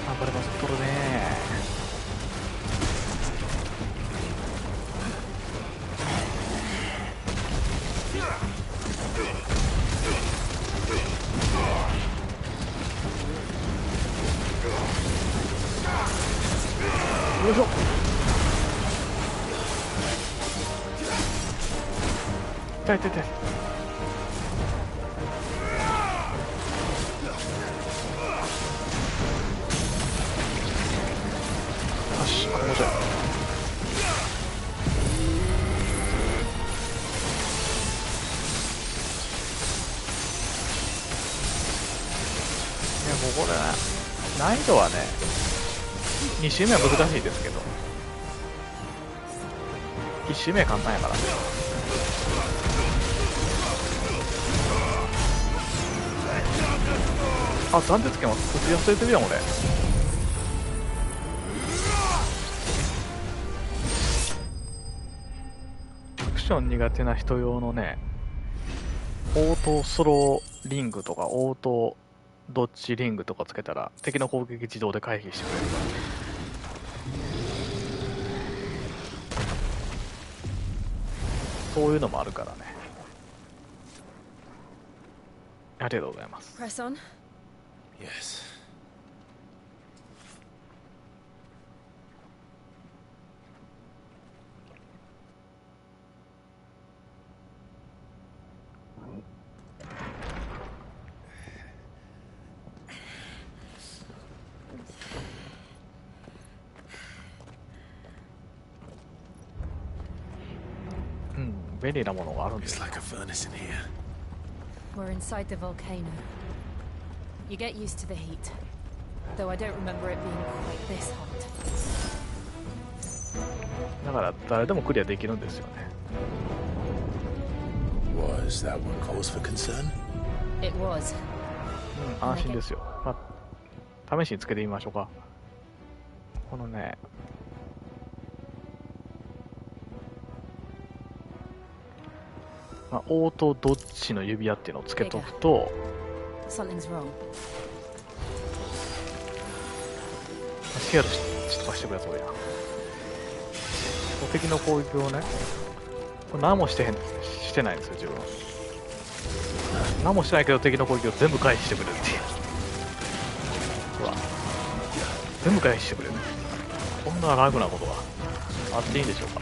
あ、これもすっとるね。よいしょ。痛い痛い痛い。よし、このじゃ。いや、もうこれ難易度はね、2周目は難しいですけど、1周目は簡単やからね。あ、暫定つけます。打ち忘れてるやん俺。アクション苦手な人用のね、オートスローリングとかオートドッジリングとかつけたら敵の攻撃自動で回避してくれるから。そういうのもあるからね。ありがとうございます。Press on. Yes.便利なものがあるんです。 It's like a furnace in here. We're inside the volcano. You get used to the heat, though I don't remember it being quite this hot. だから誰でもクリアできるんですよね。Was that one cause for concern? It was. 安心ですよ。まあ、試しにつけてみましょうか。このね、まあ、オートドッジの指輪っていうのをつけとくと、Something's wrong. シェアとかしてくれそうや。敵の攻撃をね、これ何もしてないんですよ自分は。何もしてないけど敵の攻撃を全部回避してくれるっていう。ほら、全部回避してくれる。こんなラグなことがあっていいんでしょうか。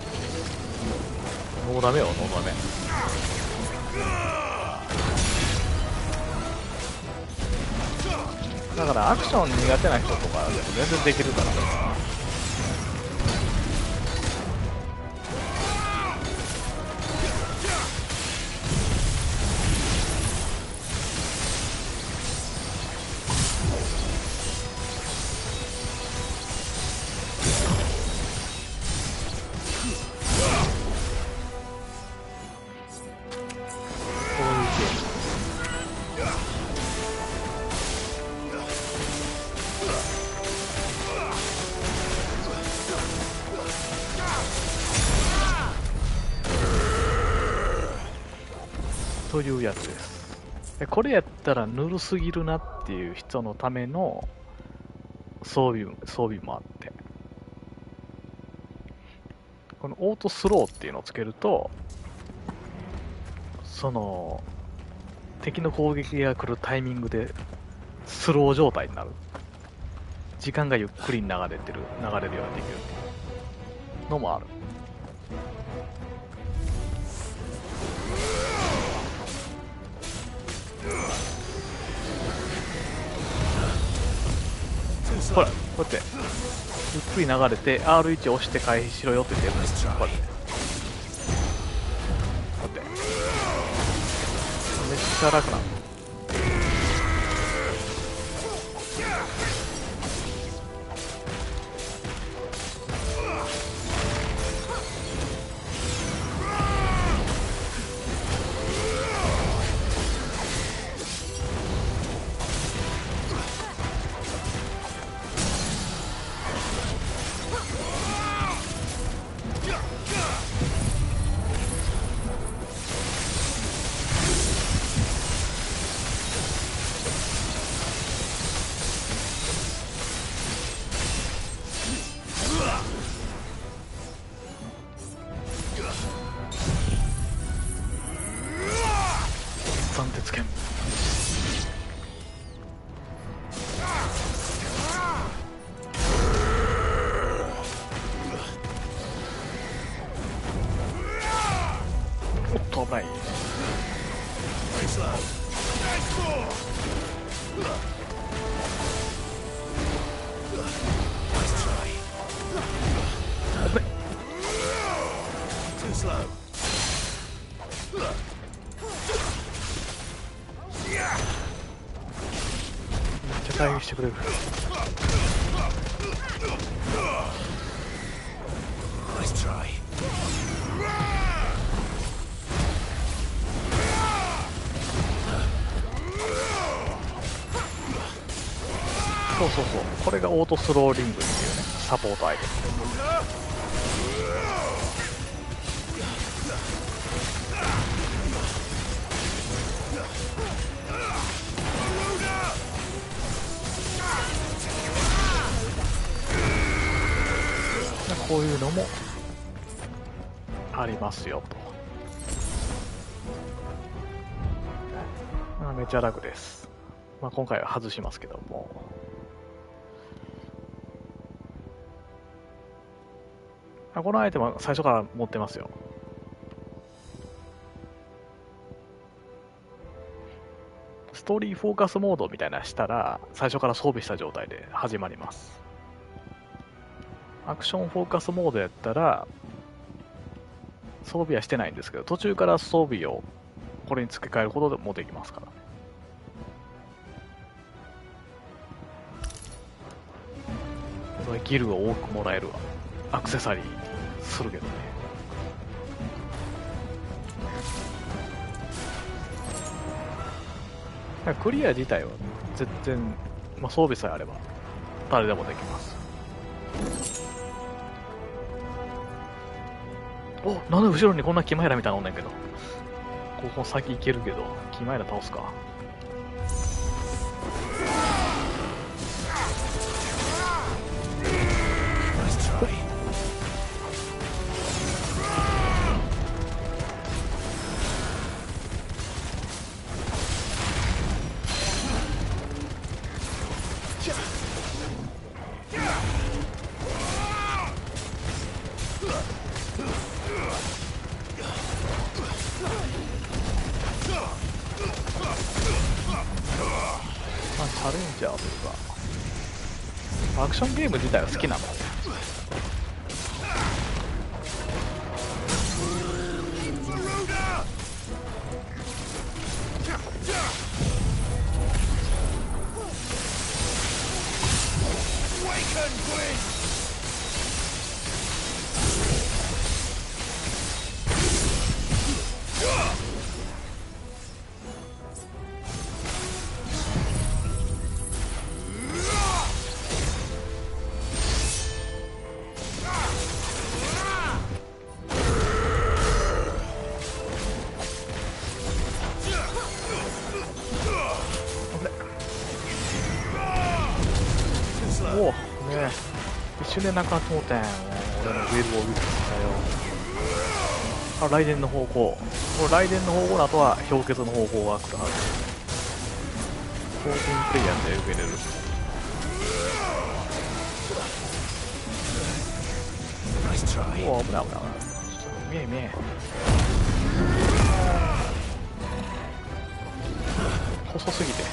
ノーダメよ、ノーダメ。だからアクション苦手な人とかでも全然できるから。というやつです。これやったらぬるすぎるなっていう人のための装備もあって、このオートスローっていうのをつけると、その敵の攻撃が来るタイミングでスロー状態になる。時間がゆっくり流れるようにできるのもある。ほら、こうやってゆっくり流れて R1 押して回避しろよって出るんですよ。こうやってめっちゃ楽なの。対応してくれる。そうそうそう、これがオートスローリングっていうね、サポートアイテム。こういうのもありますよと。めちゃ楽です。今回は外しますけども。このアイテムは最初から持ってますよ。ストーリーフォーカスモードみたいなのしたら最初から装備した状態で始まります。アクションフォーカスモードやったら装備はしてないんですけど、途中から装備をこれに付け替えることもできますからね。これギルを多くもらえるアクセサリーするけどね。クリア自体は全然、装備さえあれば誰でもできます。お、なんで後ろにこんなキマイラみたいなのおんねんけど。ここ先行けるけど、キマイラ倒すか。チャレンジャーというかアクションゲーム自体は好きなので、一瞬でなくなってもうたやん。もう俺のウェルを見てたよ。あ、雷電の方向。この雷電の方向の後は氷結の方向が来るはず。14プレイヤーで受けれる。おお、危ない危ない。見え見え。細すぎて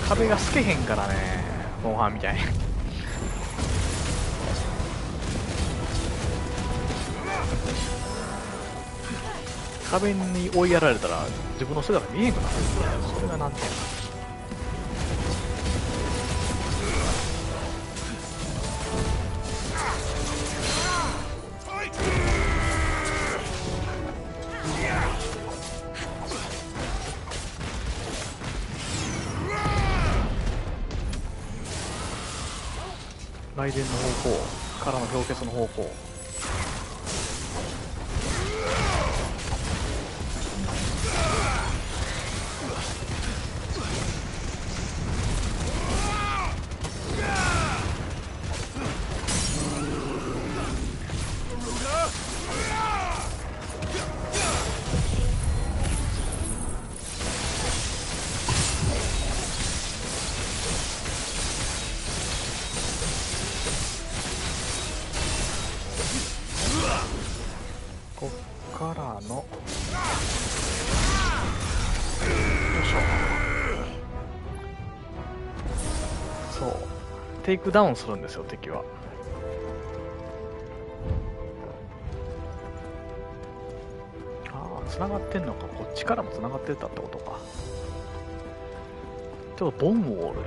壁が透けへんからね、モンハンみたいに。壁に追いやられたら自分の姿見えへんくなる。それが難点やな。雷電の方向からの氷結の方向。こっからのよいしょ。そうテイクダウンするんですよ、敵は。ああ、繋がってんのか。こっちからも繋がってたってことか。ちょっとボムウォールや。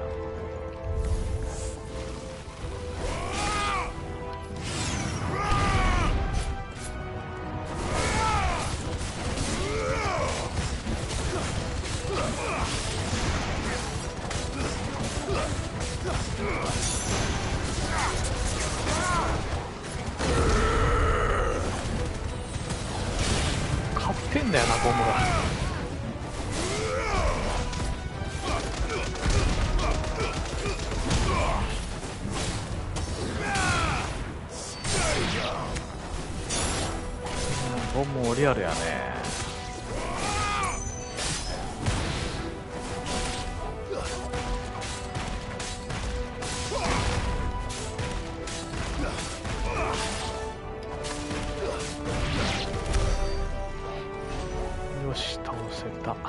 買ってんだよな、ボムが。ボムもリアルやね。よし、倒せた。な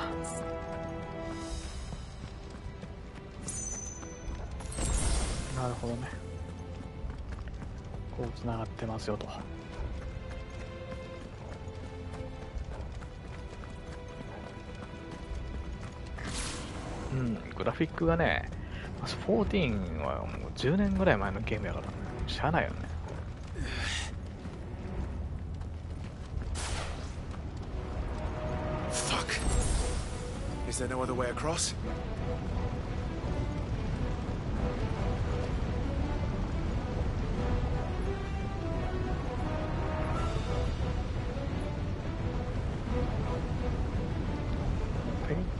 るほどね。こうつながってますよと。うん、グラフィックがね、14はもう10年ぐらい前のゲームやから、しゃあないよね。Fuck. Is there no other way across?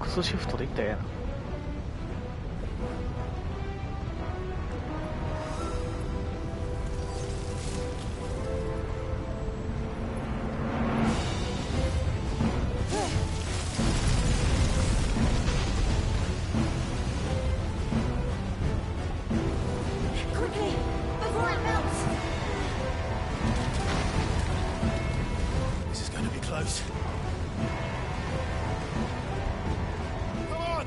X シフトでいったらええやな。This is going to be close. Come on!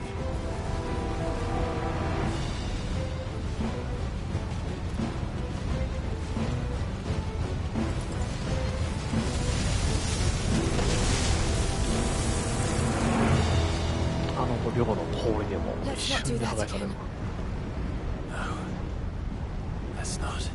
あの寮の氷でも一瞬で破壊される。No. Let's not.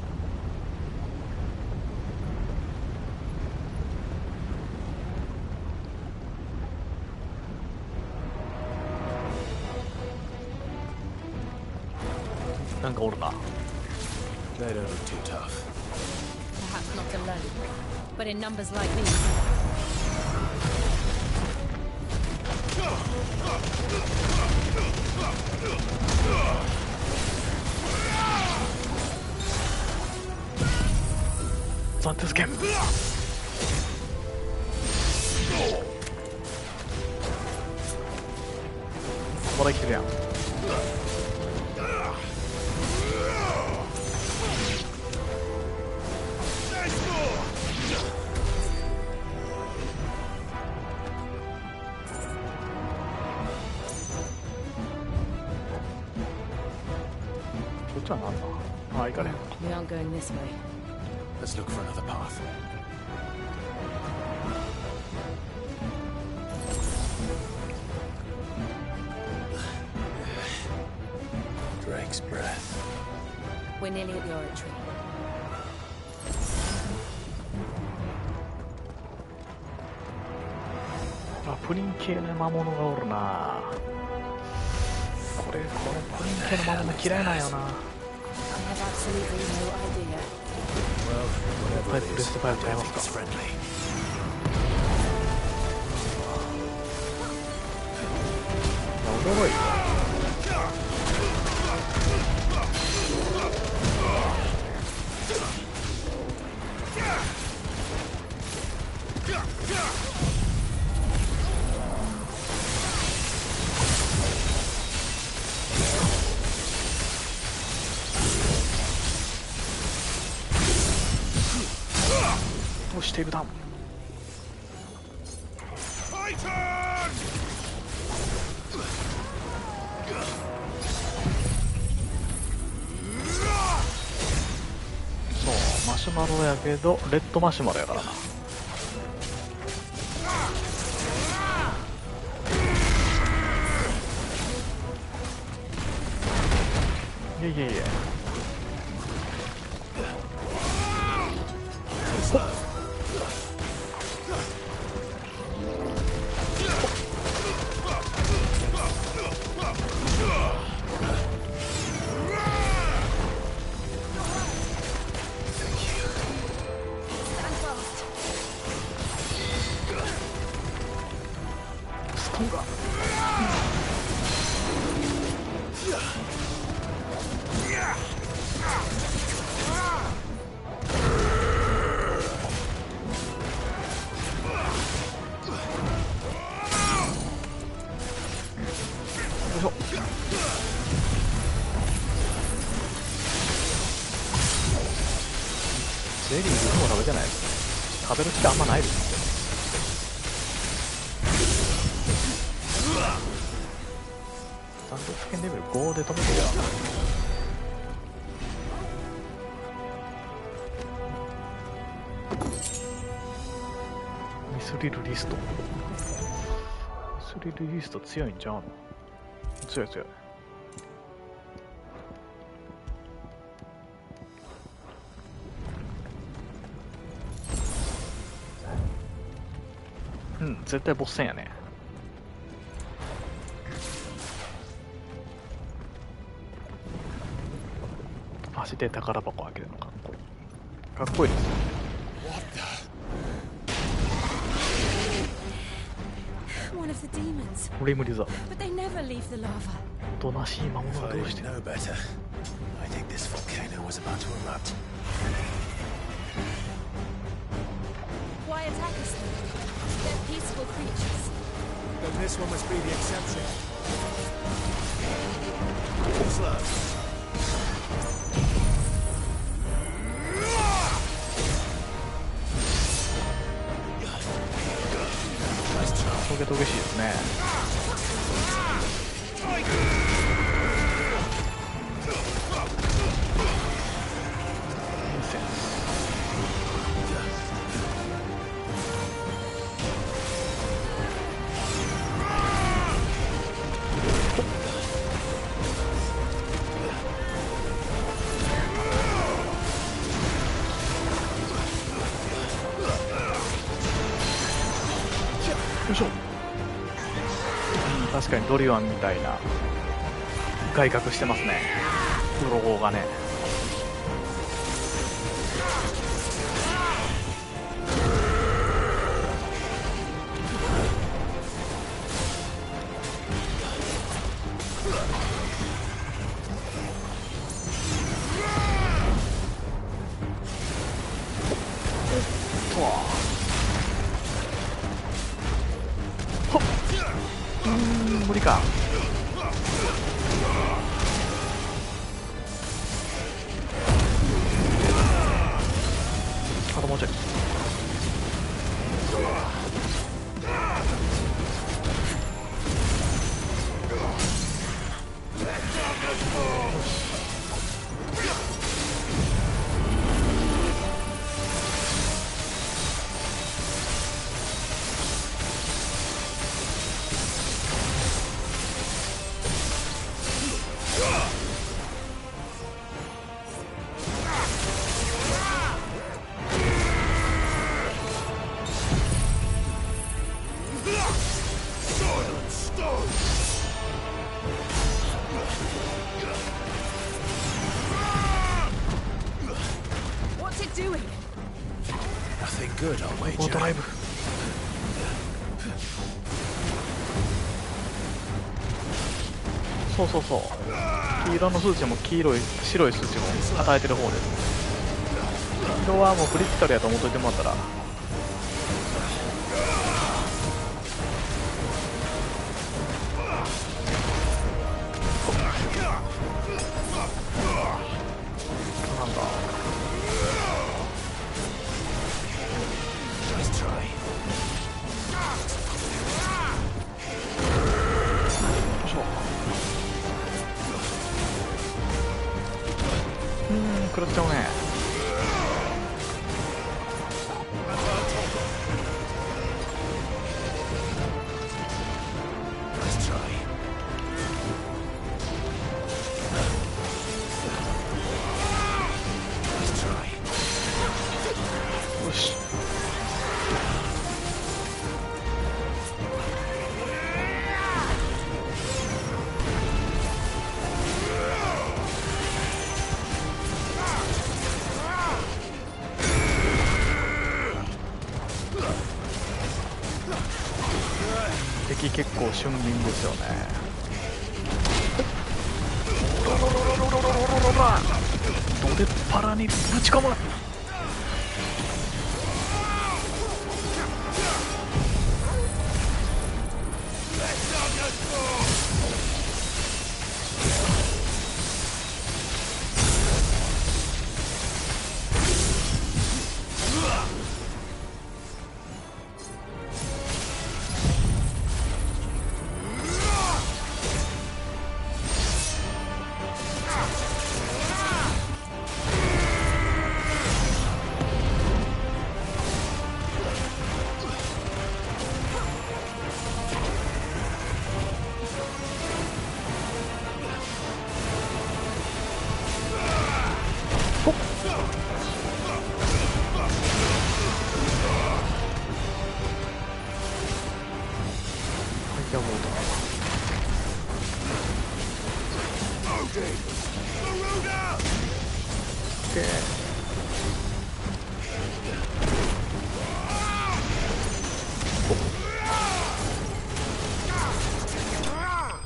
なんかおるな。 They don't look too tough. Perhaps not alone, but in numbers like these. マンティス剣。まだ生きてるやん。こっちはなんだ。あ、行かれへん。 We aren't going this way. Let's look for another path. Drake's breath. We're nearly at the oratory. あ、プリン系の魔物がおるな。これプリン系の魔物嫌いなんよな。 I have absolutely no idea. やっぱりプレステ5ちゃいますか。おもろい。押していくダウン。そう、マシュマロやけどレッドマシュマロやからな。いやいやいや。ゼリーいつも食べてないです。食べる気があんまないです。スタンドスケンレベル5で止めてるやん。ミスリルリスト。ミスリルリスト強いんちゃうの？強い強い。うん、絶対ボス戦やね。足で宝箱開けるのかっこいい。かっこいいですよ。One of the demons. リムリザ。 But they never leave the lava. おとなしい魔物がどうして。 No better. I think this volcano was about to erupt. Why attack us then? They're peaceful creatures. Then this one must be the exception. Slow. トゲトゲしいですね。よいしょ。確かにドリワンみたいな外角してますね、ロゴがね。ほっ、無理か。あともうちょい。オートライブ。そうそうそう。黄色の数値も白い数値も与えてる方です。黄色はもうクリティカルやと思っといてもらったら。なんだ。食らっちゃうね。よし。敵結構俊敏ですよね。どでっぱらにぶち込む。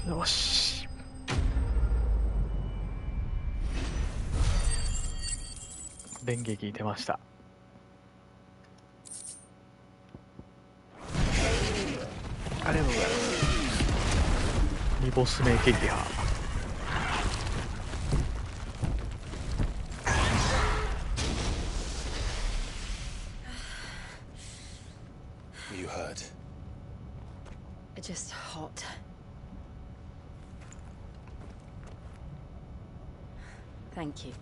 よし。連撃出ました。ありがとうございます。2ボス目撃破。You hurt? Just hot. Thank you.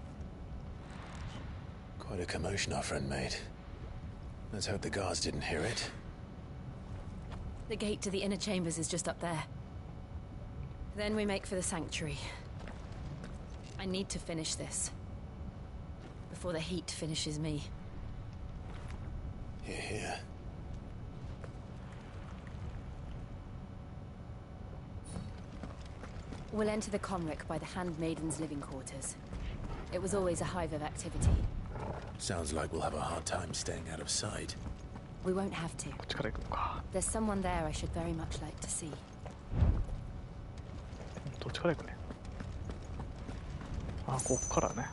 Quite a commotion our friend made. Let's hope the guards didn't hear it. The gate to the inner chambers is just up there. Then we make for the sanctuary. I need to finish this before the heat finishes me. Hear, hear. We'll enter the Conric by the Handmaiden's living quarters. It was always a hive of activity. Sounds like we'll have a hard time staying out of sight. We won't have to. There's someone there I should very much like to see. どっちから行くね。あ、こっからね。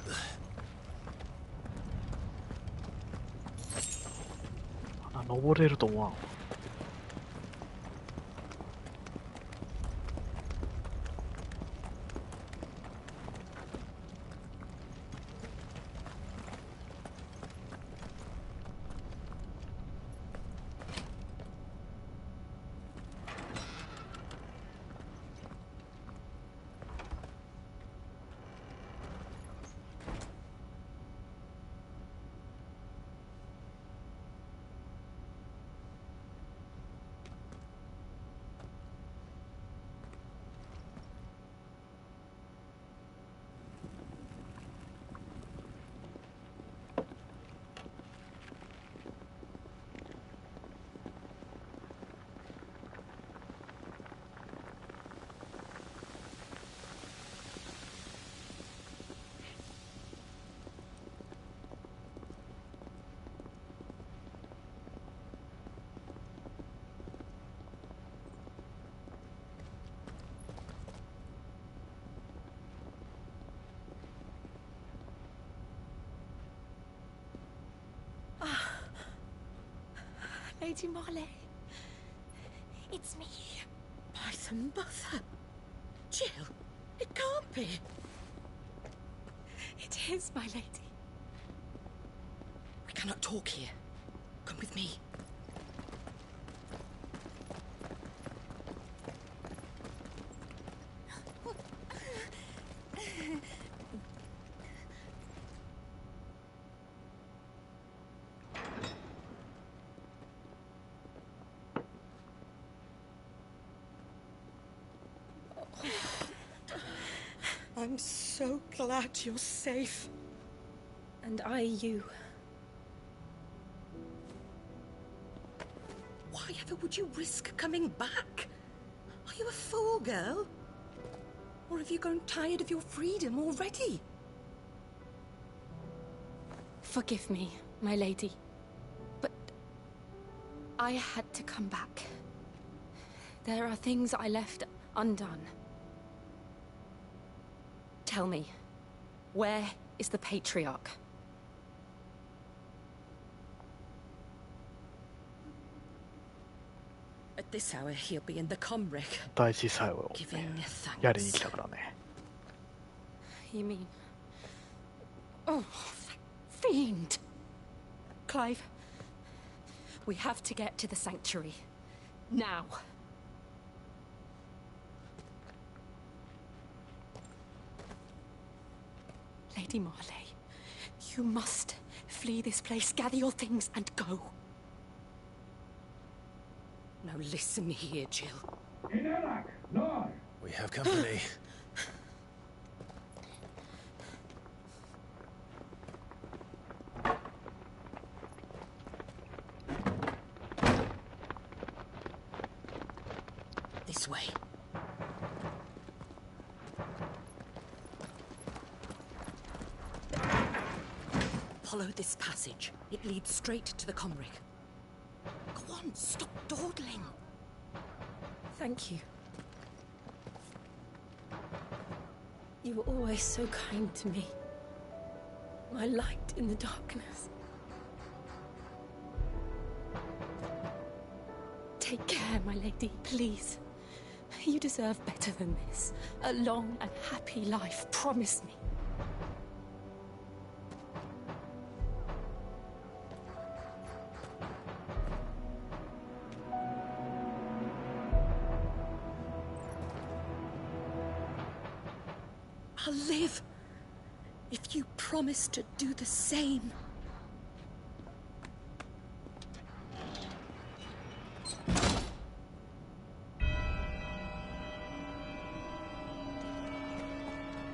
登れると思わん。Lady Marley. It's me. By the mother. Jill, it can't be. It is, my lady. We cannot talk here. Come with me. I'm so glad you're safe. And I you. Why ever would you risk coming back? Are you a fool, girl? Or have you grown tired of your freedom already? Forgive me, my lady. But I had to come back. There are things I left undone. Tell me, where is the Patriarch? At this hour, he'll be in the Comric. 大事さえをやりに来たからね。You mean? Oh, fiend! Clive, we have to get to the sanctuary. Now. Lady Marley, you must flee this place, gather your things, and go. Now listen here, Jill. We have company. This way. Follow this passage. It leads straight to the Comric. Go on, stop dawdling. Thank you. You were always so kind to me. My light in the darkness. Take care, my lady, please. You deserve better than this. A long and happy life, promise me. I'll live if you promise to do the same.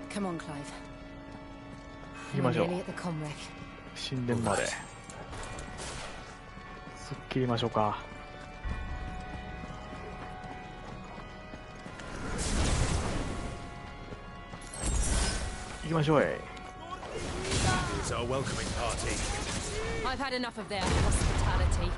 Come on, Clive. 行きましょう。 Nearly at the Comric. 神殿まで。すっきりましょうか。行きましょう。 Here's our welcoming party. I've had enough of their hospitality.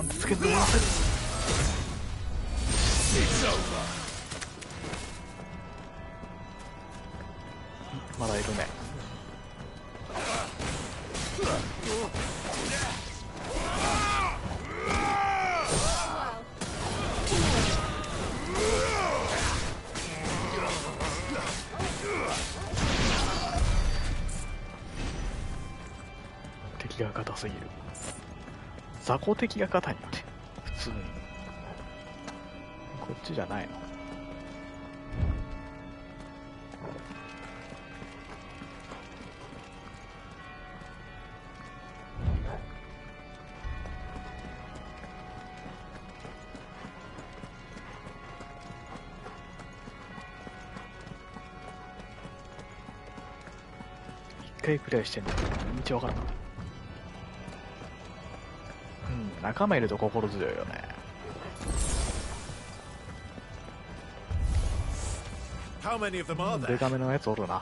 なんつけてもらせる。まだいるね。敵が硬すぎる。雑魚敵が硬いんだね、普通に。こっちじゃないの。一回クリアしてんだけど道分からなかった。仲間いると心強いよね。デカめのやつおるな。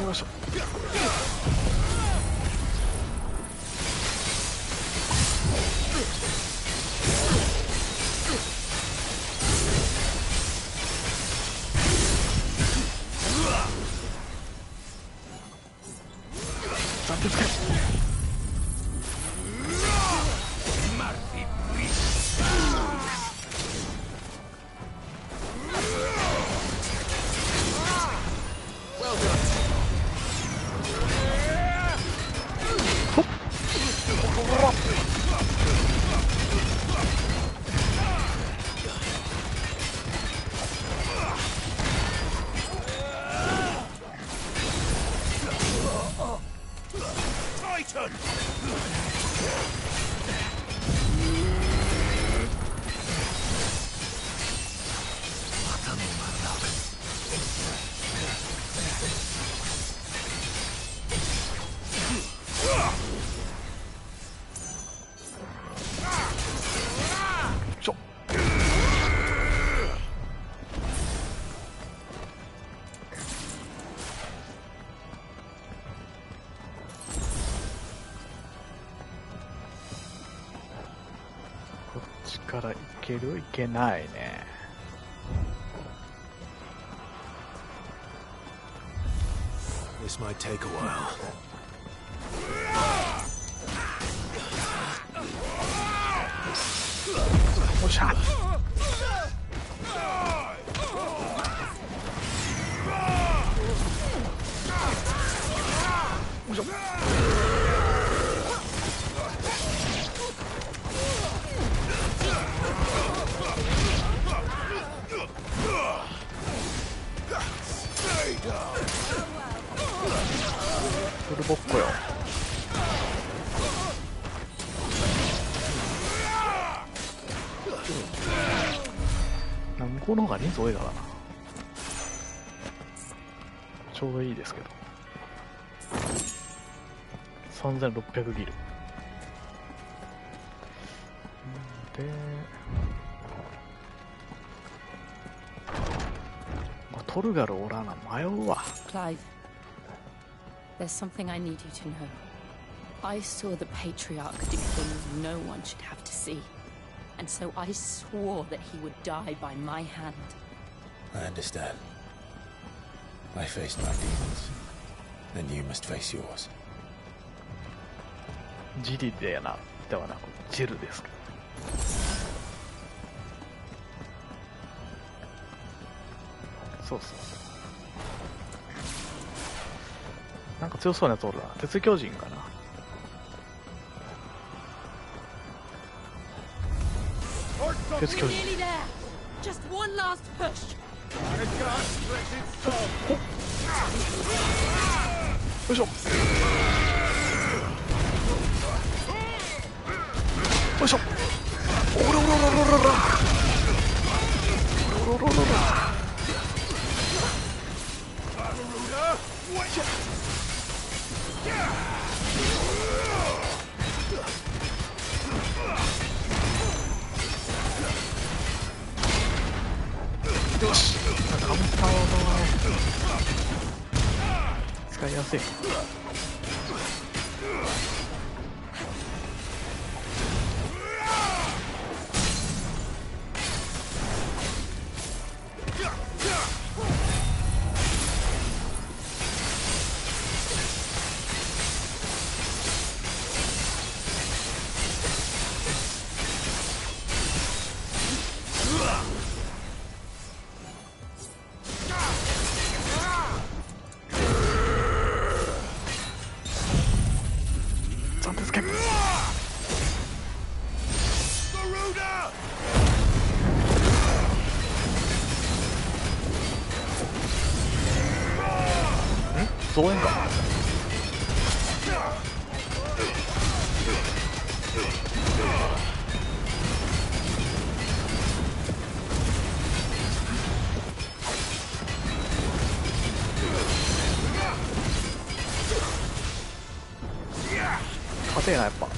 よいしょ。暫定つける。からいける？いけないね。This might take a while. おっしゃ。よいしょ。フルボッコよ。向こうの方が人数多いからな。ちょうどいいですけど。3600ギル。で、トルガルおらな、迷うわ。Clive, there's something I need you to know. I saw the Patriarch do things no one should have to see. And so I swore that he would die by my hand. I understand. I faced my demons, and you must face yours. ジリでな、ではなくジルですけど。そうそう。なんか強そうなやつおるな。鉄巨人かな。鉄巨人。Just one last push. よいしょ。よいしょ。おらおらおらおらおらおらおらおらおら。よし、カウンターは使いやすい。増援か。硬えなやっぱ。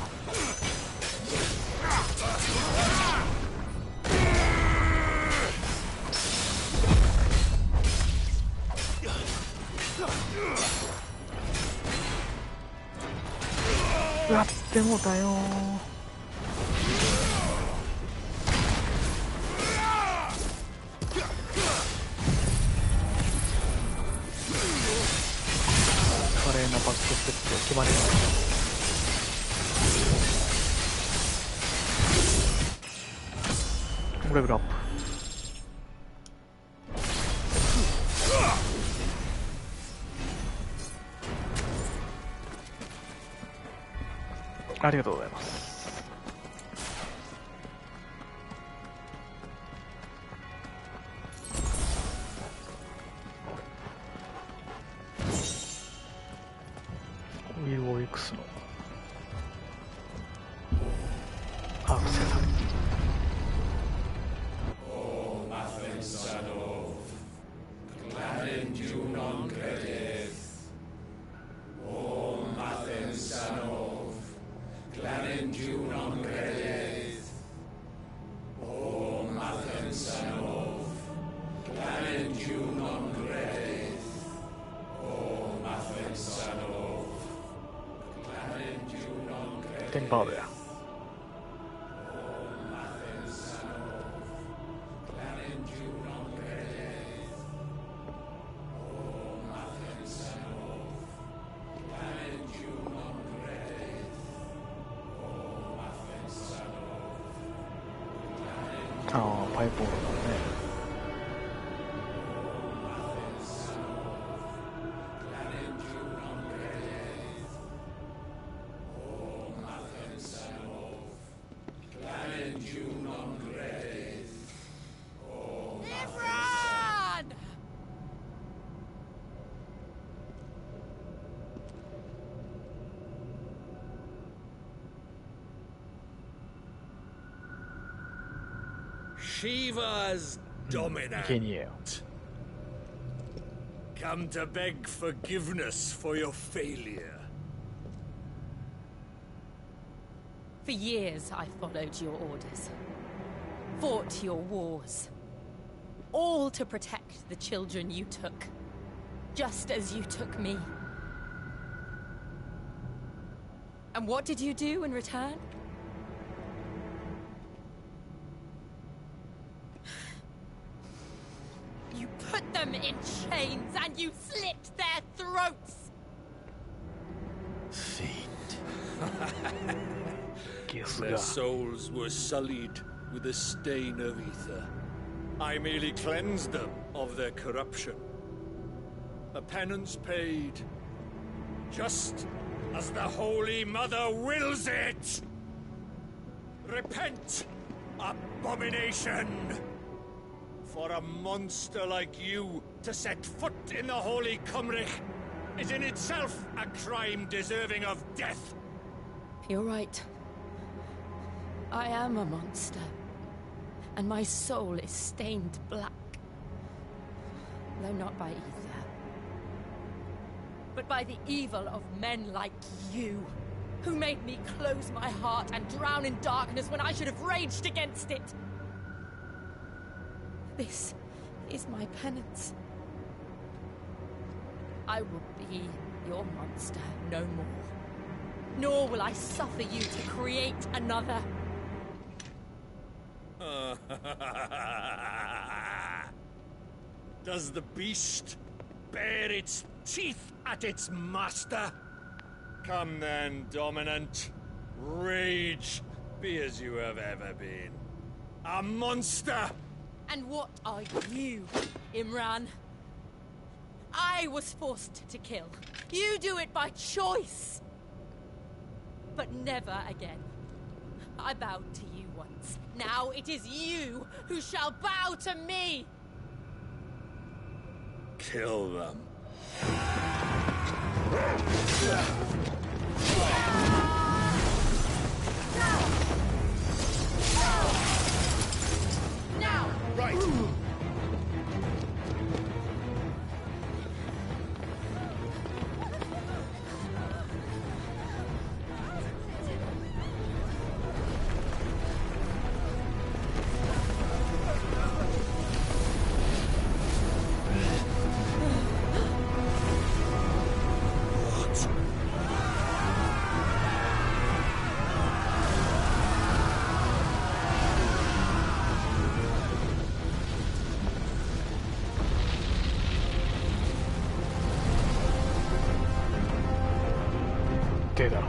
やってもうたよー。華麗なバックステップ決まります。レベルアップ。ありがとうございます。ウィル・オイクスのアクセサリー。テンパードや。ああ、パイプオールだね。Shiva's dominant. Come to beg forgiveness for your failure. For years I followed your orders, fought your wars, all to protect the children you took, just as you took me. And what did you do in return? You put them in chains and you slit their throats! Fiend. Their souls were sullied with a stain of ether. I merely cleansed them of their corruption. A penance paid, just as the Holy Mother wills it! Repent, abomination! For a monster like you to set foot in the Holy Cymric is in itself a crime deserving of death. You're right. I am a monster, and my soul is stained black. Though not by ether, but by the evil of men like you, who made me close my heart and drown in darkness when I should have raged against it. This is my penance. I will be your monster no more. Nor will I suffer you to create another. Does the beast bare its teeth at its master? Come then, Dominant. Rage, be as you have ever been. A monster! And what are you, Imran? I was forced to kill. You do it by choice. But never again. I bowed to you once. Now it is you who shall bow to me! Kill them. Now! Right!手だ。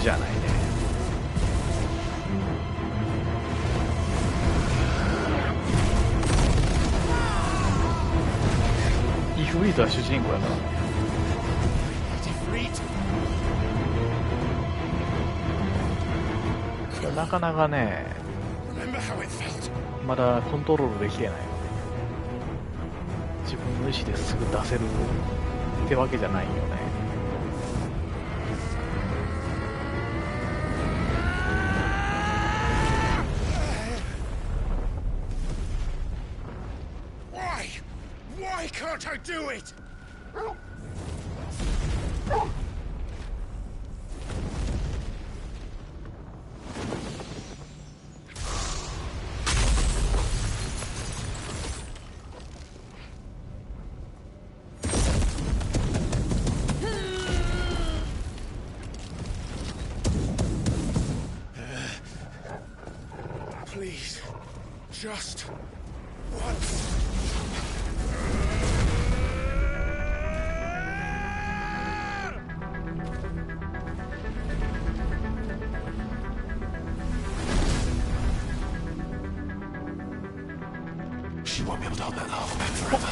じゃないね。イフリートは主人公やからね。なかなかね、まだコントロールできてないので、自分の意思ですぐ出せるってわけじゃないよね。Why can't I do it? Please, just once. She won't be able to hold that alphabet forever.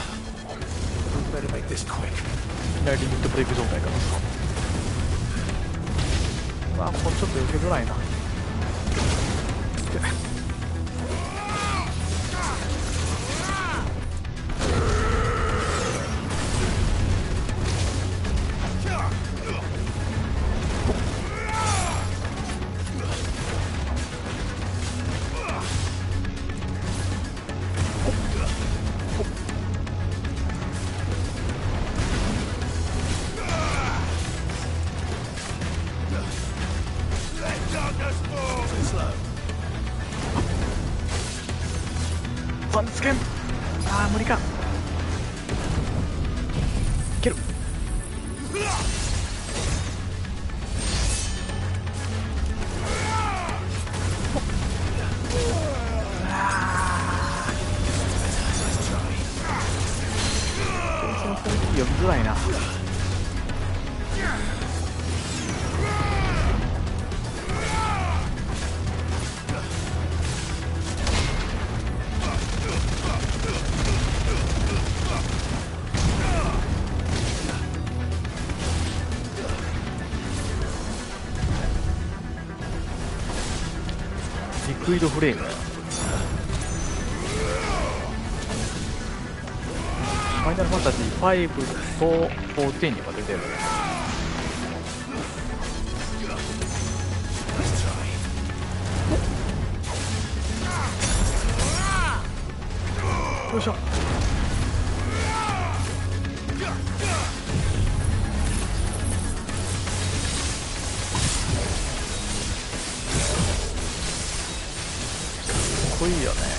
Better make this quick. リミットブレイク状態からさ。うわ、これちょっと避けづらいな。パンツケン、あー無理か。いける。あ読みづらいな。リクイドフレーム。ファイナルファンタジー5と14には出てるね。よいしょ。かっこいいよね。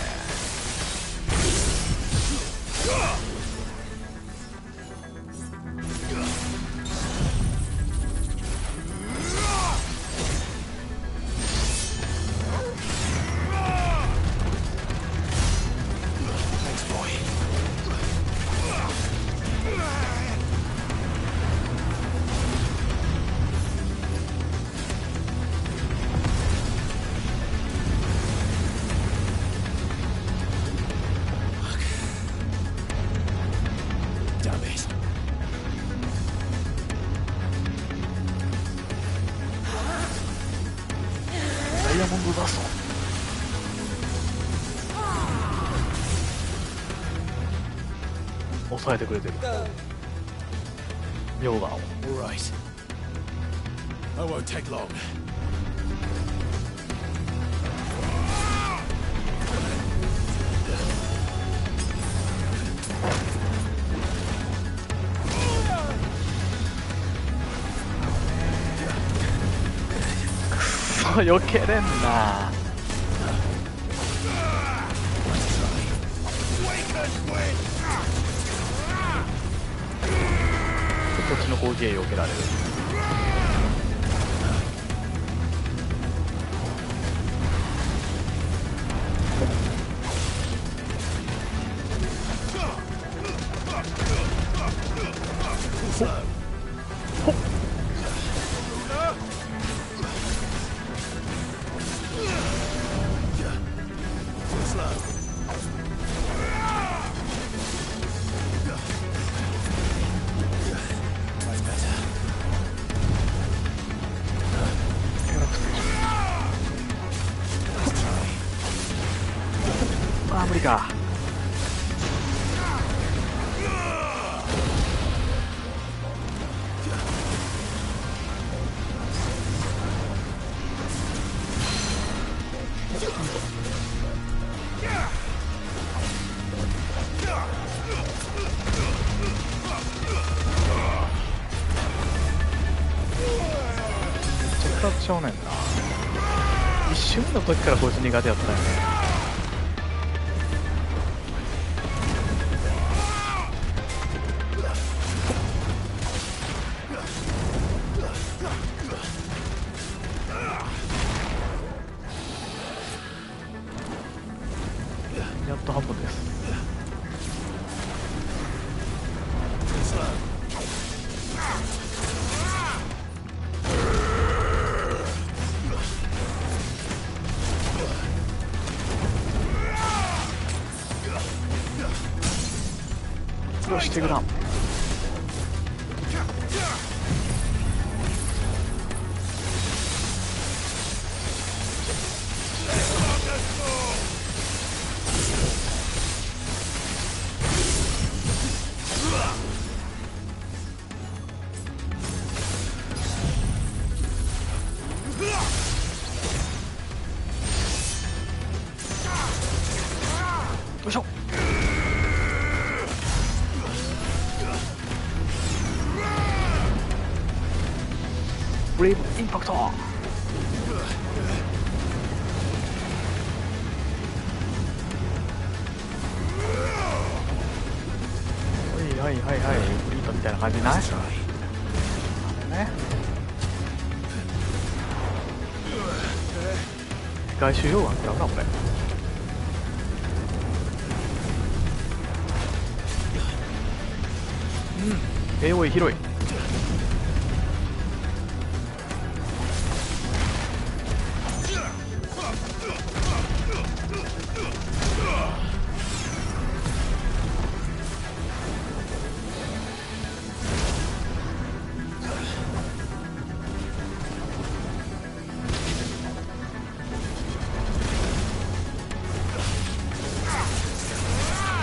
ダイヤモンドバースト。抑えてくれてる。溶岩を。Alright. I won't take long. 避けれんな。こっちの攻撃へ避けられる。ほっあー無理か。使っちゃうねんな。一瞬の時からこいつ苦手やったよね。やっと半分です。よし、テグダウン。よいしょ。ブレイブインパクト。はいはいはいはい、ブリートみたいな感じない？ね。外周溶岩食らうなこれ。AOE 広い。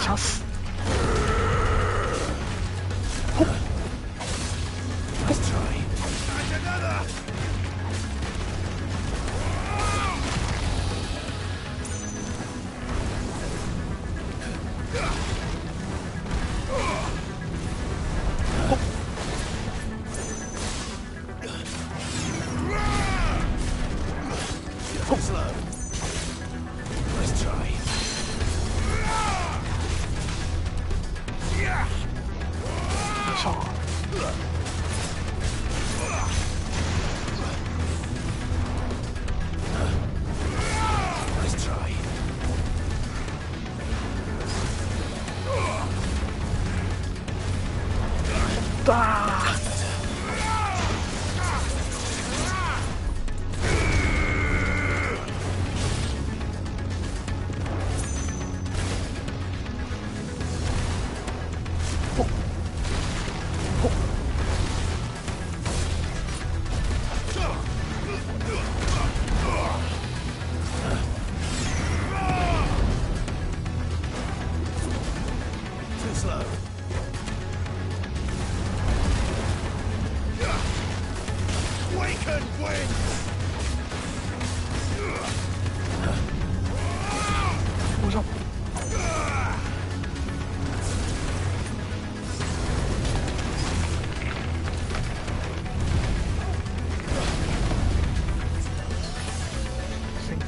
チャンス。ほっ。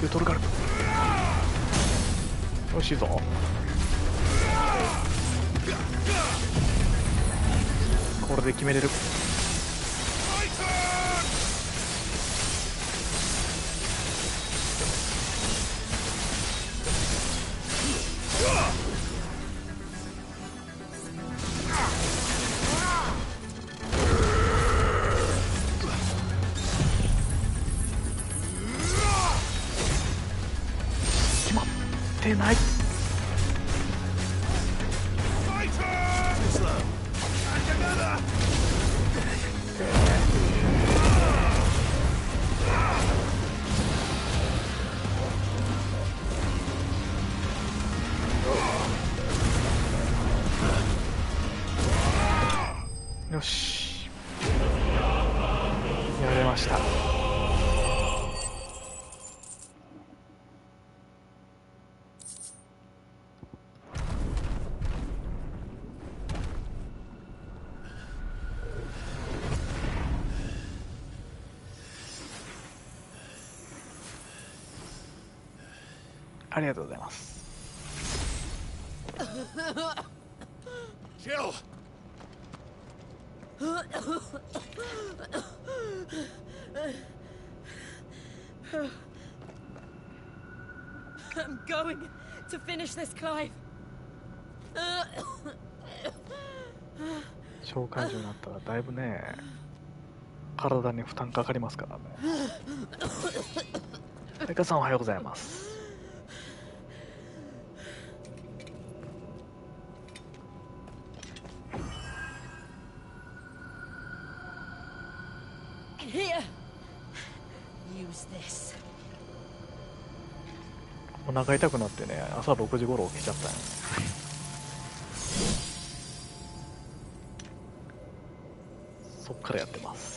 取るからよしいぞ。これで決めれる。出ない。よし、やれました。ありがとうございます。Jill! I'm going to finish this, Clive. 召喚獣になったらだいぶね、体に負担かかりますからね。メカさんおはようございます。Here. Use this. お腹痛くなってね、朝6時頃起きちゃったんよ。そっからやってます。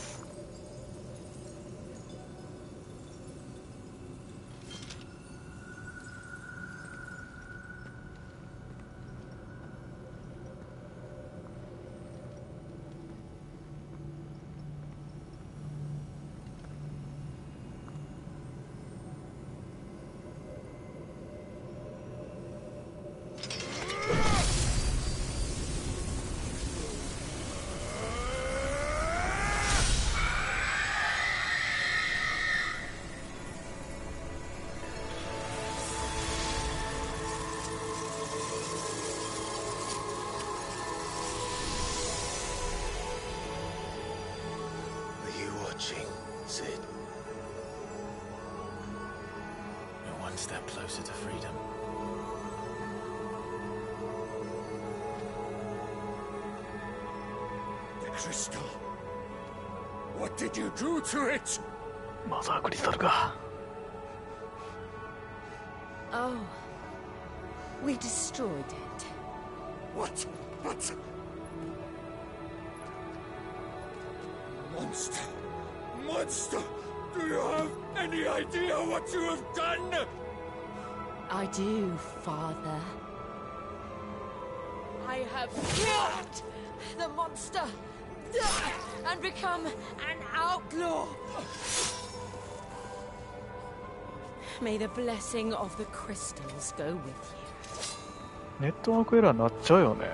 marching, Sid. You're one step closer to freedom. The crystal. What did you do to it? マザークリスタルか。Oh. We destroyed it. What? Monster! Monster! Do you have any idea what you have done? I do, Father. I have killed the monster and become an outlaw. May the blessing of the crystals go with you. ネットワークエラーになっちゃうよね。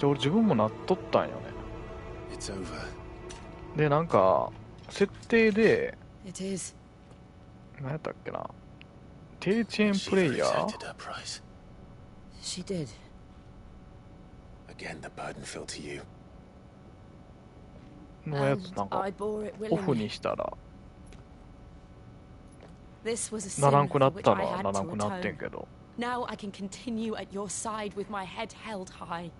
俺自分もなっとったんよね。It's over. で、なんか、設定で、It is. 何やったっけな。低チェーンプレイヤー She did. Again, the burden fell to you. のやつなんか、オフにしたら、ならんくなったのはならんくなってんけど。Now I can continue at your side with my head held high.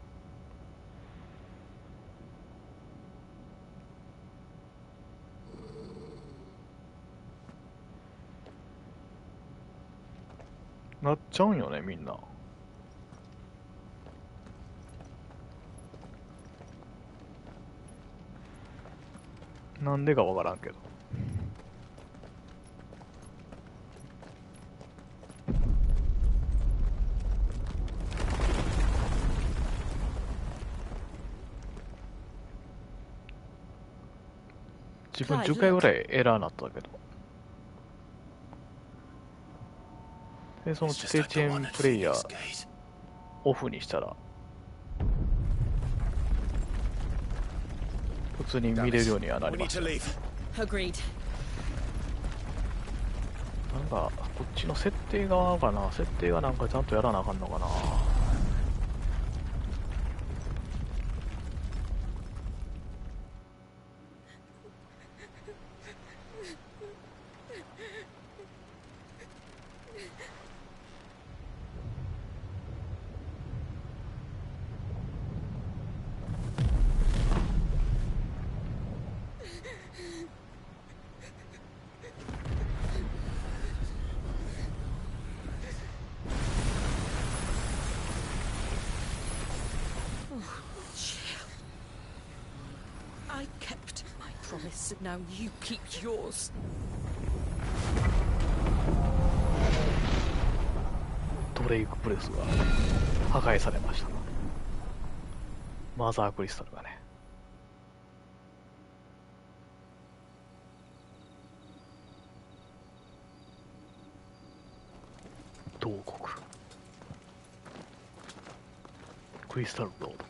なっちゃうんよね、みんな。なんでかわからんけど。自分10回ぐらいエラーになったけど。で、その低チェーンプレイヤーオフにしたら、普通に見れるようにはなりました。なんか、こっちの設定側かな。設定がなんかちゃんとやらなあかんのかな。I kept my promise, and now you keep yours. ドレイクプレスが破壊されました。マザークリスタルがね。同国クリスタルロード。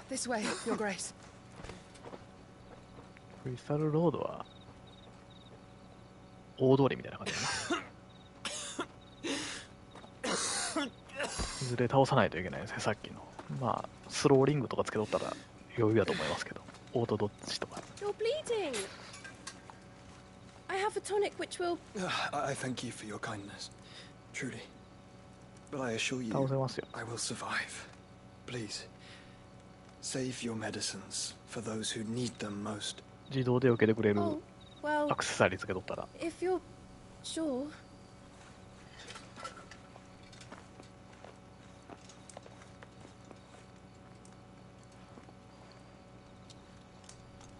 This way, Your Grace. クリスタルロードは大通りみたいな感じだな。いずれ倒さないといけないですね、さっきの。まあ、スローリングとかつけとったら余裕だと思いますけど、オートドッジとか。You're bleeding. I have a tonic which will. I thank you for your kindness, truly. But I assure you, 倒せますよ。I will survive. Please, save your medicines for those who need them most. 自動で受けてくれる well, アクセサリーつけとったら。If you're sure.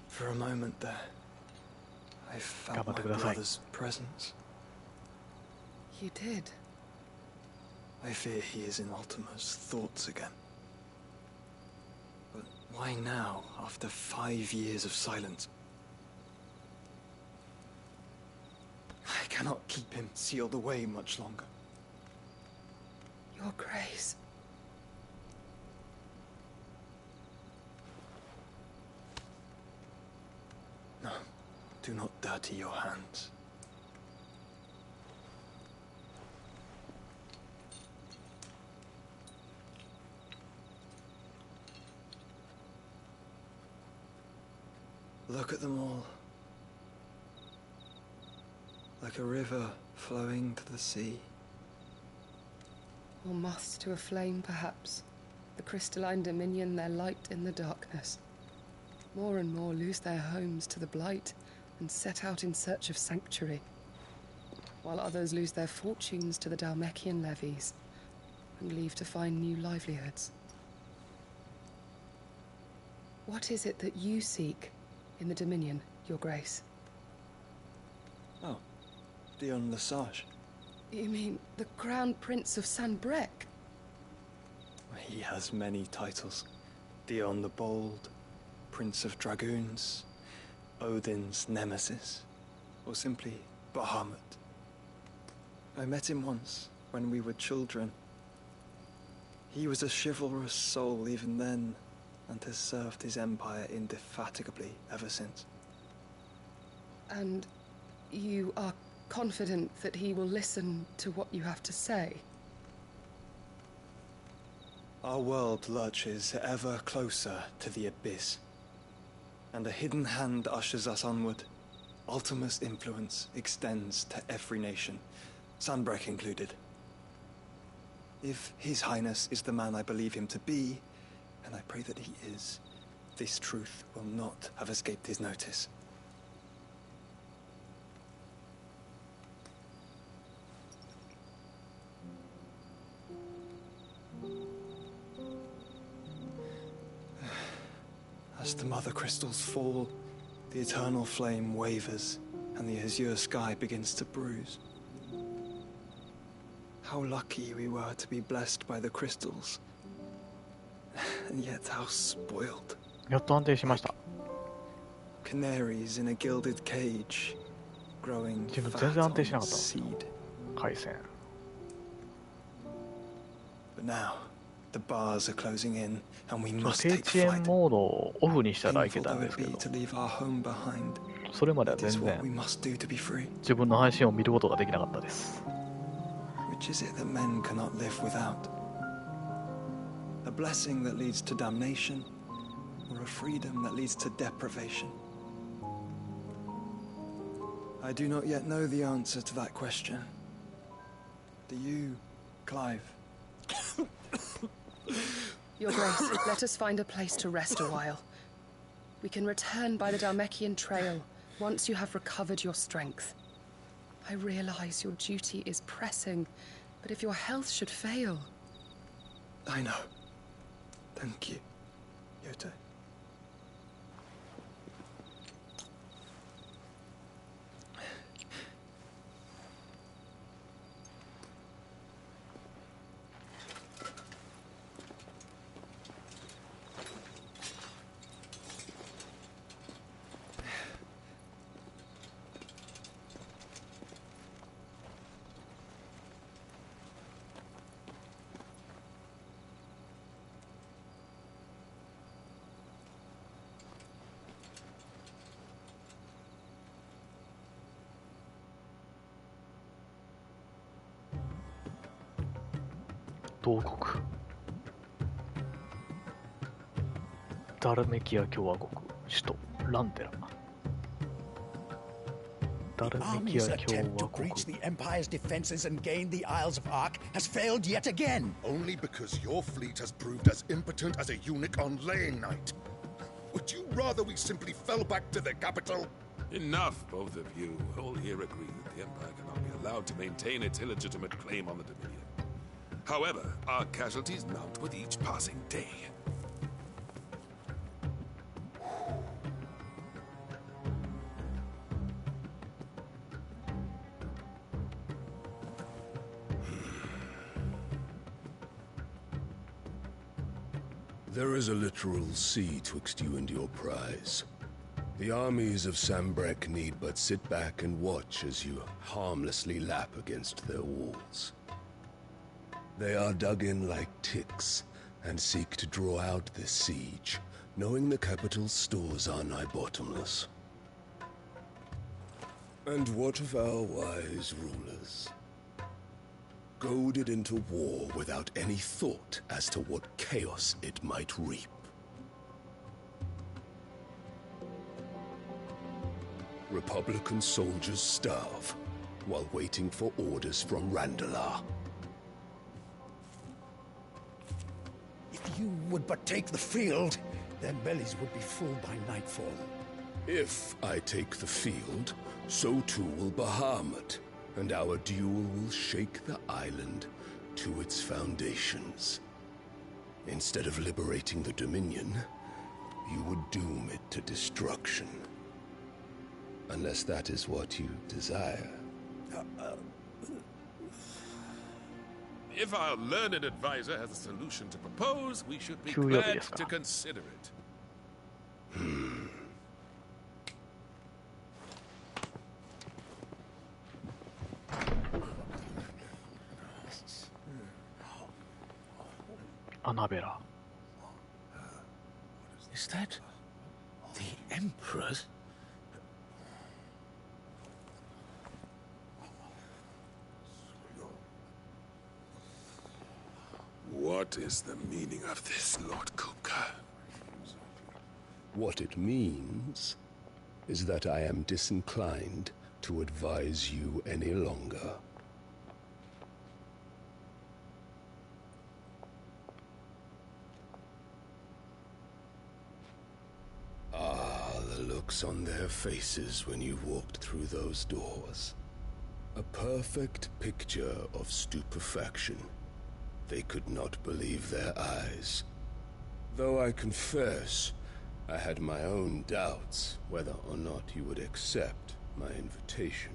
For a moment there, I felt my brother's presence. You did? I fear he is in Ultima's thoughts again. But why now, after 5 years of silence? I cannot keep him sealed away much longer. Your Grace. No, do not dirty your hands. Look at them all. Like a river flowing to the sea. Or moths to a flame, perhaps. The crystalline dominion, their light in the darkness. More and more lose their homes to the blight and set out in search of sanctuary, while others lose their fortunes to the Dhalmekian levies and leave to find new livelihoods. What is it that you seek in the Dominion, Your Grace? Oh, Dion Lesage. You mean the Crown Prince of Sanbreque? He has many titles. Dion the Bold, Prince of Dragoons, Odin's Nemesis, or simply Bahamut. I met him once, when we were children. He was a chivalrous soul even then, and has served his empire indefatigably ever since. And you are confident that he will listen to what you have to say? Our world lurches ever closer to the abyss, and a hidden hand ushers us onward. Ultima's influence extends to every nation, Sanbreque included. If His Highness is the man I believe him to be, and I pray that he is, this truth will not have escaped his notice. As the mother crystals fall, the eternal flame wavers, and the azure sky begins to bruise. How lucky we were to be blessed by the crystals, and yet how spoiled. やっと安定しました Canaries in a gilded cage, growing 全然 fat 安定しな on かった seed. 回線 But now, the bars are closing in, and we 低 must take 遅延 flight. モードをオフにしたらいけ Painful たん though です it け be ど to leave our home behind, それまでは it is 全 what we 然 must do to be free. 自分の配信を見ることができなかったです Which is it that men cannot live without? A blessing that leads to damnation, or a freedom that leads to deprivation? I do not yet know the answer to that question. Do you, Clive? Your Grace, let us find a place to rest a while. We can return by the Dhalmekian trail once you have recovered your strength. I realize your duty is pressing, but if your health should fail... I know. Thank you, Yote.同国ダルメキア共和国首都ランデラ ダルメキ Army's ア共 attempt to 和国 breach the Empire's defenses and gain the Isles of Ark has failed yet again. Only because your fleet has proved as impotent as a eunuch on laying night. Would you rather we simply fell back to the capital? Enough, both of you. All here agree that the Empire cannot be allowed to maintain its illegitimate claim on the Dominion. However, our casualties mount with each passing day. There is a literal sea twixt you and your prize. The armies of Sanbreque need but sit back and watch as you harmlessly lap against their walls. They are dug in like ticks and seek to draw out this siege, knowing the capital's stores are nigh bottomless. And what of our wise rulers? Goaded into war without any thought as to what chaos it might reap. Republican soldiers starve while waiting for orders from Randalar. If you would but take the field, their bellies would be full by nightfall. If I take the field, so too will Bahamut, and our duel will shake the island to its foundations. Instead of liberating the Dominion, you would doom it to destruction. Unless that is what you desire. If our learned advisor has a solution to propose, we should be glad to consider it. Annabella. Is that the Emperor's? What is the meaning of this, Lord Kupka? What it means is that I am disinclined to advise you any longer. The looks on their faces when you walked through those doors. A perfect picture of stupefaction. They could not believe their eyes. Though I confess, I had my own doubts whether or not you would accept my invitation.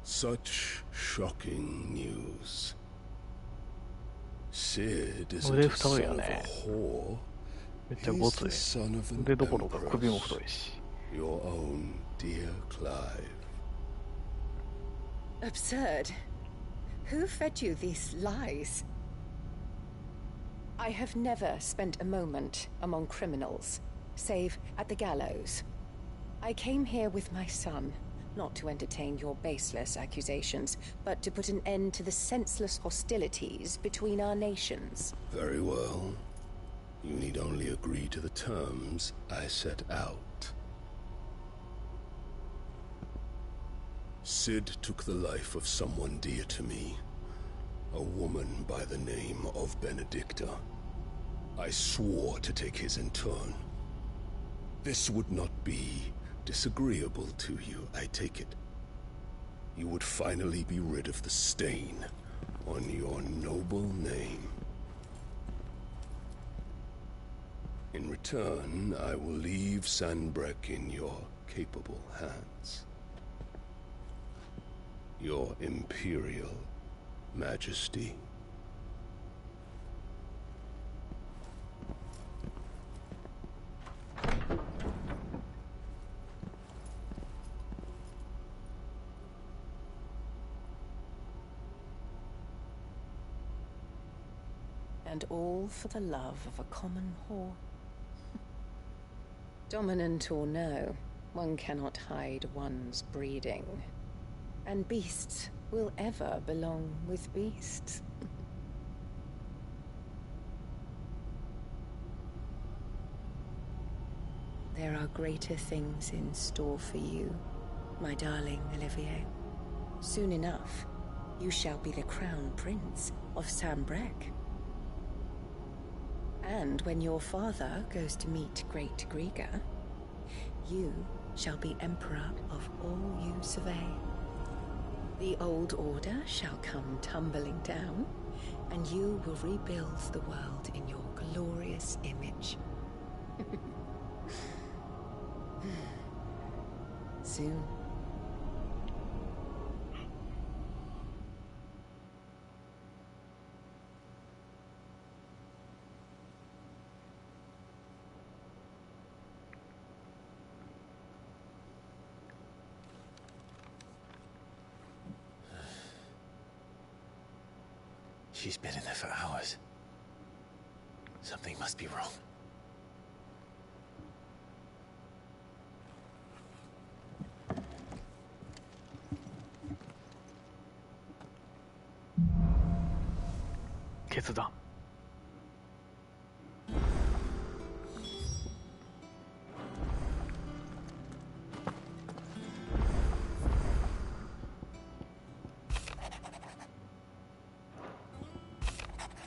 Such shocking news. Sid is the son of a whore. He's the son of an empress. Your own dear Clive. Absurd. Who fed you these lies? I have never spent a moment among criminals, save at the gallows. I came here with my son, not to entertain your baseless accusations, but to put an end to the senseless hostilities between our nations. Very well. You need only agree to the terms I set out. Sid took the life of someone dear to me, a woman by the name of Benedicta. I swore to take his in turn. This would not be disagreeable to you, I take it. You would finally be rid of the stain on your noble name. In return, I will leave Sanbreque in your capable hands. Your Imperial Majesty. And all for the love of a common whore. Dominant or no, one cannot hide one's breeding. And beasts will ever belong with beasts. There are greater things in store for you, my darling Olivier. Soon enough, you shall be the crown prince of Sanbreque. And when your father goes to meet Great Griga, you shall be emperor of all you survey. The old order shall come tumbling down, and you will rebuild the world in your glorious image. Soon. She's been in there for hours. Something must be wrong. 決断。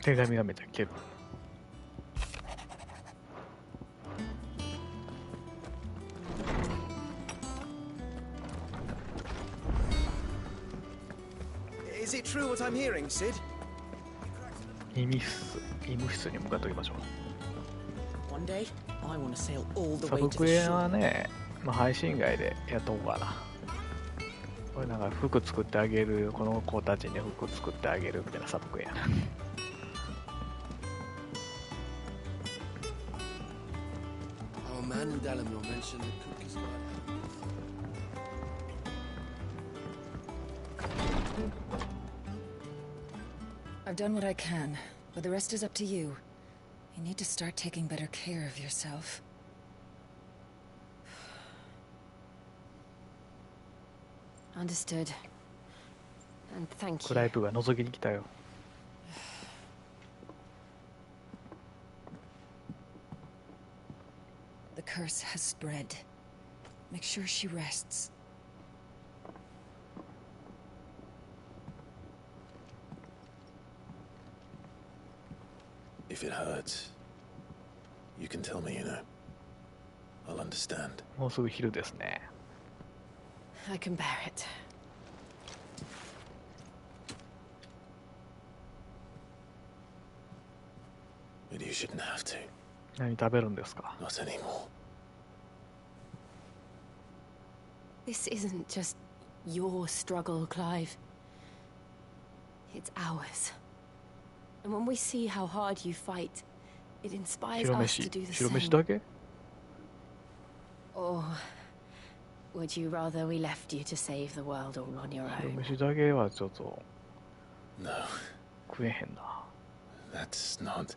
手紙がめちゃ消える。Is it true what I'm hearing, Sid? 医務室に向かっておきましょう。One day, I want to sail all the サ way ブ to ク the エ shore. はね、まあ、配信外でやっとこうかな。これなんか服作ってあげる、この子たちに服作ってあげるみたいなサブクエやな。I've done what I can, but the rest is up to you. You need to start taking better care of yourself. Understood. And thank ク you. ライプが覗きに来たよ。The curse has spread. Make sure she rests. If it hurts, you can tell me, you know. I'll understand. もうすぐ昼ですね。I can bear it. But you shouldn't have to. 何食べるんですか？ Not anymore. This isn't just your struggle, Clive. It's ours. And when we see how hard you fight, it inspires 白 us 飯 to do the 白 same. 飯だけ？ Or would you rather we left you to save the world all on your 白 own? 飯だけはちょっと No, 食えへんな。 that's not.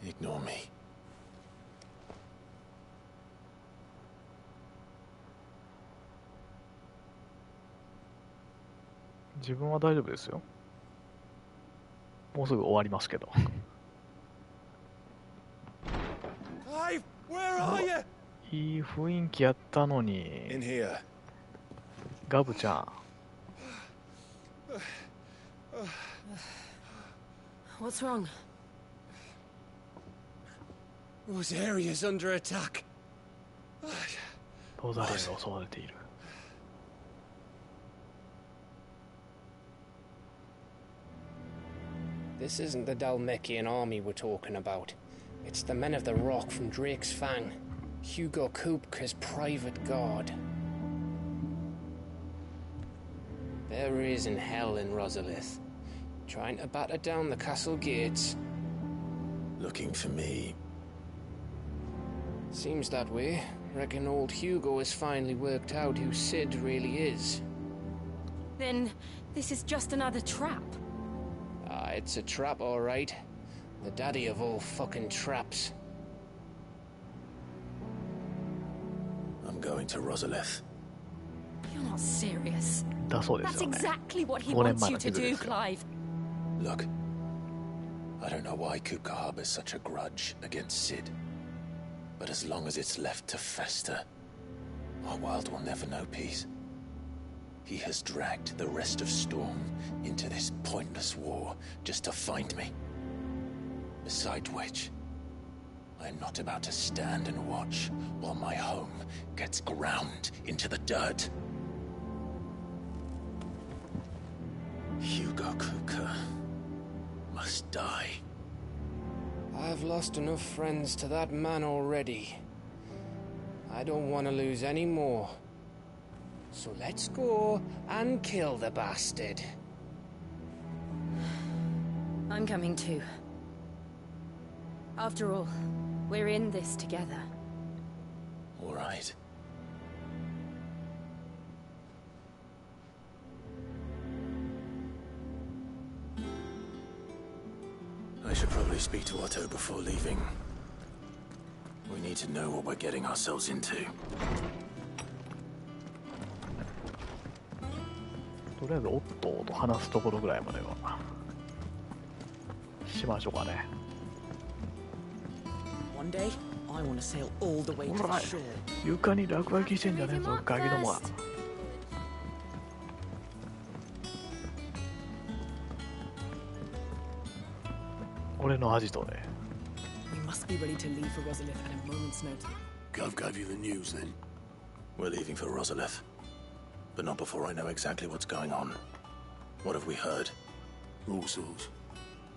Ignore me. 自分は大丈夫ですよ。もうすぐ終わりますけど。 Clive, where are you? いい雰囲気やったのに。 In here. ガブちゃん。 What's wrong? Those areas under attack. ロザリンが襲われている。 This isn't the Dalmekian army we're talking about. It's the men of the Rock from Drake's Fang. Hugo Kupka's private guard. There is in hell in Rosalith, trying to batter down the castle gates. Looking for me. Seems that way. Reckon old Hugo has finally worked out who Sid really is. Then this is just another trap. Ah, it's a trap, all right. The daddy of all fucking traps. I'm going to Rosalith. You're not serious. だそうです That's よね。 exactly what he 5年 wants 前 you の to 地図で do, すよ。 Clive. Look, I don't know why Kupka harbors such a grudge against Sid. But as long as it's left to fester, our world will never know peace. He has dragged the rest of Storm into this pointless war just to find me. Besides which, I am not about to stand and watch while my home gets ground into the dirt. Hugo Kupka must die. I've lost enough friends to that man already. I don't want to lose any more. So let's go and kill the bastard. I'm coming too. After all, we're in this together. All right. I should probably speak to Otto before leaving. We need to know what we're getting ourselves into. ととりあえずオットーと話すところぐらいまではしましょうかね。One day, I want to sail all the way to the shore. 床に落書きしてんじゃねえぞ、ガキどもは。俺のアジトで。We must be ready to leave for Rosalith at a moment's notice. Gov gave you the news then? We're leaving for Rosalith. But not before I know exactly what's going on. What have we heard? All sorts.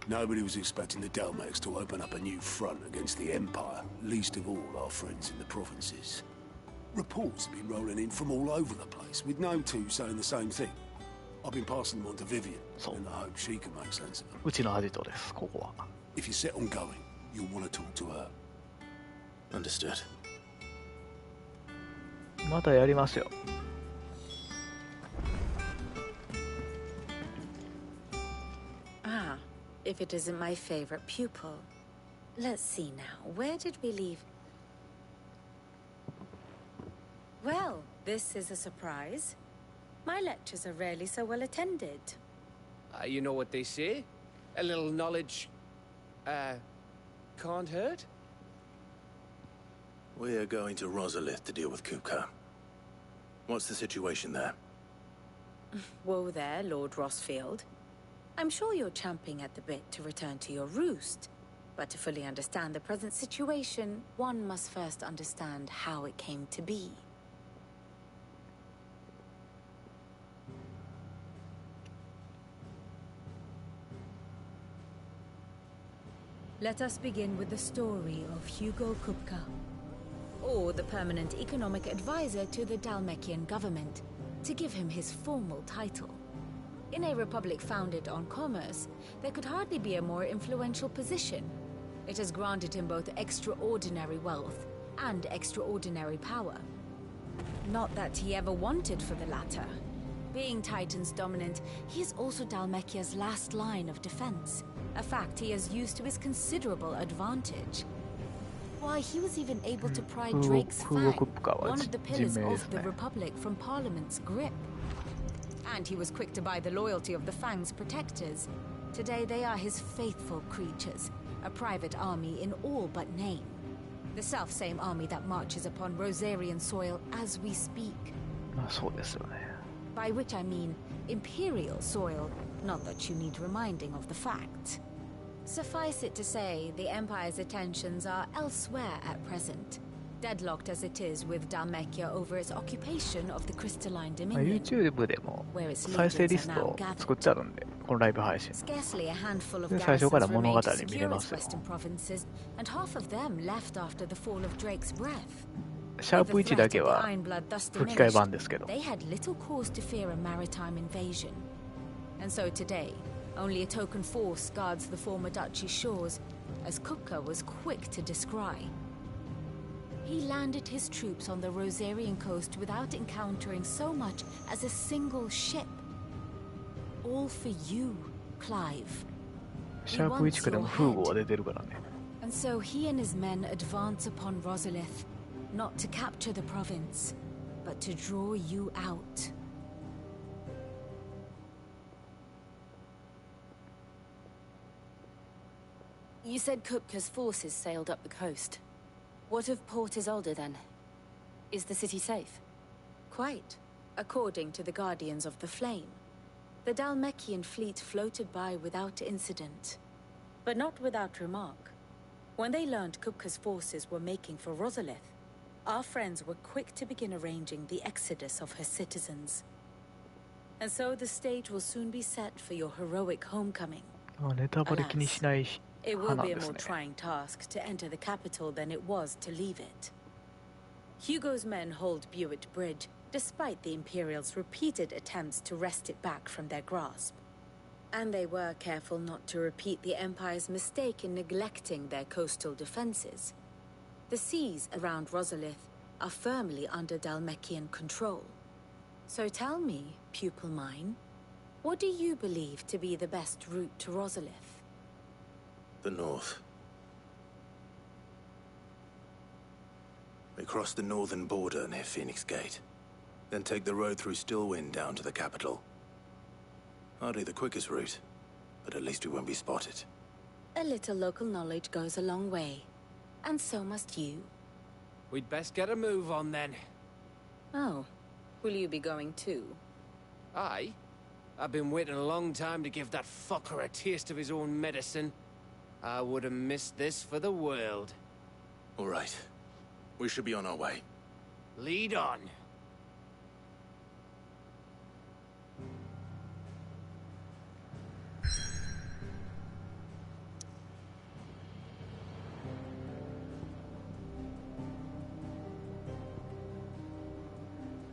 Nobody was expecting the Dalmex to open up a new front against the Empire, least of all our friends in the provinces. Reports have been rolling in from all over the place, with no two saying the same thing. I've been passing them on to Vivian, and I hope she can make sense of them. うちのアジトです、ここは。If you're set on going, you'll want to talk to her. Understood. またやりますよ。Ah, if it isn't my favorite pupil. Let's see now, where did we leave? Well, this is a surprise. My lectures are rarely so well attended. You know what they say? A little knowledge, can't hurt? We're going to Rosalith to deal with Kupka. What's the situation there? Whoa there, Lord Rossfield. I'm sure you're champing at the bit to return to your roost. But to fully understand the present situation, one must first understand how it came to be. Let us begin with the story of Hugo Kupka, or the permanent economic advisor to the Dalmekian government, to give him his formal title. In a republic founded on commerce, there could hardly be a more influential position. It has granted him both extraordinary wealth and extraordinary power. Not that he ever wanted for the latter. Being Titan's dominant, he is also Dalmekia's last line of defense, a fact he has used to his considerable advantage. Why, he was even able to pry Drake's Fang, one of the pillars of the Republic, from Parliament's grip. And he was quick to buy the loyalty of the Fang's protectors. Today they are his faithful creatures, a private army in all but name. The self-same army that marches upon Rosarian soil as we speak. By which I mean imperial soil, not that you need reminding of the fact. Suffice it to say, the Empire's attentions are elsewhere at present, deadlocked as it is with Dalmekia over its occupation of the crystalline dominion. YouTube でも再生リストを作ってあるんで、このライブ配信。Scarcely a handful of で、最初から garrisons 物語 remained to 見れ secure ま its すよ。 western provinces, and half of them left after the fall of Drake's breath. シャープ1だけは吹き替え版ですけど。 They had little cause to fear a maritime invasion. And so today, only a token force guards the former duchy's shores, as Kupka was quick to descry. He landed his troops on the Rosarian coast without encountering so much as a single ship. All for you, Clive. シャープ1からもフーゴが出てるからね。And so he and his men advance upon Rosalith, not to capture the province, but to draw you out. You said Kupka's forces sailed up the coast. What of Port Isolde then? Is the city safe? Quite, according to the Guardians of the Flame. The Dalmekian fleet floated by without incident, but not without remark. When they learned Kupka's forces were making for Rosalith, our friends were quick to begin arranging the exodus of her citizens. And so the stage will soon be set for your heroic homecoming. ネタバレ気にしない It 派 will なん be a です more ね。 trying task to enter the capital than it was to leave it. Hugo's men hold Buett Bridge, despite the Imperials' repeated attempts to wrest it back from their grasp. And they were careful not to repeat the Empire's mistake in neglecting their coastal defenses. The seas around Rosalith are firmly under Dalmekian control. So tell me, pupil mine, what do you believe to be the best route to Rosalith? The north. We cross the northern border near Phoenix Gate, then take the road through Stillwind down to the capital. Hardly the quickest route, but at least we won't be spotted. A little local knowledge goes a long way. And so must you. We'd best get a move on then. Oh. Will you be going too? Aye. I've been waiting a long time to give that fucker a taste of his own medicine. I would have missed this for the world. All right. We should be on our way. Lead on.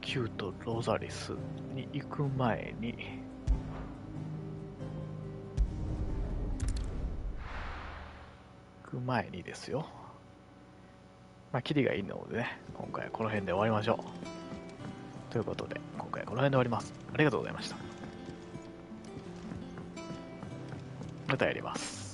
キューとロザリスに行く前にですよ。まあキリがいいのでね、今回はこの辺で終わりましょう。ということで今回はこの辺で終わります。ありがとうございました。またやります。